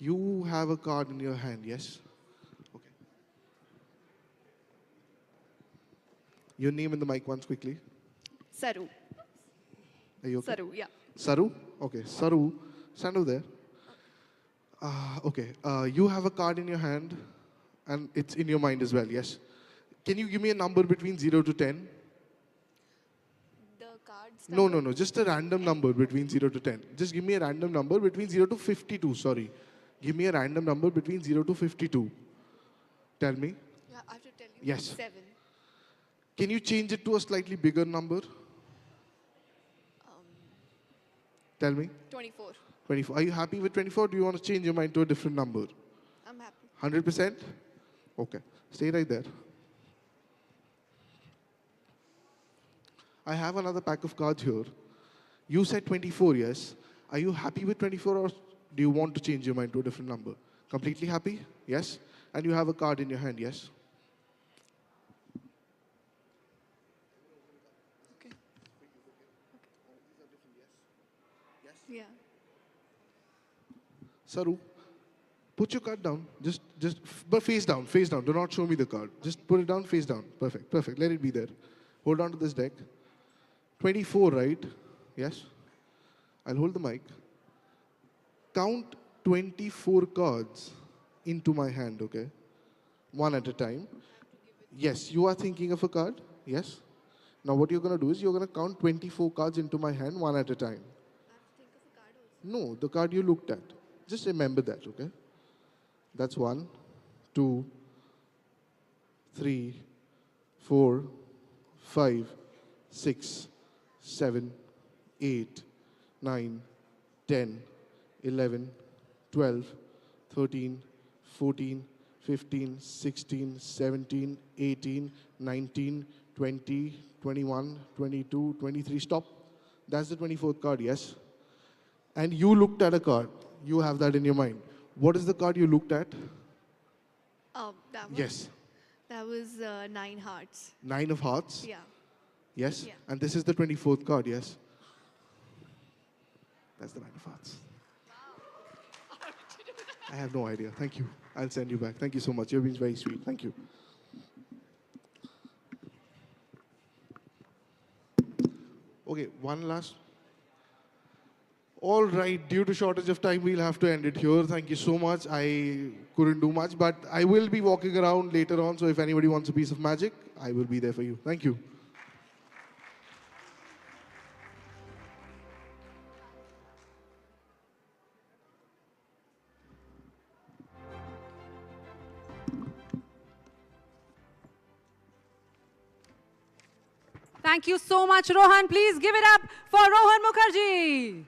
You have a card in your hand, yes? Okay. Your name in the mic once quickly. Saru. Are you okay? Saru, yeah. Saru? Okay. Saru, stand over there. Okay. You have a card in your hand, and it's in your mind as well, yes? Can you give me a number between 0 to 10? The cards. No. Just a random number between 0 to 10. Just give me a random number between 0 to 52, sorry. Give me a random number between 0 to 52. Tell me. Yeah, I have to tell you. Yes. 7. Can you change it to a slightly bigger number? Tell me. 24. 24. Are you happy with 24? Or do you want to change your mind to a different number? I'm happy. 100%? Okay. Stay right there. I have another pack of cards here. You said 24, yes? Are you happy with 24 or do you want to change your mind to a different number? Completely happy? Yes? And you have a card in your hand, yes? Okay. Yeah. Saru, put your card down. But face down, face down. Do not show me the card. Just put it down, face down. Perfect, perfect. Let it be there. Hold on to this deck. 24, right? Yes? I'll hold the mic. Count 24 cards into my hand, okay? One at a time. Yes, you are thinking of a card? Yes? Now what you're going to do is you're going to count 24 cards into my hand one at a time. No, the card you looked at. Just remember that, okay? That's 1, 2, 3, 4, 5, 6, 7, 8, 9, 10, 11, 12, 13, 14, 15, 16, 17, 18, 19, 20, 21, 22, 23. Stop. That's the 24th card, yes? And you looked at a card. You have that in your mind. What is the card you looked at? That one? Yes. That was 9 hearts. 9 of hearts? Yeah. Yes? Yeah. And this is the 24th card, yes? That's the 9 of hearts. I have no idea. Thank you. I'll send you back. Thank you so much. You've been very sweet. Thank you. Okay, one last. All right, due to shortage of time, we'll have to end it here. Thank you so much. I couldn't do much, but I will be walking around later on, so if anybody wants a piece of magic, I will be there for you. Thank you. Thank you so much, Rohan. Please give it up for Rohan Mukherjee.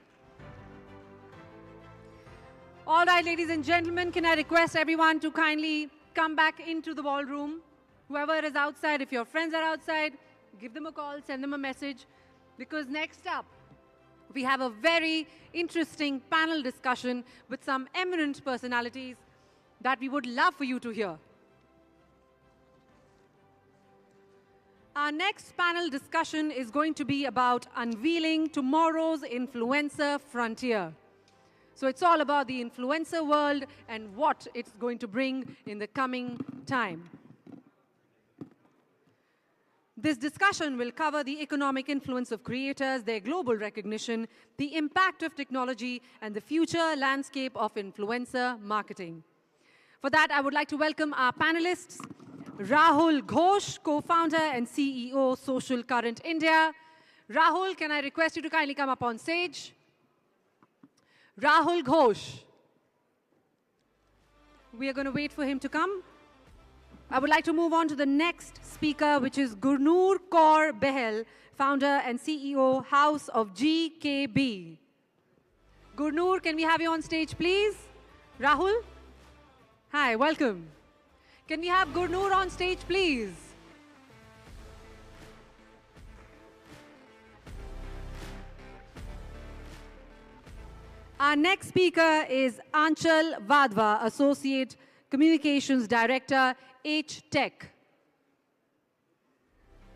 All right, ladies and gentlemen, can I request everyone to kindly come back into the ballroom? Whoever is outside, if your friends are outside, give them a call, send them a message. Because next up, we have a very interesting panel discussion with some eminent personalities that we would love for you to hear. Our next panel discussion is going to be about unveiling tomorrow's influencer frontier. So it's all about the influencer world and what it's going to bring in the coming time. This discussion will cover the economic influence of creators, their global recognition, the impact of technology, and the future landscape of influencer marketing. For that, I would like to welcome our panelists, Rahul Ghosh, co-founder and CEO, Social Current India. Rahul, can I request you to kindly come up on stage? Rahul Ghosh. We are going to wait for him to come. I would like to move on to the next speaker, which is Gurnoor Kaur Behel, founder and CEO, House of GKB. Gurnoor, can we have you on stage, please? Rahul? Hi, welcome. Can we have Gurnoor on stage, please? Our next speaker is Aanchal Vadva, Associate Communications Director, H Tech.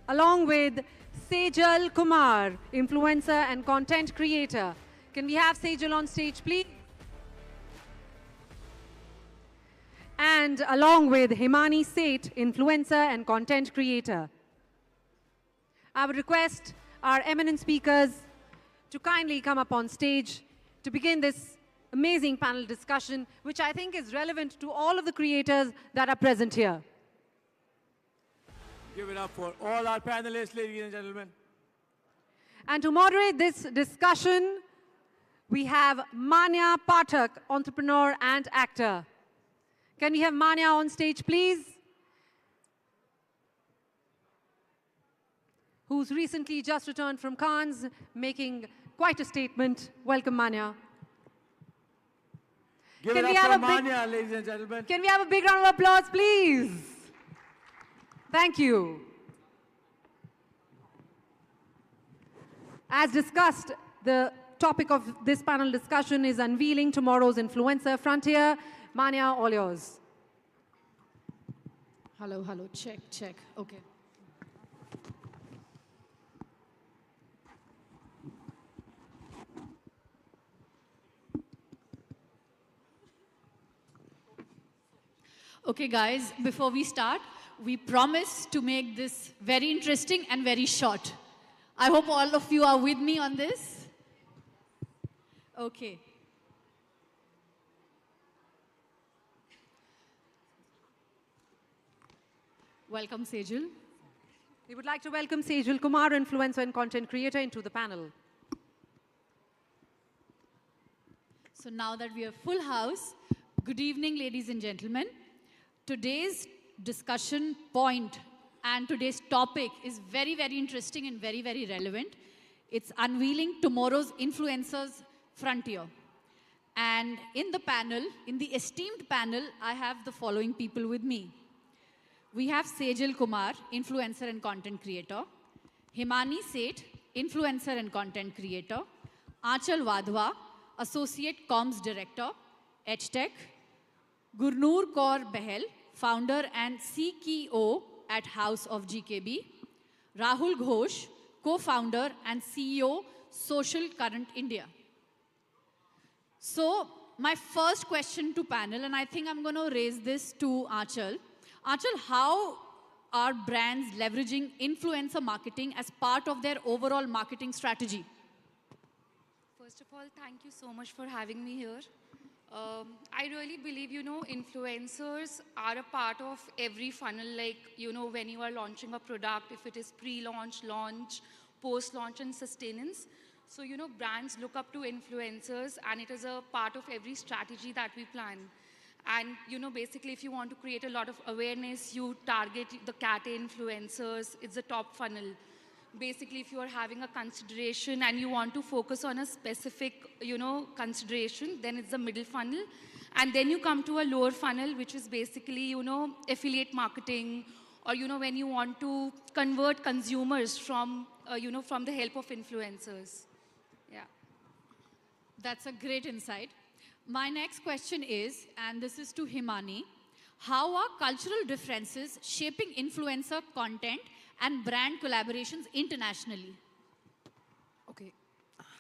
along with Sejal Kumar, influencer and content creator. Can we have Sejal on stage, please? And along with Himani Seth, influencer and content creator. I would request our eminent speakers to kindly come up on stage to begin this amazing panel discussion, which I think is relevant to all of the creators that are present here. Give it up for all our panelists, ladies and gentlemen. And to moderate this discussion, we have Manya Pathak, entrepreneur and actor. Can we have Manya on stage, please? Who's recently just returned from Cannes, making quite a statement. Welcome, Manya. Give it up for Manya, ladies and gentlemen. Can we have a big round of applause, please? Thank you. As discussed, the topic of this panel discussion is unveiling tomorrow's influencer frontier. Manya, all yours. Hello, hello, check, check. Okay. Okay, guys, before we start, we promise to make this very interesting and very short. I hope all of you are with me on this. Okay. Welcome, Sejal. We would like to welcome Sejal Kumar, influencer and content creator, into the panel. So now that we have full house, good evening, ladies and gentlemen. Today's discussion point and today's topic is very, very interesting and very, very relevant. It's unveiling tomorrow's influencers frontier. And in the panel, in the esteemed panel, I have the following people with me. We have Sejal Kumar, influencer and content creator. Himani Seth, influencer and content creator. Aanchal Wadhwa, associate comms director, EdTech. Gurnoor Kaur Bahel, founder and CKO at House of GKB. Rahul Ghosh, co-founder and CEO, Social Current India. So, my first question to panel, and I think I'm going to raise this to Aanchal. Aanchal, how are brands leveraging influencer marketing as part of their overall marketing strategy? First of all, thank you so much for having me here. I really believe, influencers are a part of every funnel, like, when you are launching a product, if it is pre-launch, launch, post-launch, and sustenance. So, brands look up to influencers, and it is a part of every strategy that we plan. And, basically, if you want to create a lot of awareness, you target the cat influencers. It's a top funnel. Basically, if you are having a consideration and you want to focus on a specific, consideration, then it's the middle funnel. And then you come to a lower funnel, which is basically, affiliate marketing, or, when you want to convert consumers from, from the help of influencers. Yeah. That's a great insight. My next question is, and this is to Himani, how are cultural differences shaping influencer content and brand collaborations internationally? Okay.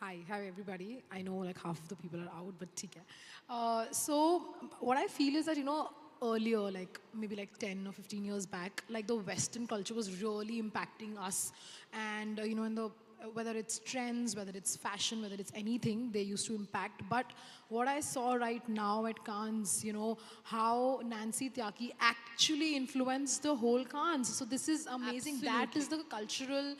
Hi everybody. I know like half of the people are out, but okay. So what I feel is that, earlier, like maybe like 10 or 15 years back, like the Western culture was really impacting us. And, in the whether it's trends, whether it's fashion, whether it's anything, they used to impact. But what I saw right now at Cannes, how Nancy Tyaki actually influenced the whole Cannes. So this is amazing. Absolutely. That is the cultural,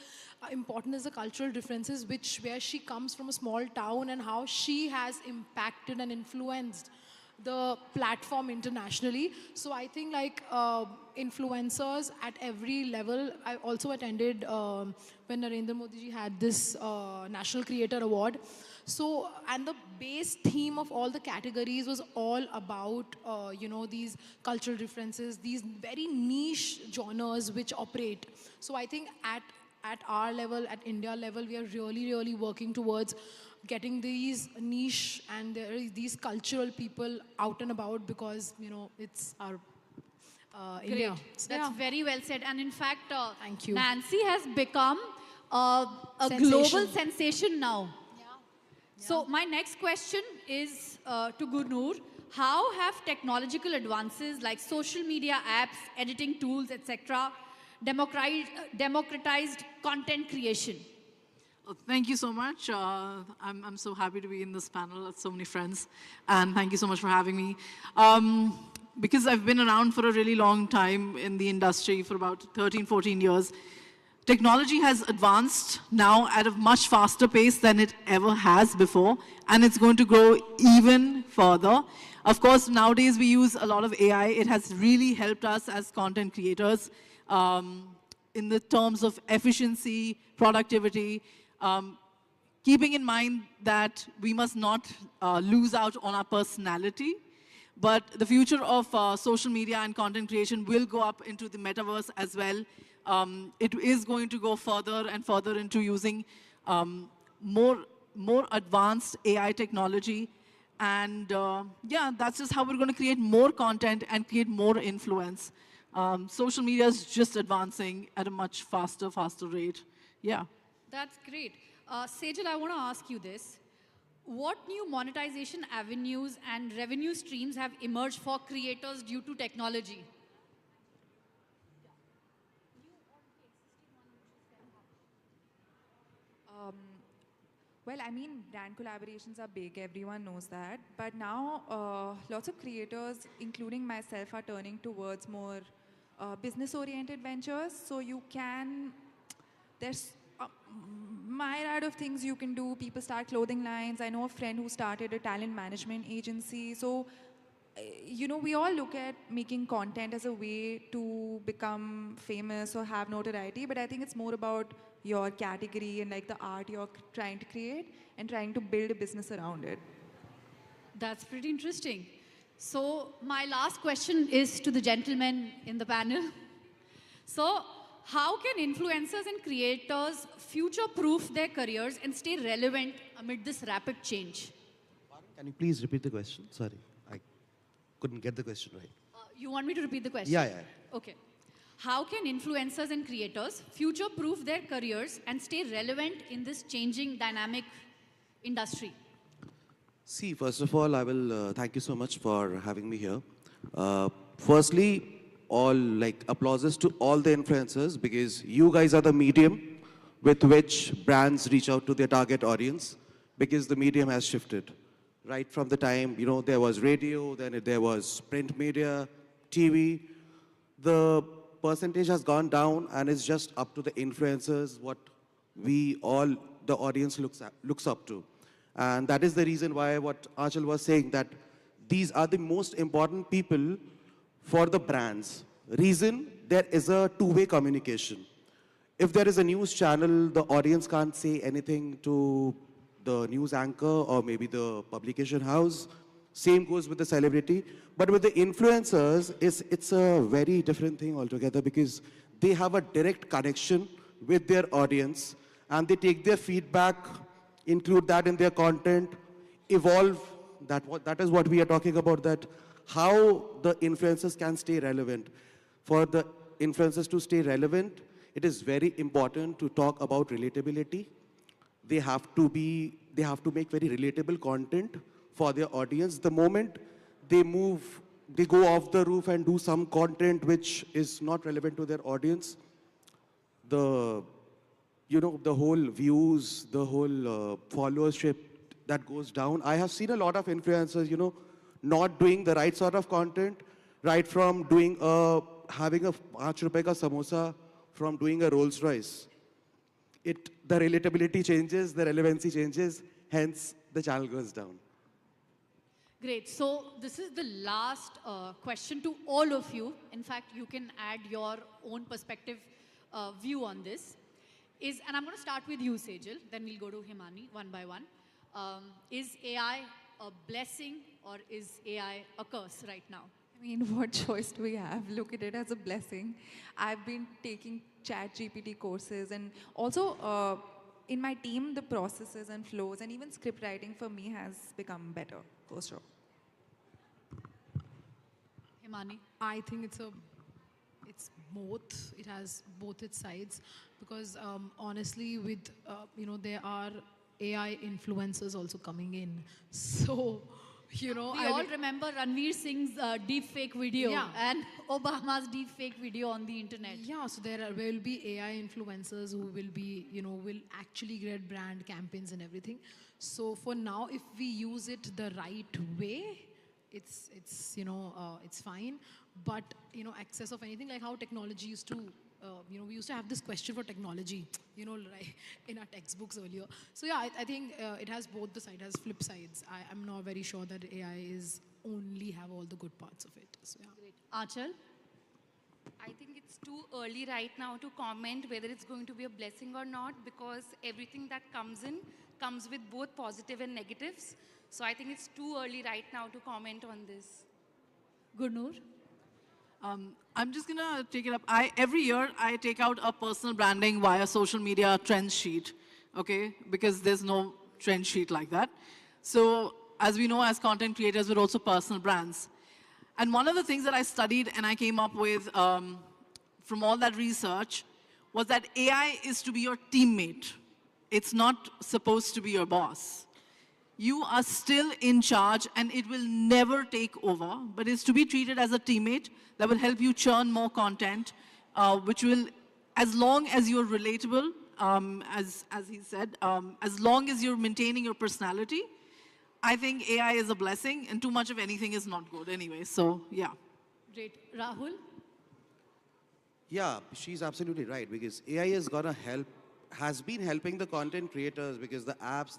important is the cultural differences, where she comes from a small town and how she has impacted and influenced the platform internationally. So I think like influencers at every level. I also attended when Narendra Modi ji had this National Creator Award. So, and the base theme of all the categories was all about, these cultural differences, these very niche genres which operate. So I think at our level, at India level, we are really, really working towards getting these niche and these cultural people out and about, because, it's our Great. India. That's very well said. And in fact, Thank you. Nancy has become a Sensation. global sensation now. So my next question is to Gurnoor. How have technological advances like social media apps, editing tools, etc., democratized content creation? Thank you so much. I'm so happy to be in this panel with so many friends. And thank you so much for having me. Because I've been around for a really long time in the industry, for about 13, 14 years, technology has advanced now at a much faster pace than it ever has before, and it's going to grow even further. Of course, nowadays we use a lot of AI. It has really helped us as content creators in the terms of efficiency, productivity, keeping in mind that we must not lose out on our personality. But the future of social media and content creation will go up into the metaverse as well. It is going to go further and further into using more advanced AI technology. And yeah, that's just how we're going to create more content and create more influence. Social media is just advancing at a much faster rate. Yeah. That's great. Sejal, I want to ask you this. What new monetization avenues and revenue streams have emerged for creators due to technology? Well, I mean, brand collaborations are big, everyone knows that. But now, lots of creators, including myself, are turning towards more business-oriented ventures. So you can, there's a myriad of things you can do. People start clothing lines. I know a friend who started a talent management agency. So, you know, we all look at making content as a way to become famous or have notoriety, but I think it's more about your category and like the art you're trying to create and trying to build a business around it. That's pretty interesting. So my last question is to the gentlemen in the panel. So how can influencers and creators future-proof their careers and stay relevant amid this rapid change? Can you please repeat the question? Sorry, I couldn't get the question right. You want me to repeat the question? Yeah. Okay. How can influencers and creators future-proof their careers and stay relevant in this changing dynamic industry? See, first of all, I will thank you so much for having me here. Firstly, all applauses to all the influencers, because you guys are the medium with which brands reach out to their target audience, because the medium has shifted. Right from the time, there was radio, then there was print media, TV, the percentage has gone down, and it's just up to the influencers what we all, the audience looks up to. And that is the reason why what Achal was saying, that these are the most important people for the brands. Reason, there is a two-way communication. If there is a news channel, the audience can't say anything to the news anchor or maybe the publication house. Same goes with the celebrity. But with the influencers, it's a very different thing altogether, because they have a direct connection with their audience and they take their feedback, include that in their content, evolve. That is what we are talking about, that how the influencers can stay relevant. For the influencers to stay relevant, it is very important to talk about relatability. They have to make very relatable content for their audience. The moment they go off the roof and do some content which is not relevant to their audience, the whole views, the whole followership that goes down. I have seen a lot of influencers, not doing the right sort of content, right from doing having a 5 rupees ka samosa, from doing a Rolls Royce. The relatability changes, the relevancy changes, hence the channel goes down. Great. So this is the last question to all of you. In fact, you can add your own perspective view on this. And I'm going to start with you, Sejal. Then we'll go to Himani one by one. Is AI a blessing or is AI a curse right now? I mean, what choice do we have? Look at it as a blessing. I've been taking ChatGPT courses, and also in my team, the processes and flows and even script writing for me has become better, for sure. Himani? I think it's a it's both. It has both its sides because honestly, with there are AI influencers also coming in. So, We all remember Ranveer Singh's deep fake video and Obama's deep fake video on the internet. Yeah, so will be AI influencers who will be, will actually create brand campaigns and everything. So for now, if we use it the right way, it's fine. But access of anything like how technology used to, we used to have this question for technology, like in our textbooks earlier. So yeah, I think it has both the side, has flip sides. I'm not very sure that AI is only have all the good parts of it. So yeah. Great. Achal? I think it's too early right now to comment whether it's going to be a blessing or not, because everything that comes in comes with both positive and negatives. So I think it's too early right now to comment on this. Gurnoor? I'm just going to take it up. Every year, I take out a personal branding via social media trend sheet, okay? Because there's no trend sheet like that. So as we know, as content creators, we're also personal brands. And one of the things that I studied and I came up with from all that research was that AI is to be your teammate. It's not supposed to be your boss. You are still in charge and it will never take over, but it's to be treated as a teammate that will help you churn more content, which will, as long as you're relatable, as he said, as long as you're maintaining your personality, I think AI is a blessing and too much of anything is not good anyway. So, yeah. Great. Rahul? Yeah, she's absolutely right because AI is gonna help, has been helping the content creators because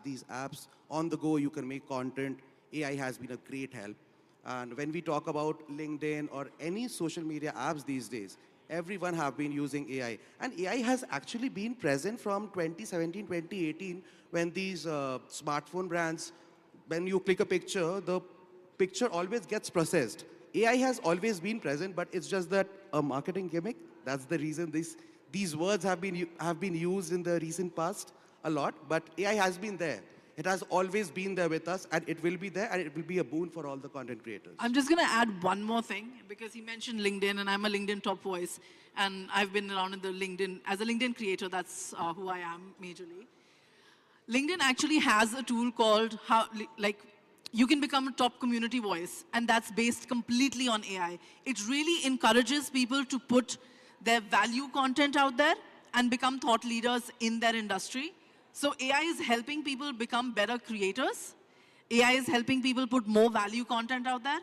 these apps on the go, you can make content. AI has been a great help. And when we talk about LinkedIn or any social media apps these days, everyone have been using AI. And AI has actually been present from 2017, 2018, when these smartphone brands, when you click a picture, the picture always gets processed. AI has always been present, but it's just that a marketing gimmick. That's the reason these words have been used in the recent past a lot, but AI has been there. It has always been there with us, and it will be there, and it will be a boon for all the content creators. I'm just going to add one more thing because he mentioned LinkedIn, and I'm a LinkedIn top voice, and I've been around in the LinkedIn, as a LinkedIn creator, that's who I am majorly. LinkedIn actually has a tool called, you can become a top community voice, and that's based completely on AI. It really encourages people to put their value content out there and become thought leaders in their industry. So AI is helping people become better creators. AI is helping people put more value content out there.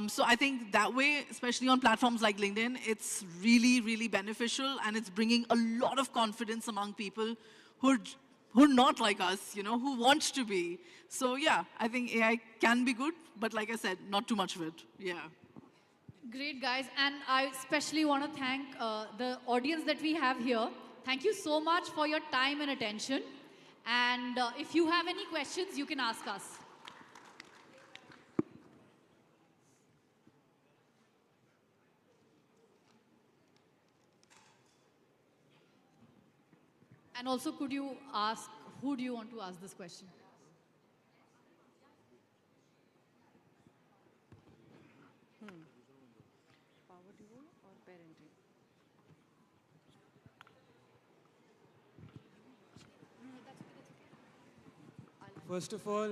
So I think that way, especially on platforms like LinkedIn, it's really, really beneficial, and it's bringing a lot of confidence among people who are not like us, who want to be. So yeah, I think AI can be good, but like I said, not too much of it. Yeah. Great, guys. And I especially want to thank the audience that we have here. Thank you so much for your time and attention. And if you have any questions, you can ask us. And also, could you ask, who do you want to ask this question? Power duo or parenting? First of all,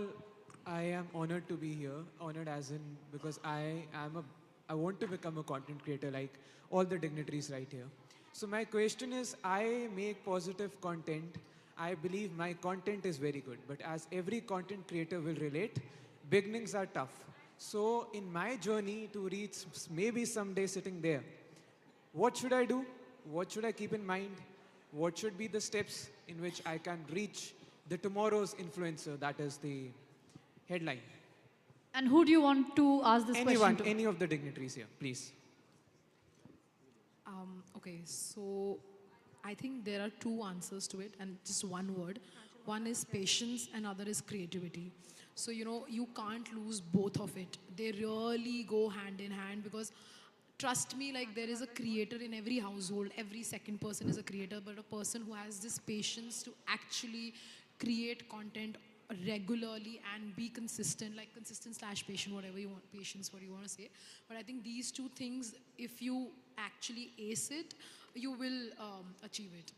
I am honored to be here. Honored as in because I want to become a content creator like all the dignitaries right here. So my question is, I make positive content. I believe my content is very good, but as every content creator will relate, beginnings are tough. So in my journey to reach maybe someday sitting there, what should I do? What should I keep in mind? What should be the steps in which I can reach the tomorrow's influencer? That is the headline. And who do you want to ask this question to? Any of the dignitaries here, please. Okay, so I think there are two answers to it and just one word. One is patience and other is creativity. So, you can't lose both of it. They really go hand in hand because trust me, like there is a creator in every household. Every second person is a creator, but a person who has this patience to actually create content regularly and be consistent, like consistent / patient, whatever you want, patience, what you want to say. But I think these two things, if you actually ace it, you will achieve it.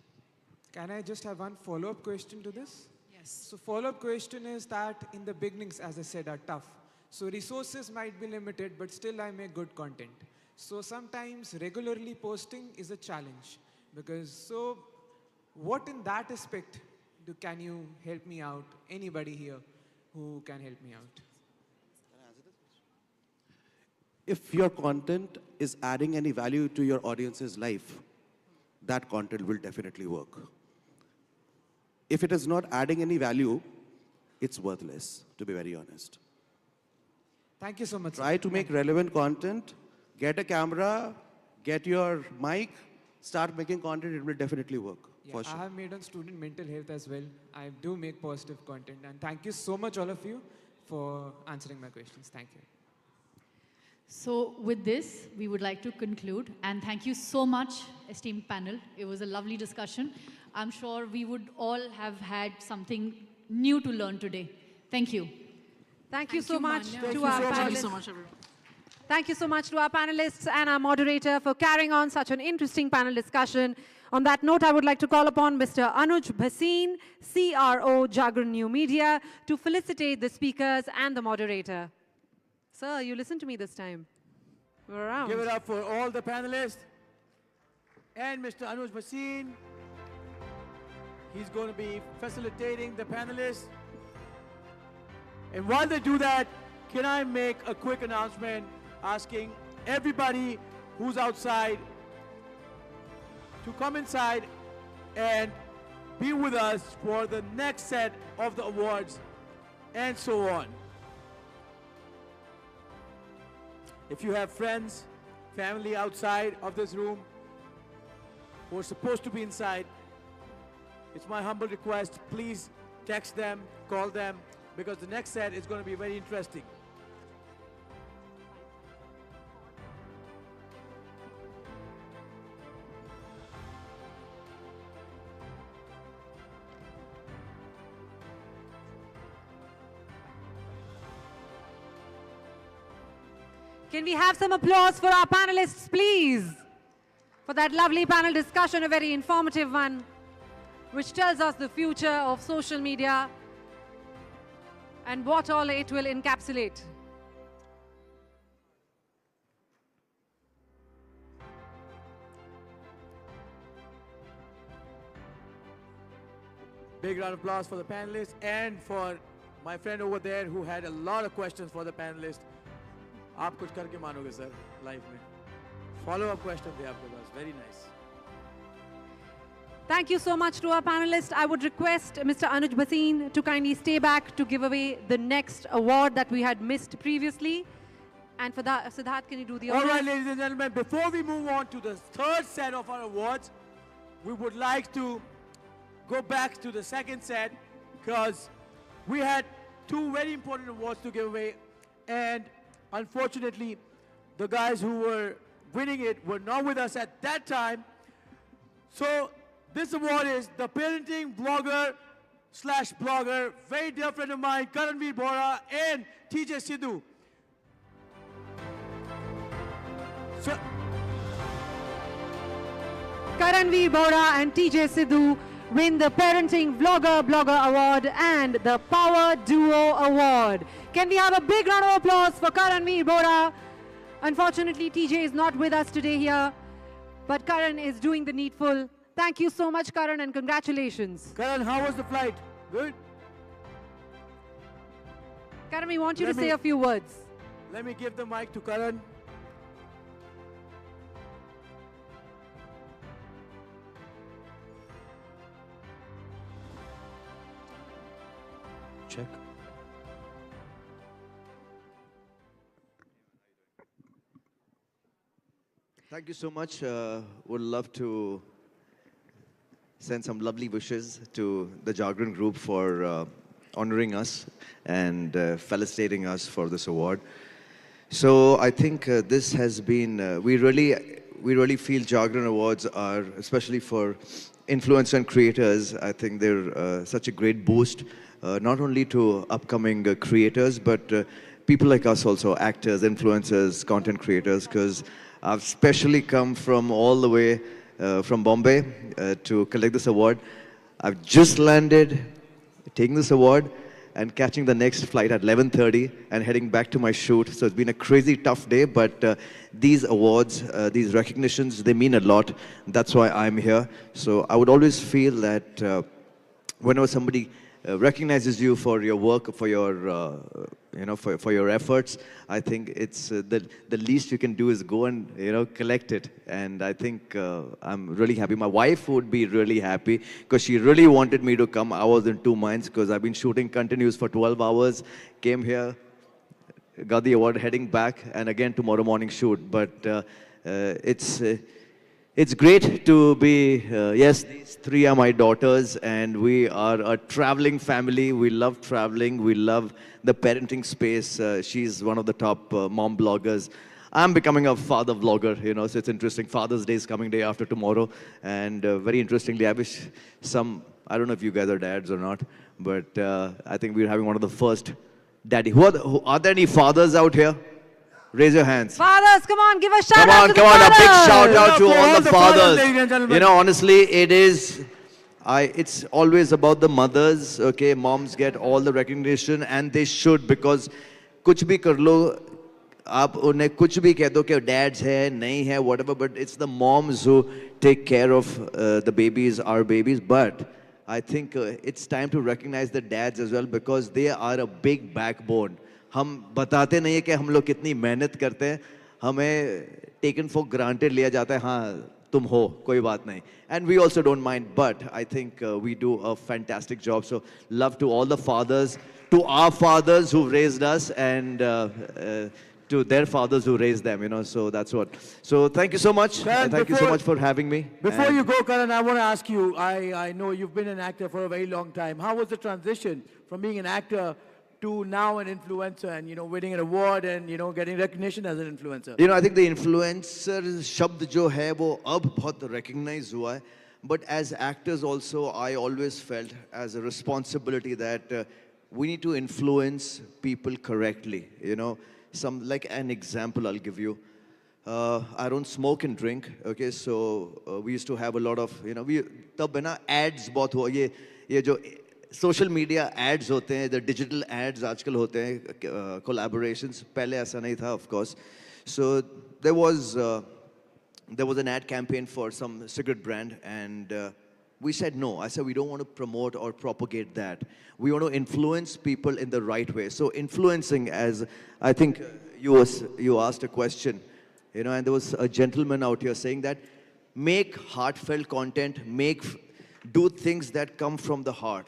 Can I just have one follow-up question to this? Yes. So follow-up question is that in the beginnings, as I said, are tough. So resources might be limited, but still I make good content. So sometimes regularly posting is a challenge. So what in that aspect can you help me out? Anybody here who can help me out? If your content is adding any value to your audience's life, that content will definitely work. If it is not adding any value, it's worthless, to be very honest. Thank you so much. Try to make relevant content, get a camera, get your mic, start making content, it will definitely work, for sure. I have made on student mental health as well. I do make positive content. And thank you so much, all of you, for answering my questions. Thank you. So with this, we would like to conclude. And thank you so much, esteemed panel. It was a lovely discussion. I'm sure we would all have had something new to learn today. Thank you. Thank you so much Manya. to our panelists. Thank you so much, everyone. Thank you so much to our panelists and our moderator for carrying on such an interesting panel discussion. On that note, I would like to call upon Mr. Anuj Bhasin, CRO, Jagran New Media, to felicitate the speakers and the moderator. Sir, you listened to me this time. We're around. Give it up for all the panelists and Mr. Anuj Bhasin. He's going to be facilitating the panelists. And while they do that, can I make a quick announcement asking everybody who's outside to come inside and be with us for the next set of the awards and so on. If you have friends, family outside of this room who are supposed to be inside, it's my humble request, please text them, call them, because the next set is going to be very interesting. Can we have some applause for our panelists, please? For that lovely panel discussion, a very informative one, which tells us the future of social media and what all it will encapsulate. Big round of applause for the panelists and for my friend over there who had a lot of questions for the panelists. आप कुछ करके मानोगे sir life में follow up question थे आपके पास very nice Thank you so much to our panelists. I would request Mr. Anuj Bhasin to kindly stay back to give away the next award that we had missed previously. And for that, Siddharth, can you do the honors? All right, ladies and gentlemen, before we move on to the third set of our awards, we would like to go back to the second set because we had two very important awards to give away. And unfortunately, the guys who were winning it were not with us at that time. So this award is the parenting blogger / blogger, very dear friend of mine, Karanveer Bora and TJ Sidhu. So, Karanveer Bora and TJ Sidhu win the Parenting Blogger Award and the Power Duo Award. Can we have a big round of applause for Karanveer Bora? Unfortunately, TJ is not with us today here, but Karan is doing the needful. Thank you so much, Karan, and congratulations. Karan, how was the flight? Good? Karan, we want you to say a few words. Let me give the mic to Karan. Check. Thank you so much. Would love to send some lovely wishes to the Jagran group for honoring us and felicitating us for this award. So I think this has been, we really feel Jagran Awards are, especially for influencers and creators, I think they're such a great boost, not only to upcoming creators, but people like us also, actors, influencers, content creators, because I've specially come from all the way from Bombay to collect this award. I've just landed, taking this award, and catching the next flight at 11:30 and heading back to my shoot. So it's been a crazy tough day, but these awards, these recognitions, they mean a lot. That's why I'm here. So I would always feel that whenever somebody recognizes you for your work, for your, for your efforts, I think it's the least you can do is go and, collect it. And I think I'm really happy. My wife would be really happy because she really wanted me to come. I was in two minds because I've been shooting continuous for 12 hours, came here, got the award, heading back, and again tomorrow morning shoot. But it's great to be, yes, these three are my daughters, and we are a traveling family. We love traveling. We love the parenting space. She's one of the top mom bloggers. I'm becoming a father vlogger, so it's interesting. Father's Day is coming day after tomorrow. And very interestingly, I wish I don't know if you guys are dads or not, but I think we're having one of the first daddy. Are there any fathers out here? Raise your hands. Fathers, come on, give a shout Come out on, to come the on, a fathers. big shout out to all the fathers. ladies and gentlemen. Honestly, it's always about the mothers, okay? Moms get all the recognition, and they should, because kuch bhi kar lo, aap unhe kuch bhi keh do ke dads hai, nahi hai, whatever, but it's the moms who take care of the babies, our babies. But I think it's time to recognize the dads as well, because they are a big backbone. हम बताते नहीं है कि हम लोग कितनी मेहनत करते हैं, हमें taken for granted लिया जाता है, हाँ तुम हो, कोई बात नहीं. And we also don't mind, but I think we do a fantastic job. So love to all the fathers, to our fathers who raised us, and to their fathers who raised them, so that's what. So thank you so much. Karan, Thank you so much for having me. Before you go, Karan, I want to ask you, I know you've been an actor for a very long time. How was the transition from being an actor to now an influencer and, winning an award and, getting recognition as an influencer? I think the influencer shabd jo hai, wo ab bahut recognized hua hai. But as actors also, I always felt as a responsibility that we need to influence people correctly. Like an example I'll give you. I don't smoke and drink, okay? So we used to have a lot of, tab na ads bahut hua, ye jo social media ads hote hain, the digital ads aajkal hote hain, collaborations, pehle aisa nahi tha, of course. So there was an ad campaign for some cigarette brand, and we said no. I said we don't want to promote or propagate that. We want to influence people in the right way. So influencing, as I think you asked a question, and there was a gentleman out here saying that make heartfelt content, do things that come from the heart.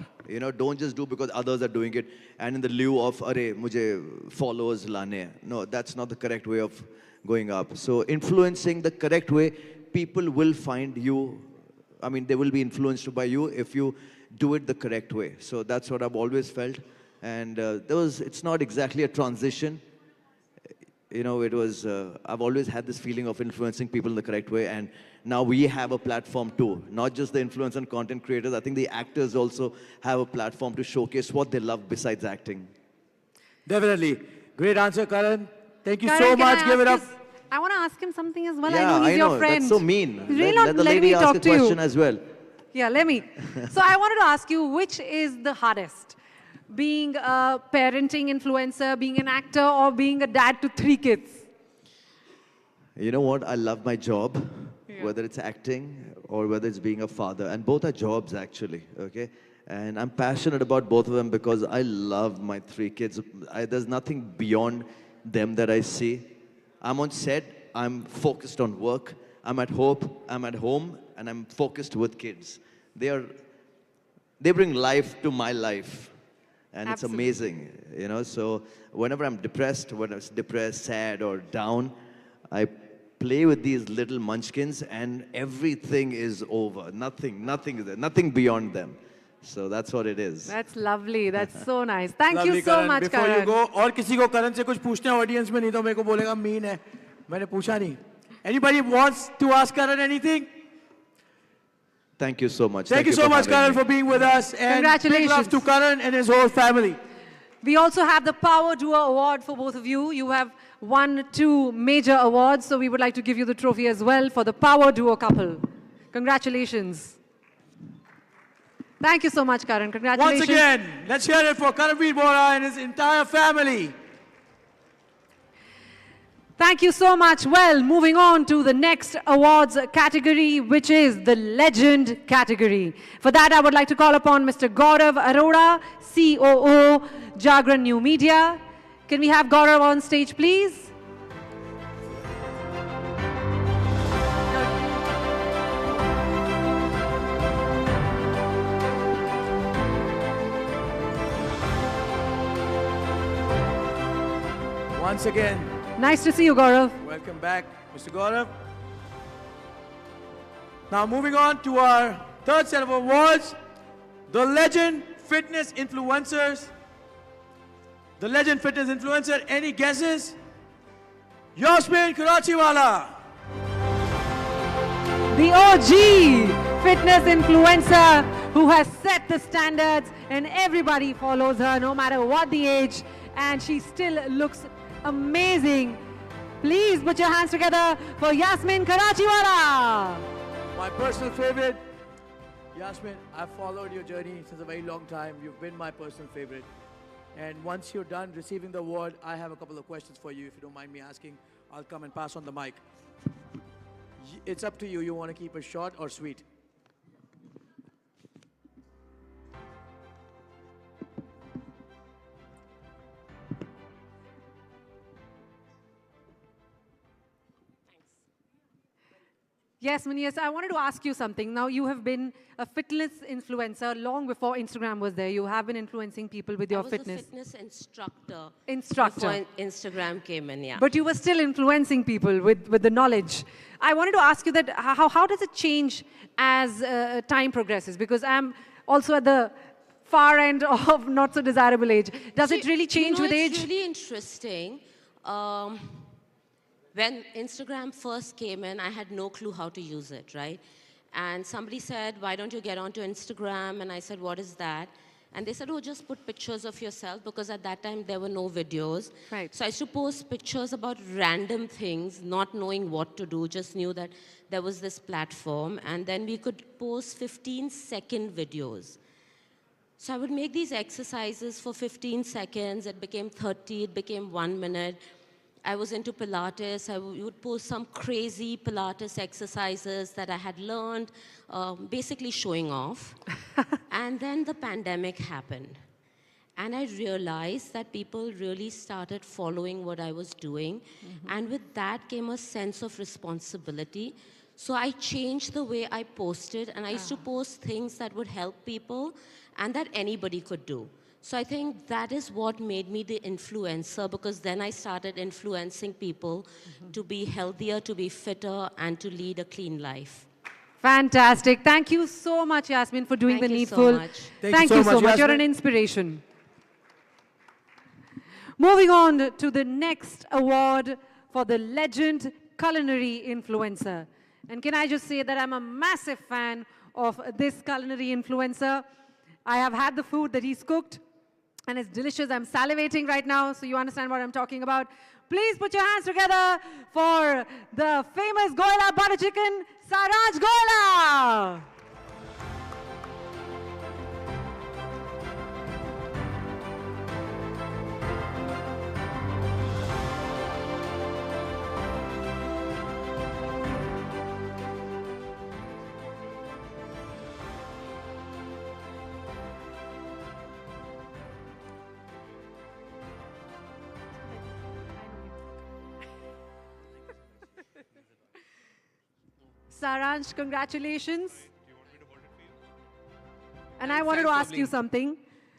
Don't just do because others are doing it and in the lieu of, arey, mujhe followers lane hai. No, that's not the correct way of going up. So influencing the correct way, people will find you. I mean, they will be influenced by you if you do it the correct way. So that's what I've always felt. And it's not exactly a transition. I've always had this feeling of influencing people in the correct way, and now we have a platform too. Not just the influencers and content creators, I think the actors also have a platform to showcase what they love besides acting. Definitely. Great answer, Karan. Thank you Karan, so can much. I Give it up. ask I want to ask him something as well. Yeah, I know he's your friend. That's so mean. He's really Let not the letting lady me ask talk a to you. question as well. Yeah, let me. So I wanted to ask you, which is the hardest? Being a parenting influencer, being an actor, or being a dad to 3 kids? You know what? I love my job, whether it's acting or whether it's being a father. And both are jobs, actually, okay? And I'm passionate about both of them because I love my 3 kids. There's nothing beyond them that I see. I'm on set, I'm focused on work. I'm at home, and I'm focused with kids. They bring life to my life. And Absolutely. it's amazing, So whenever I'm depressed, sad, or down, I play with these little munchkins and everything is over. Nothing is there. Nothing beyond them. So that's what it is. That's lovely. That's so nice. Thank Lovely, you so much, Before Karan. you go, और किसी को करण से कुछ पूछना है audience में, नहीं तो मेरे को बोलेगा मीन है. मैंने पूछा नहीं. Anybody wants to ask Karan anything? Thank you so much. Thank you so much, Karan, for being with us. And big love Congratulations. to Karan and his whole family. We also have the Power Duo Award for both of you. You have won 2 major awards. So we would like to give you the trophy as well for the Power Duo couple. Congratulations. Thank you so much, Karan. Congratulations. Once again, let's hear it for Karanveer Bora and his entire family. Thank you so much. Well, moving on to the next awards category, which is the Legend category. For that, I would like to call upon Mr. Gaurav Arora, COO, Jagran New Media. Can we have Gaurav on stage, please? Once again, Nice to see you, Gaurav. welcome back, Mr. Gaurav. Now moving on to our third set of awards, the Legend Fitness Influencers. The Legend Fitness Influencer, any guesses? Yasmin Karachiwala. The OG fitness influencer who has set the standards and everybody follows her no matter what the age, and she still looks amazing. Please put your hands together for Yasmin Karachiwala. My personal favorite. Yasmin, I've followed your journey since a very long time. You've been my personal favorite. And once you're done receiving the award, I have a couple of questions for you. If you don't mind me asking, I'll come and pass on the mic. It's up to you. You want to keep it short or sweet? Yes, Manias, I wanted to ask you something. Now, you have been a fitness influencer long before Instagram was there. You have been influencing people with your fitness. I was a fitness instructor. Instructor. Before Instagram came in, yeah. But you were still influencing people with the knowledge. I wanted to ask you that how does it change as time progresses? Because I'm also at the far end of not so desirable age. Does it really change with age? It's really interesting. When Instagram first came in, I had no clue how to use it, right? And somebody said, why don't you get onto Instagram? And I said, what is that? And they said, oh, just put pictures of yourself, because at that time there were no videos. Right. So I used to post pictures about random things, not knowing what to do, just knew that there was this platform. And then we could post 15-second videos. So I would make these exercises for 15 seconds. It became 30, it became 1 minute. I was into Pilates. I would post some crazy Pilates exercises that I had learned, basically showing off. And then the pandemic happened. And I realized that people really started following what I was doing. And with that came a sense of responsibility. So I changed the way I posted, and I used to post things that would help people and that anybody could do. So I think that is what made me the influencer, because then I started influencing people to be healthier, to be fitter, and to lead a clean life. Fantastic. Thank you so much, Yasmin, for doing the needful. So much. Thank you so much. You're an inspiration. Moving on to the next award for the Legend Culinary Influencer. And can I just say that I'm a massive fan of this culinary influencer. I have had the food that he's cooked, and it's delicious. I'm salivating right now, so you understand what I'm talking about. Please put your hands together for the famous Goila butter chicken, Saraj Goila. Saransh, congratulations. And I wanted to ask you something.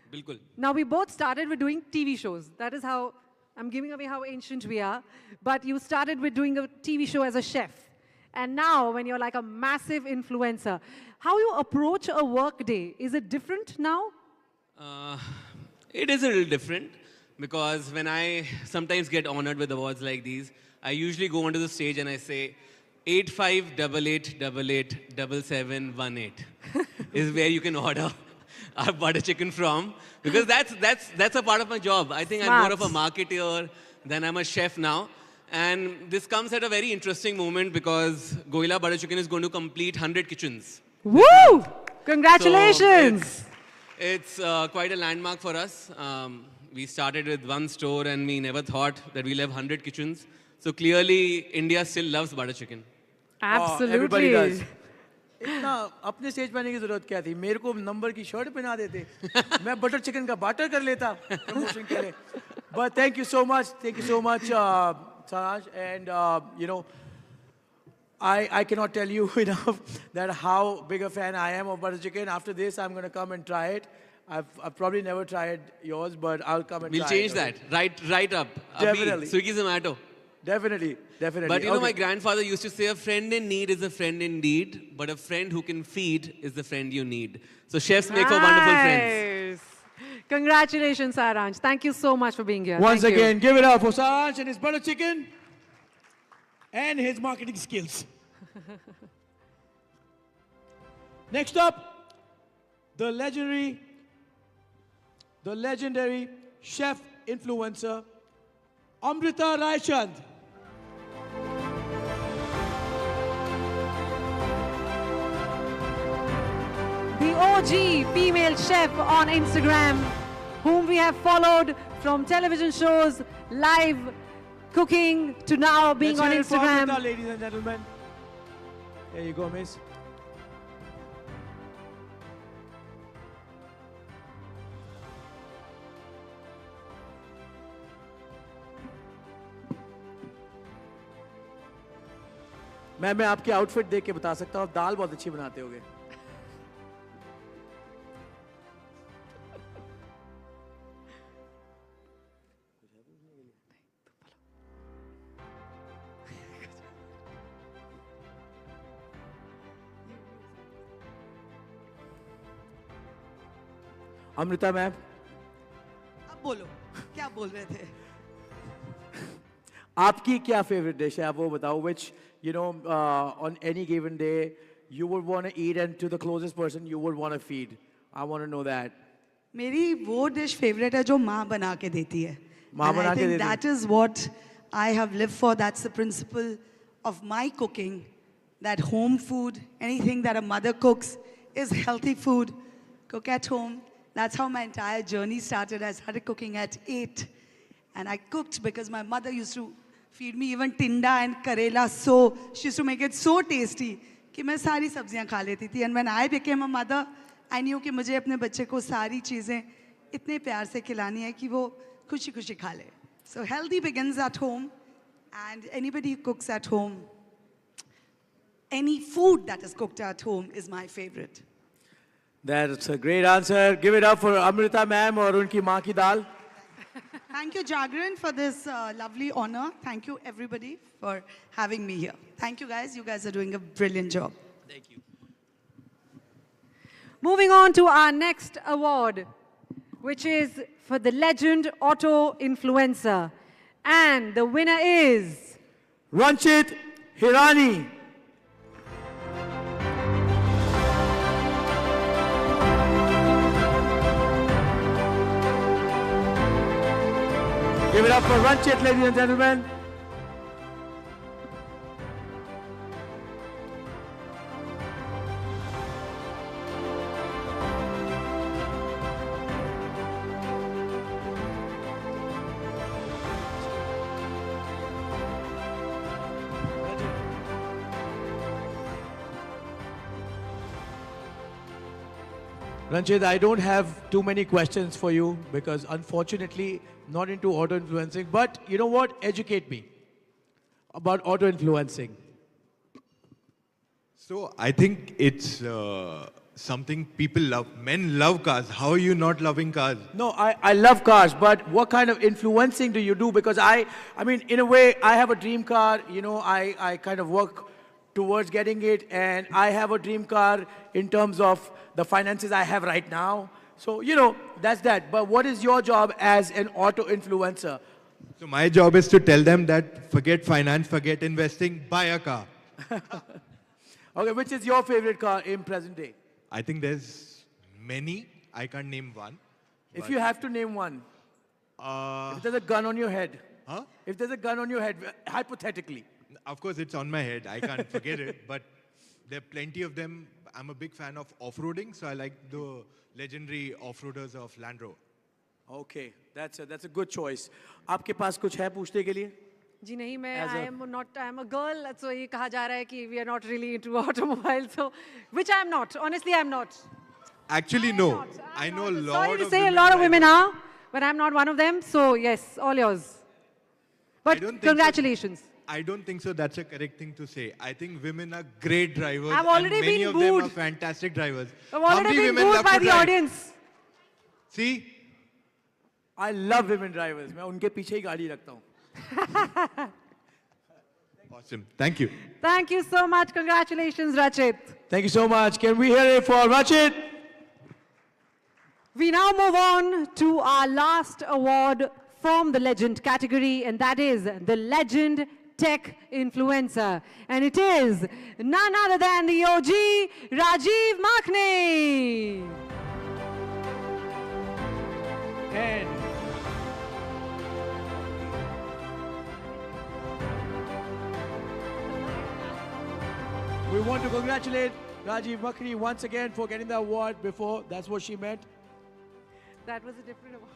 Bilkul. Now, we both started with doing TV shows. That is how, I'm giving away how ancient we are. But you started with doing a TV show as a chef. And now, when you're like a massive influencer, how you approach a work day, is it different now? It is a little different, because when I sometimes get honored with awards like these, I usually go onto the stage and I say, 8588887718 is where you can order our butter chicken from, because that's a part of my job. I think I'm more of a marketer, then I'm a chef now. And this comes at a very interesting moment because Goila Butter Chicken is going to complete 100 kitchens. Woo! Congratulations! So it's quite a landmark for us. We started with one store and we never thought that we'll have 100 kitchens. So clearly, India still loves butter chicken. Absolutely. Everybody does. इतना अपने stage पे आने की जरूरत क्या थी? मेरे को नंबर की शर्ट पहना देते, मैं बटर चिकन का बाटर कर लेता प्रमोशन के लिए. But thank you so much, Saraj, and you know, I cannot tell you enough that how big a fan I am of butter chicken. After this, I'm going to come and try it. I've probably never tried yours, but I'll come and We'll try change it. that. Right up. Definitely. Swiggy, Zomato. Definitely. But you know, my grandfather used to say, a friend in need is a friend indeed, but a friend who can feed is the friend you need. So chefs make for wonderful friends. Congratulations, Saransh. Thank you so much for being here. Once Thank you. again, give it up for Saransh and his butter chicken and his marketing skills. Next up, the legendary chef influencer, Amrita Raichand. The OG female chef on Instagram, whom we have followed from television shows, live cooking, to now being on Let's hear it for Instagram. Amrita, ladies and gentlemen. There you go, miss. मैं आपके outfit देख के बता सकता हूँ, आप दाल बहुत अच्छी बनाते होगे. अमृता मैम, अब बोलो, क्या बोल रहे थे? आपकी क्या फेवरेट डिश है, आप वो बताओ. Which, you know, on any given day, you would want to eat, and to the closest person, you would want to feed. I want to know that. मेरी वो डिश फेवरेट है जो माँ बना के देती है. माँ And बना I के think देती है. that is what I have lived for. That's the principle of my cooking. That home food, anything that a mother cooks, is healthy food. Cook at home. That's how my entire journey started. I started cooking at 8. And I cooked because my mother used to feed me even tinda and karela. So she used to make it so tasty कि मैं सारी सब्जियां खा लेती थी. And when I became a mother, I knew कि मुझे अपने बच्चे को सारी चीजें इतने प्यार से खिलानी है कि वो खुशी-खुशी खा ले. So healthy begins at home, and anybody who cooks at home, any food that is cooked at home is my favorite. That's a great answer. Give it up for Amrita ma'am और उनकी माँ की दाल. Thank you, Jagran, for this lovely honor. Thank you, everybody, for having me here. Thank you, guys. You guys are doing a brilliant job. Thank you. Moving on to our next award, which is for the Legend Auto Influencer. And the winner is... Ranchit Hirani. Give it up for Ranchit, ladies and gentlemen. Ranchit, I don't have too many questions for you because unfortunately not into auto influencing, but you know what? Educate me about auto influencing. So I think it's something people love. Men love cars. How are you not loving cars? No, I love cars, but what kind of influencing do you do? Because I mean, in a way, I have a dream car, you know, I kind of work towards getting it, and I have a dream car in terms of the finances I have right now. So, you know, that's that. But what is your job as an auto influencer? So my job is to tell them that forget finance, forget investing, buy a car. Okay, which is your favorite car in present day? I think there's many. I can't name one. If you have to name one, if there's a gun on your head. Huh? If there's a gun on your head, hypothetically. Of course, it's on my head. I can't forget it. But there are plenty of them. I'm a big fan of off-roading, so I like the legendary off-roaders of Land Rover. Okay, that's a good choice. आपके पास कुछ है पूछने के लिए? जी नहीं, I am a girl, so ये कहा जा रहा है कि we are not really into automobiles, so which I am not. Honestly, I am not. Actually, no. I know a lot Sorry to of say, a women lot of drivers. women are, but I'm not one of them. So yes, all yours. But don't think congratulations. I don't think so. That's a correct thing to say. I think women are great drivers. I've already and many been of them booed. are fantastic drivers. I've How already many been women booed love by to the drive? audience. See? I love women drivers. मैं उनके पीछे ही गाड़ी रखता हूँ. Awesome. Thank you. Thank you so much. Congratulations, Rachit. Thank you so much. Can we hear it for Rachit? We now move on to our last award from the Legend category, and that is the Legend Tech Influencer. And it is none other than the OG, Rajiv Makhne. And we want to congratulate Rajiv Makhni once again for getting the award before. That's what she meant. That was a different award.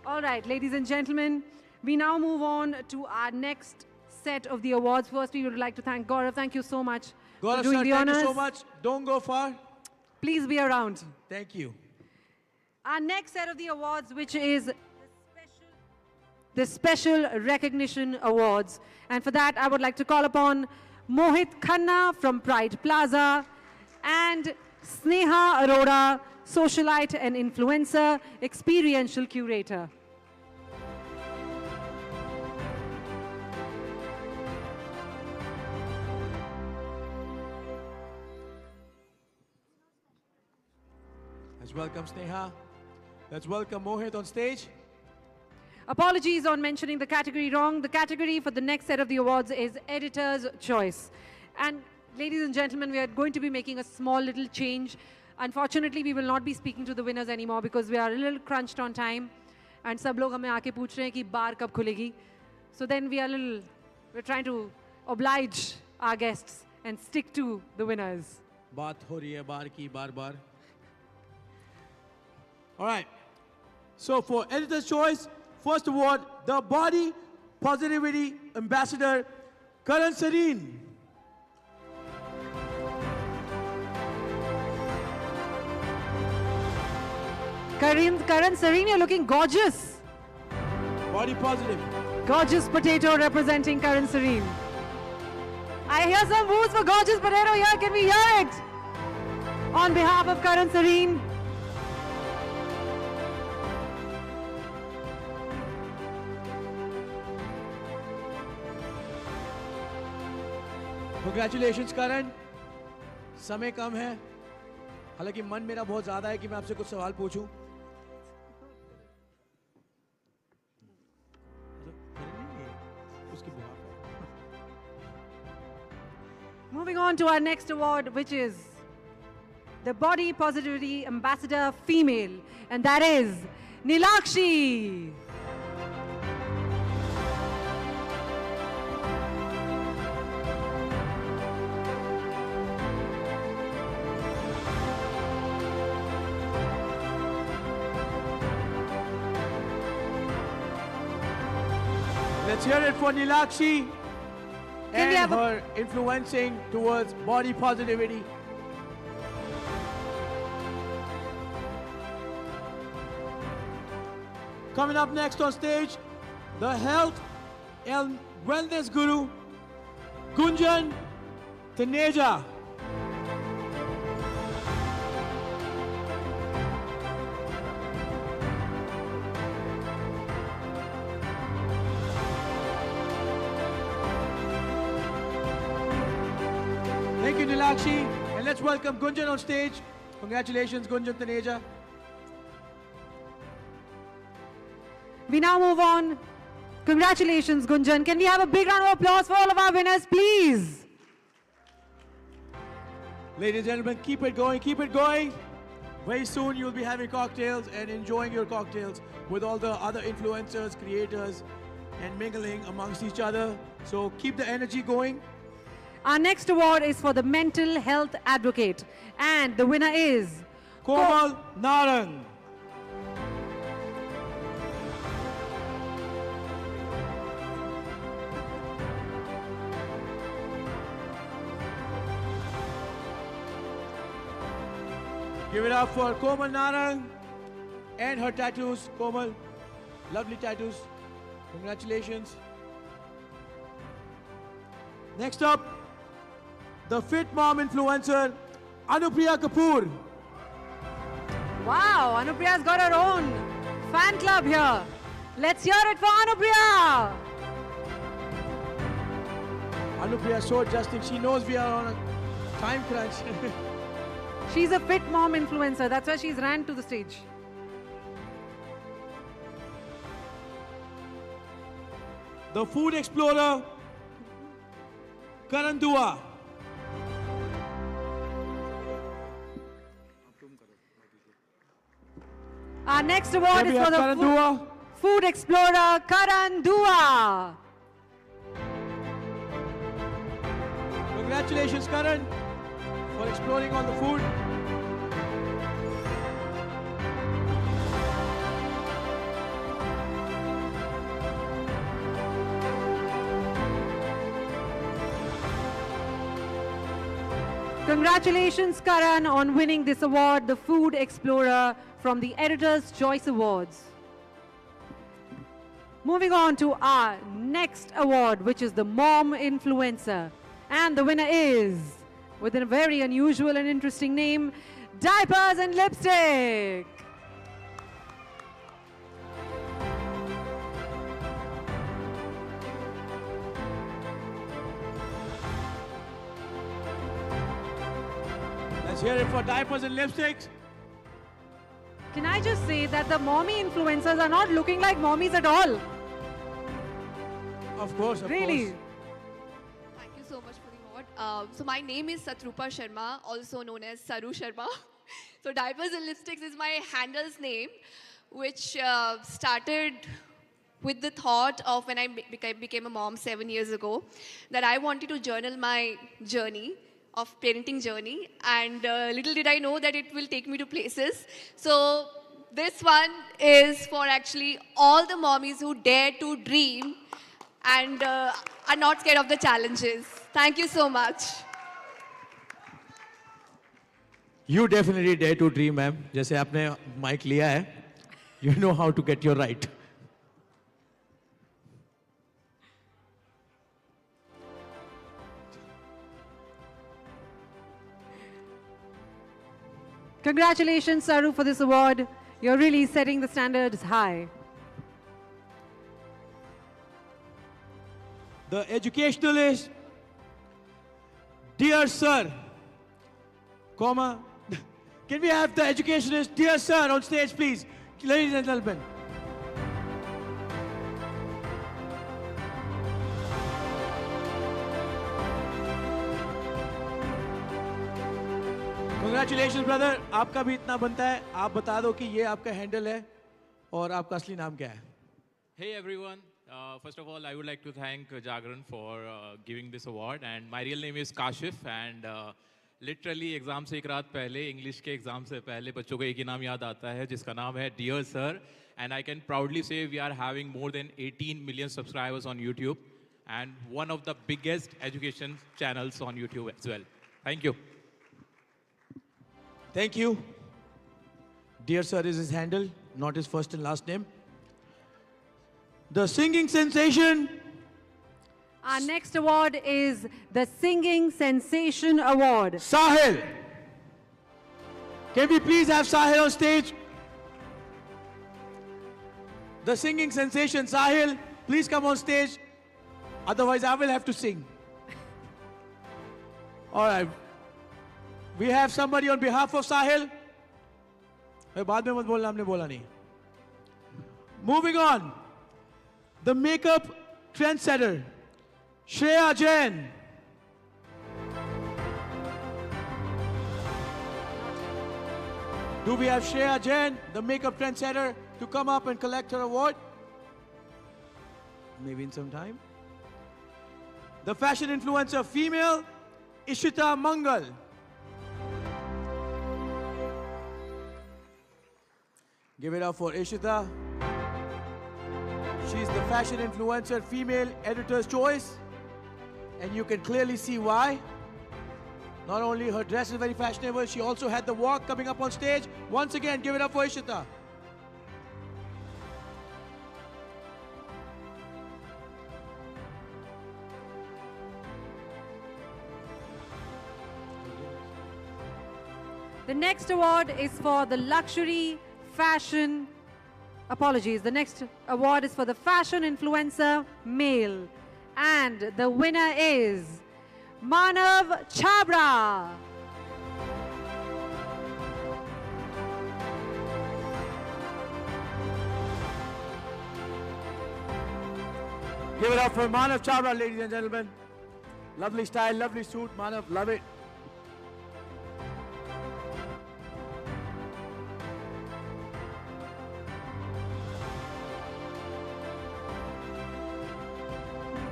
All right, ladies and gentlemen, we now move on to our next set of the awards. First, we would like to thank Gaurav. Thank you so much Gaurav for doing sir, the thank honors. you so much. Don't go far. Please be around. Thank you. Our next set of the awards, which is the Special Recognition Awards. And for that, I would like to call upon Mohit Khanna from Pride Plaza and Sneha Arora, socialite and influencer, experiential curator. Let's welcome Sneha. Let's welcome Mohit on stage. Apologies on mentioning the category wrong. The category for the next set of the awards is Editor's Choice. And ladies and gentlemen, we are going to be making a small little change. Unfortunately, we will not be speaking to the winners anymore because we are a little crunched on time. And sab log hame aake pooch rahe hain ki bar kab khulegi. So then we're trying to oblige our guests and stick to the winners. बात हो रही है बार की बार. All right. So for Editor's Choice, first award, the Body Positivity Ambassador, Karan Sareen. Karan Sareen, you're looking gorgeous. Body positive. Gorgeous Potato representing Karan Sareen. I hear some woos for Gorgeous Potato here. Can we hear it? On behalf of Karan Sareen. Congratulations, Karan. समय कम है. हालांकि मन मेरा बहुत ज्यादा है कि मैं आपसे कुछ सवाल पूछूं. Moving on to our next award, which is the Body Positivity Ambassador Female, and that is Nilakshi. Let's hear it for Nilakshi and her influencing towards body positivity. Coming up next on stage, the health and wellness guru, Gunjan Taneja. Thank you, Nilakshi. And let's welcome Gunjan on stage. Congratulations, Gunjan Taneja. We now move on. Congratulations, Gunjan. Can we have a big round of applause for all of our winners, please? Ladies and gentlemen, keep it going, keep it going. Very soon you'll be having cocktails and enjoying your cocktails with all the other influencers, creators, and mingling amongst each other. So keep the energy going. Our next award is for the Mental Health Advocate. And the winner is Komal Naran. Give it up for Komal Narang and her tattoos. Komal, lovely tattoos. Congratulations. Next up, the fit mom influencer, Anupriya Kapoor. Wow, Anupriya's got her own fan club here. Let's hear it for Anupriya. Anupriya is so adjusting. She knows we are on a time crunch. She's a fit mom influencer. That's why she's ran to the stage. The food explorer, Karan Dua. Our next award is for the Karan Dua. food explorer, Karan Dua. Congratulations, Karan, for exploring all the food. Congratulations, Karan, on winning this award, the Food Explorer from the Editor's Choice Awards. Moving on to our next award, which is the Mom Influencer. And the winner is, with a very unusual and interesting name, Diapers and Lipstick. Let's hear it for Diapers and Lipsticks. Can I just say that the mommy influencers are not looking like mommies at all? Of course, of really? course. Thank you so much for the award. So my name is Satrupa Sharma, also known as Saru Sharma. So Diapers and Lipsticks is my handle's name, which started with the thought of when I became a mom 7 years ago, that I wanted to journal my journey of parenting journey, and little did I know that it will take me to places. So this one is for actually all the mommies who dare to dream and are not scared of the challenges. Thank you so much. You definitely dare to dream, ma'am. जैसे आपने mic लिया है, you know how to get your right. Congratulations, Saru, for this award. You're really setting the standards high. The educationalist, dear sir, comma, can we have the educationalist, dear sir, on stage, please, ladies and gentlemen. Congratulations, brother. आपका भी इतना बनता है. आप बता दो कि ये आपका हैंडल है और आपका असली नाम क्या है? Hey everyone. First of all, I would like to thank Jagran for giving this award. And my real name is Kashif. And literally exam से एक रात पहले, English के exam से पहले बच्चों को एक ही नाम याद आता है, जिसका नाम है Dear Sir. And I can proudly say we are having more than 18 million subscribers on YouTube, and one of the biggest education channels on YouTube as well. Thank you. Thank you. Dear sir is his handle, not his first and last name. The singing sensation. Our next award is the Singing Sensation Award. Sahil. Can we please have Sahil on stage? The singing sensation, Sahil, please come on stage. Otherwise, I will have to sing. All right. We have somebody on behalf of Sahil. बाद में मत बोलना, हमने बोला नहीं. Moving on. The makeup trendsetter, Shreya Jain. Do we have Shreya Jain, the makeup trendsetter, to come up and collect her award? Maybe in some time. The fashion influencer female, Ishita Mangal. Give it up for Ishita. She's the fashion influencer female editor's choice. And you can clearly see why. Not only her dress is very fashionable, she also had the walk coming up on stage. Once again, give it up for Ishita. The next award is for the luxury fashion, the next award is for the fashion influencer male. And the winner is Manav Chabra. Give it up for Manav Chabra, ladies and gentlemen. Lovely style, lovely suit, Manav, love it.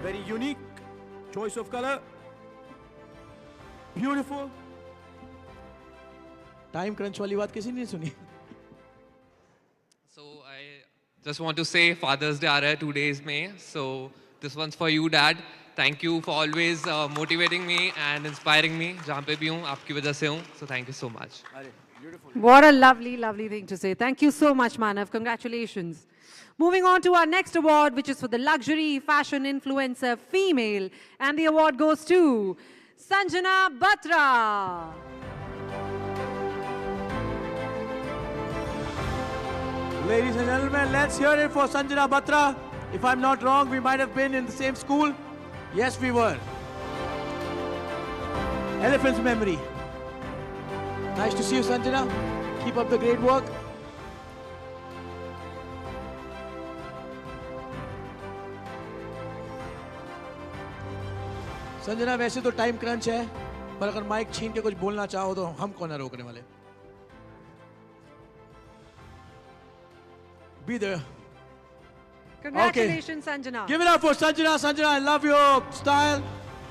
Very unique choice of color. Beautiful. Time crunch वाली बात किसी ने सुनी? So I just want to say Father's Day aa raha hai 2 days में. So this one's for you, Dad. Thank you for always motivating me and inspiring me. जहाँ पे भी हूँ आपकी वजह से हूँ. So thank you so much. What a lovely, lovely thing to say. Thank you so much, Manav. Congratulations. Moving on to our next award, which is for the luxury fashion influencer female. And the award goes to Sanjana Batra. Ladies and gentlemen, let's hear it for Sanjana Batra. If I'm not wrong, we might have been in the same school. Yes, we were. Elephant's memory. Nice to see you, Sanjana. Keep up the great work. Sanjana वैसे तो time crunch है, पर अगर mic छीन के कुछ बोलना चाहो तो हम कौन है रोकने वाले? Be there. Congratulations, Sanjana. Give it up for Sanjana. Sanjana, I love your style.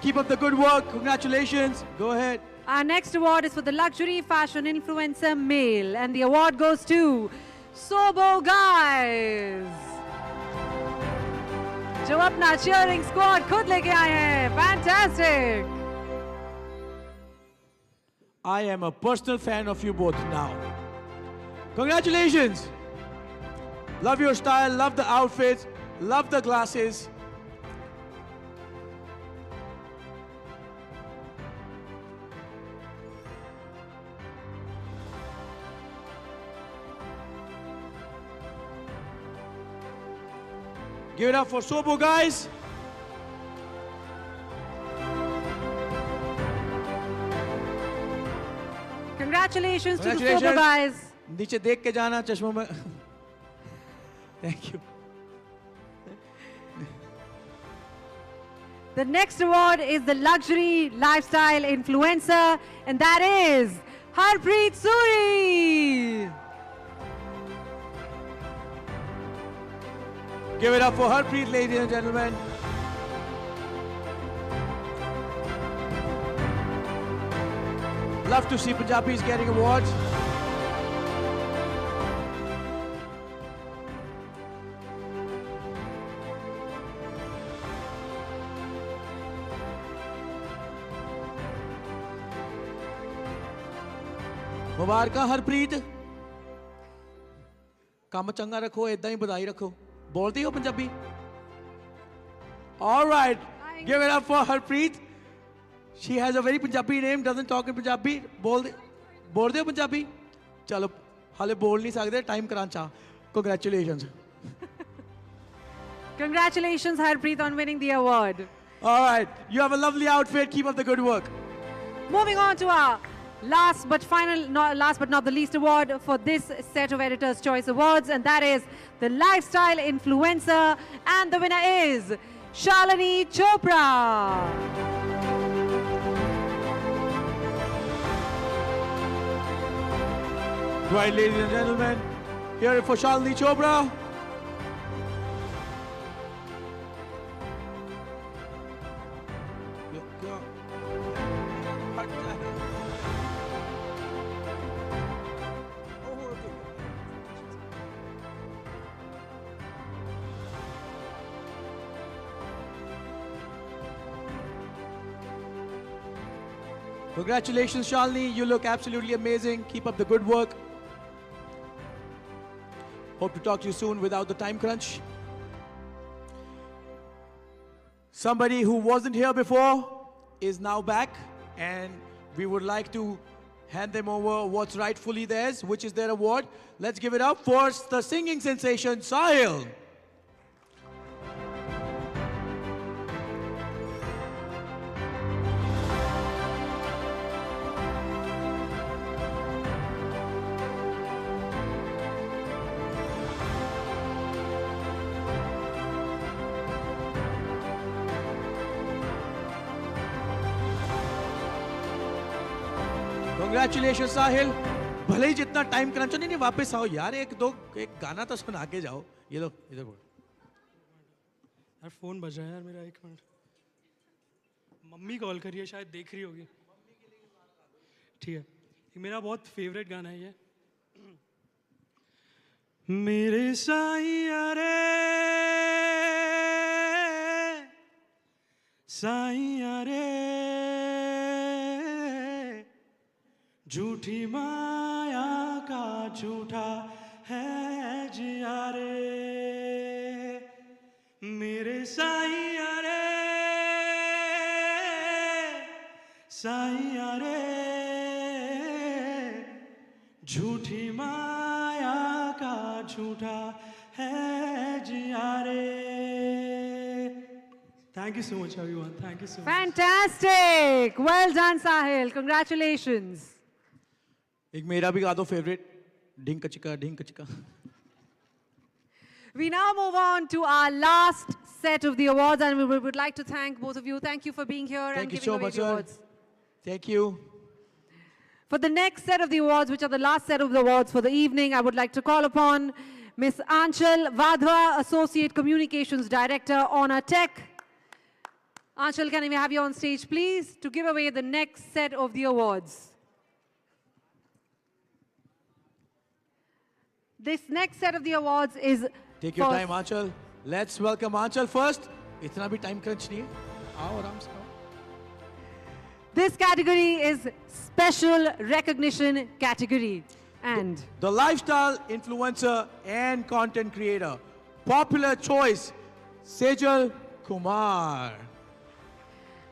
Keep up the good work. Congratulations. Go ahead. Our next award is for the luxury fashion influencer male. And the award goes to Sobo Guys. जो अपना cheering squad खुद लेके आए हैं. Fantastic. I am a personal fan of you both now. Congratulations. Love your style, love the outfits, love the glasses. Give it up for Sobo Guys. Congratulations to the Sobo Guys. नीचे देख के जाना चश्मों में. Thank you. The next award is the luxury lifestyle influencer, and that is Harpreet Suri. Give it up for Harpreet, ladies and gentlemen. Love to see Punjabis getting awards. मुबारका हरप्रीत काम चंगा रखो इदां ही बधाई रखो बोलती हो Punjabi all right give it up for Harpreet she has a very Punjabi name doesn't talk in Punjabi बोल दे पंजाबी चलो हाले बोल नहीं सकते time करांचा congratulations Congratulations Harpreet on winning the award. All right you have a lovely outfit keep up the good work. Moving on to our last but not the least award for this set of Editor's Choice Awards, and that is the Lifestyle Influencer, and the winner is Shalini Chopra. Right, ladies and gentlemen, hear it for Shalini Chopra. Congratulations, Shalini. You look absolutely amazing. Keep up the good work. Hope to talk to you soon without the time crunch. Somebody who wasn't here before is now back, and we would like to hand them over what's rightfully theirs, which is their award. Let's give it up for the singing sensation, Sahil. Congratulations, Sahil. भले ही जितना time crunch नहीं वापस आओ यार, एक गाना तो सुना के जाओ. ये लो इधर बोल. यार फोन बज रहा है यार मेरा, एक मिनट. मम्मी कॉल कर रही है, शायद देख रही होगी. ठीक है, मेरा बहुत फेवरेट गाना है ये. मेरे साईया रे साईया रे, झूठी माया का झूठा है जिया रे. मेरे साईया रे साईया रे, झूठी माया का झूठा है जिया रे. Thank you so much, everyone. Thank you so much. Fantastic. Well done, Sahil. Congratulations. एक मेरा भी गा दो favourite, ढिंक चिका ढिंक चिका. We now move on to our last set of the awards, and we would like to thank both of you. Thank you for being here and giving away the awards. Thank you. For the next set of the awards, which are the last set of the awards for the evening, I would like to call upon Ms. Aanchal Vadhwa, Associate Communications Director, Honor Tech. Aanchal, can we have you on stage, please, to give away the next set of the awards. This next set of the awards is... Take your time, Aanchal. Let's welcome Aanchal first. इतना भी time crunch नहीं है. आओ आराम से आओ. This category is Special Recognition category. And the lifestyle influencer and content creator. Popular choice, Sejal Kumar.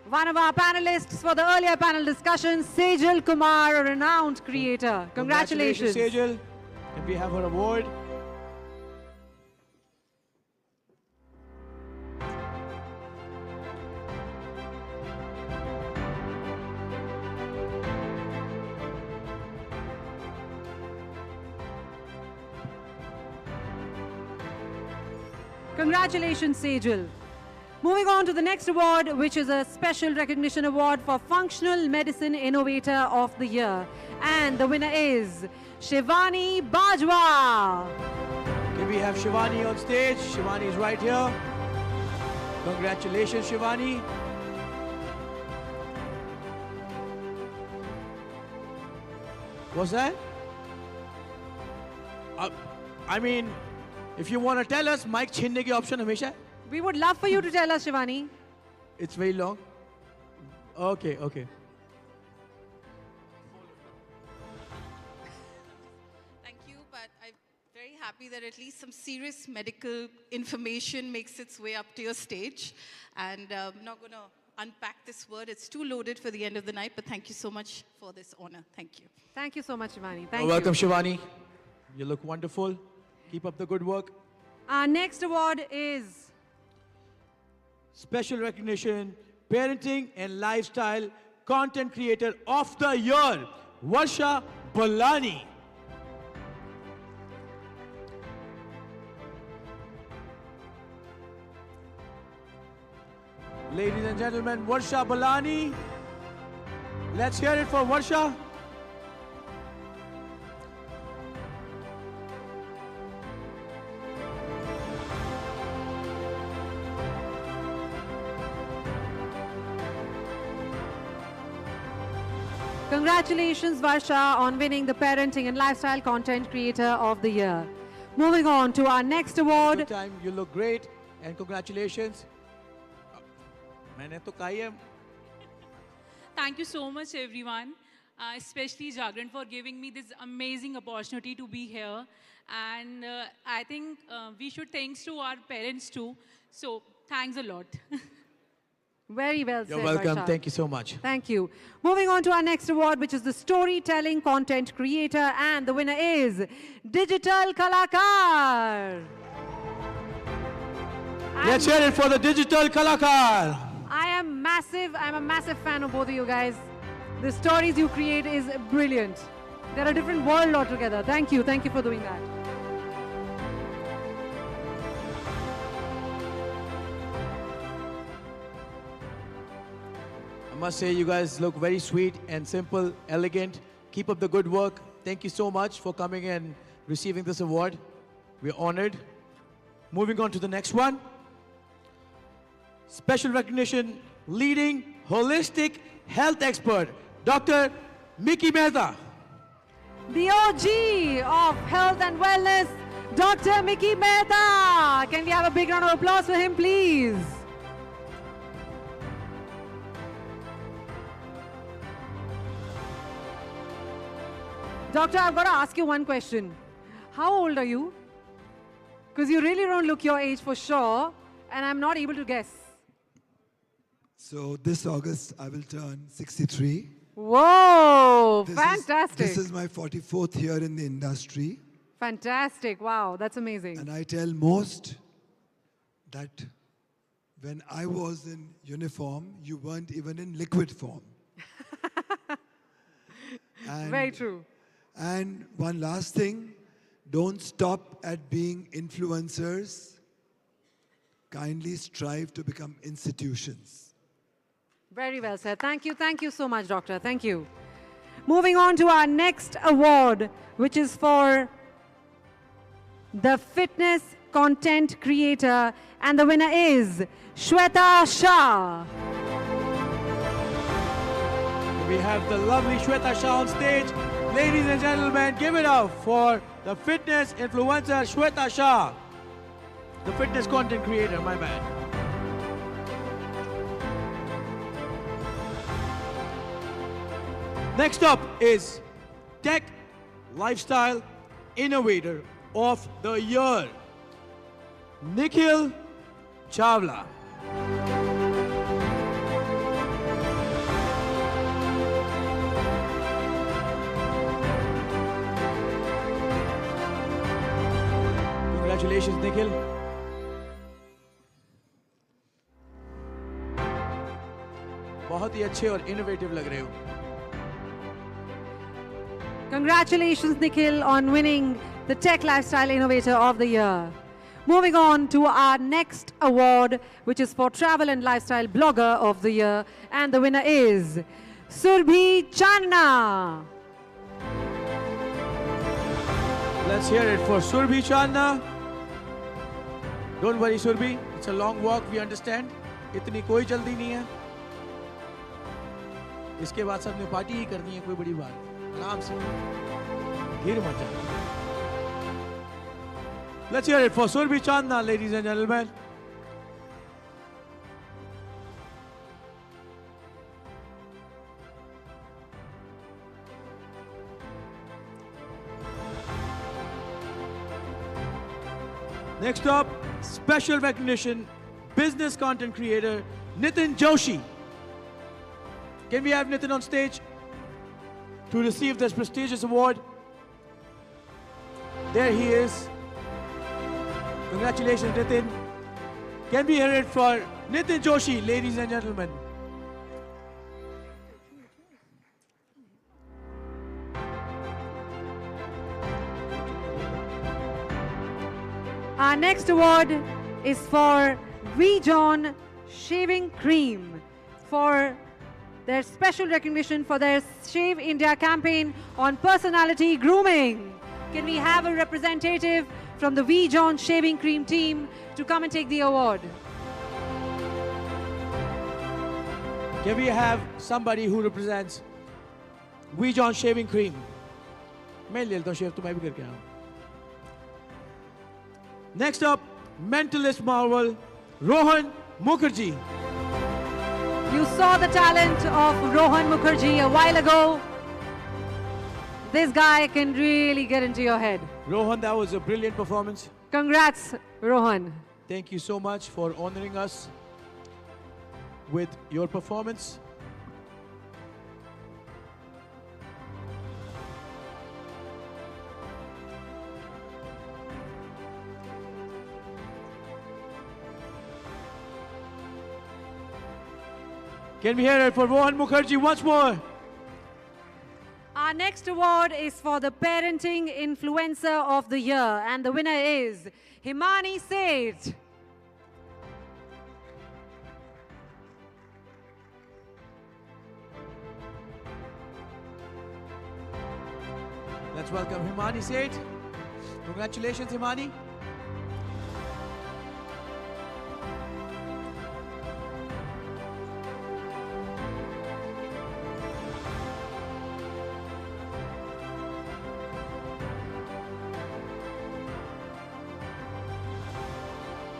One of our panelists for the earlier panel discussion, Sejal Kumar, a renowned creator. Congratulations. Sejal. Can we have her award? Congratulations, Sejal. Moving on to the next award, which is a special recognition award for Functional Medicine Innovator of the Year. And the winner is Shivani Bajwa. Can we have Shivani on stage? Shivani is right here. Congratulations, Shivani. What's that? I mean, if you want to tell us, mic छीनने की option हमेशा है. We would love for you to tell us, Shivani. It's very long. Okay, okay. Thank you, but I'm very happy that at least some serious medical information makes its way up to your stage. And I'm not going to unpack this word. It's too loaded for the end of the night, but thank you so much for this honor. Thank you. Thank you so much, Shivani. Thank Welcome, you. Shivani. You look wonderful. Keep up the good work. Our next award is Special Recognition, Parenting and Lifestyle Content Creator of the Year, Varsha Balani. Ladies and gentlemen, Varsha Balani. Let's hear it for Varsha. Congratulations, Varsha, on winning the Parenting and Lifestyle Content Creator of the Year. Moving on to our next award. Good time. You look great, and congratulations. मैंने तो कहा ही है. Thank you so much, everyone, especially Jagran, for giving me this amazing opportunity to be here. And I think we should thanks to our parents too. So thanks a lot. Very well said, You're welcome. Varsha. Thank you so much. Thank you. Moving on to our next award, which is the Storytelling Content Creator, and the winner is Digital Kalakar. Let's hear it for the Digital Kalakar. I'm a massive fan of both of you guys. The stories you create is brilliant. They're a different world altogether. Thank you for doing that. I must say you guys look very sweet and simple, elegant. Keep up the good work. Thank you so much for coming and receiving this award. We're honored. Moving on to the next one. Special recognition, leading holistic health expert, Dr. Mickey Mehta. The OG of health and wellness, Dr. Mickey Mehta. Can we have a big round of applause for him, please? Doctor, I've got to ask you one question. How old are you? Because you really don't look your age for sure, and I'm not able to guess. So this August, I will turn 63. Whoa, fantastic. This is my 44th year in the industry. Fantastic, wow, that's amazing. And I tell most that when I was in uniform, you weren't even in liquid form. Very true. And one last thing, don't stop at being influencers. Kindly strive to become institutions. Very well said. Thank you so much, Doctor. Thank you. Moving on to our next award, which is for the Fitness Content Creator, and the winner is Shweta Shah. We have the lovely Shweta Shah on stage. Ladies and gentlemen, give it up for the fitness influencer Shweta Shah. The fitness content creator, my bad. Next up is Tech Lifestyle Innovator of the Year, Nikhil Chawla. Congratulations, Nikhil. बहुत ही अच्छे और innovative लग रहे हो. Congratulations, Nikhil, on winning the Tech Lifestyle Innovator of the Year. Moving on to our next award, which is for Travel and Lifestyle Blogger of the Year, and the winner is Surbhi Channa. Let's hear it for Surbhi Channa. Don't worry, Surbhi. It's a long walk, we understand. इतनी कोई जल्दी नहीं है. इसके बाद सबने party ही करनी है, कोई बड़ी बात. आराम से. धीर मत जाओ. Let's hear it for Surbhi Channa, ladies and gentlemen. Next up, special recognition, business content creator, Nitin Joshi. Can we have Nitin on stage to receive this prestigious award? There he is. Congratulations, Nitin. Can we hear it for Nitin Joshi, ladies and gentlemen? Our next award is for V-John Shaving Cream for their special recognition for their Shave India campaign on personality grooming. Can we have a representative from the V-John Shaving Cream team to come and take the award? Can we have somebody who represents We John shaving cream. मैं ले लेता हूँ शेव तो मैं भी करके आया हूँ. Next up, mentalist marvel, Rohan Mukherjee. You saw the talent of Rohan Mukherjee a while ago. This guy can really get into your head. Rohan, that was a brilliant performance. Congrats, Rohan. Thank you so much for honoring us with your performance. Can we hear it for Rohan Mukherjee once more? Our next award is for the Parenting Influencer of the Year, and the winner is Himani Seth. Let's welcome Himani Seth. Congratulations, Himani.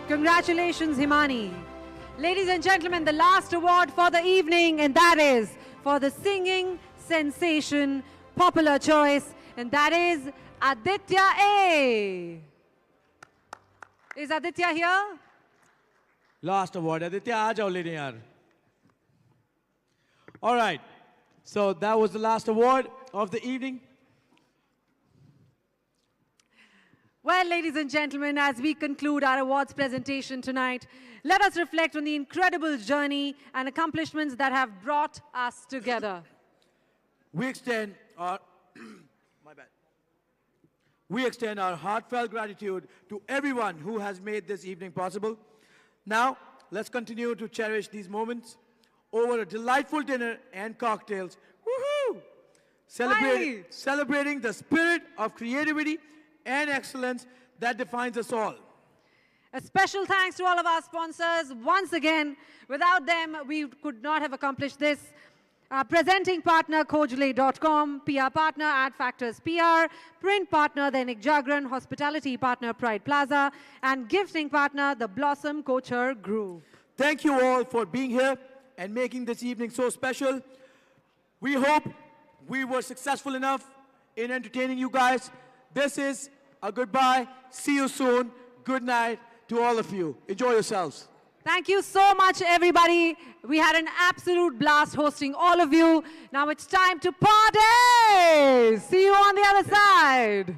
Congratulations, Himani. Ladies and gentlemen, the last award for the evening, and that is for the singing sensation popular choice, and that is Aditya A. Is Aditya here? Last award. Aditya, aa jao lene yaar. All right. So that was the last award of the evening. Well, ladies and gentlemen, as we conclude our awards presentation tonight, let us reflect on the incredible journey and accomplishments that have brought us together. We extend our We extend our heartfelt gratitude to everyone who has made this evening possible. Now, let's continue to cherish these moments over a delightful dinner and cocktails. Woohoo! Celebrating the spirit of creativity and excellence that defines us all. A special thanks to all of our sponsors. Once again, without them, we could not have accomplished this. Our presenting partner, Kojle.com, PR partner, Ad Factors PR, print partner, Dainik Jagran, hospitality partner, Pride Plaza, and gifting partner, the Blossom Couture Group. Thank you all for being here and making this evening so special. We hope we were successful enough in entertaining you guys. This is a goodbye. See you soon. Good night to all of you. Enjoy yourselves. Thank you so much, everybody. We had an absolute blast hosting all of you. Now it's time to party. See you on the other side.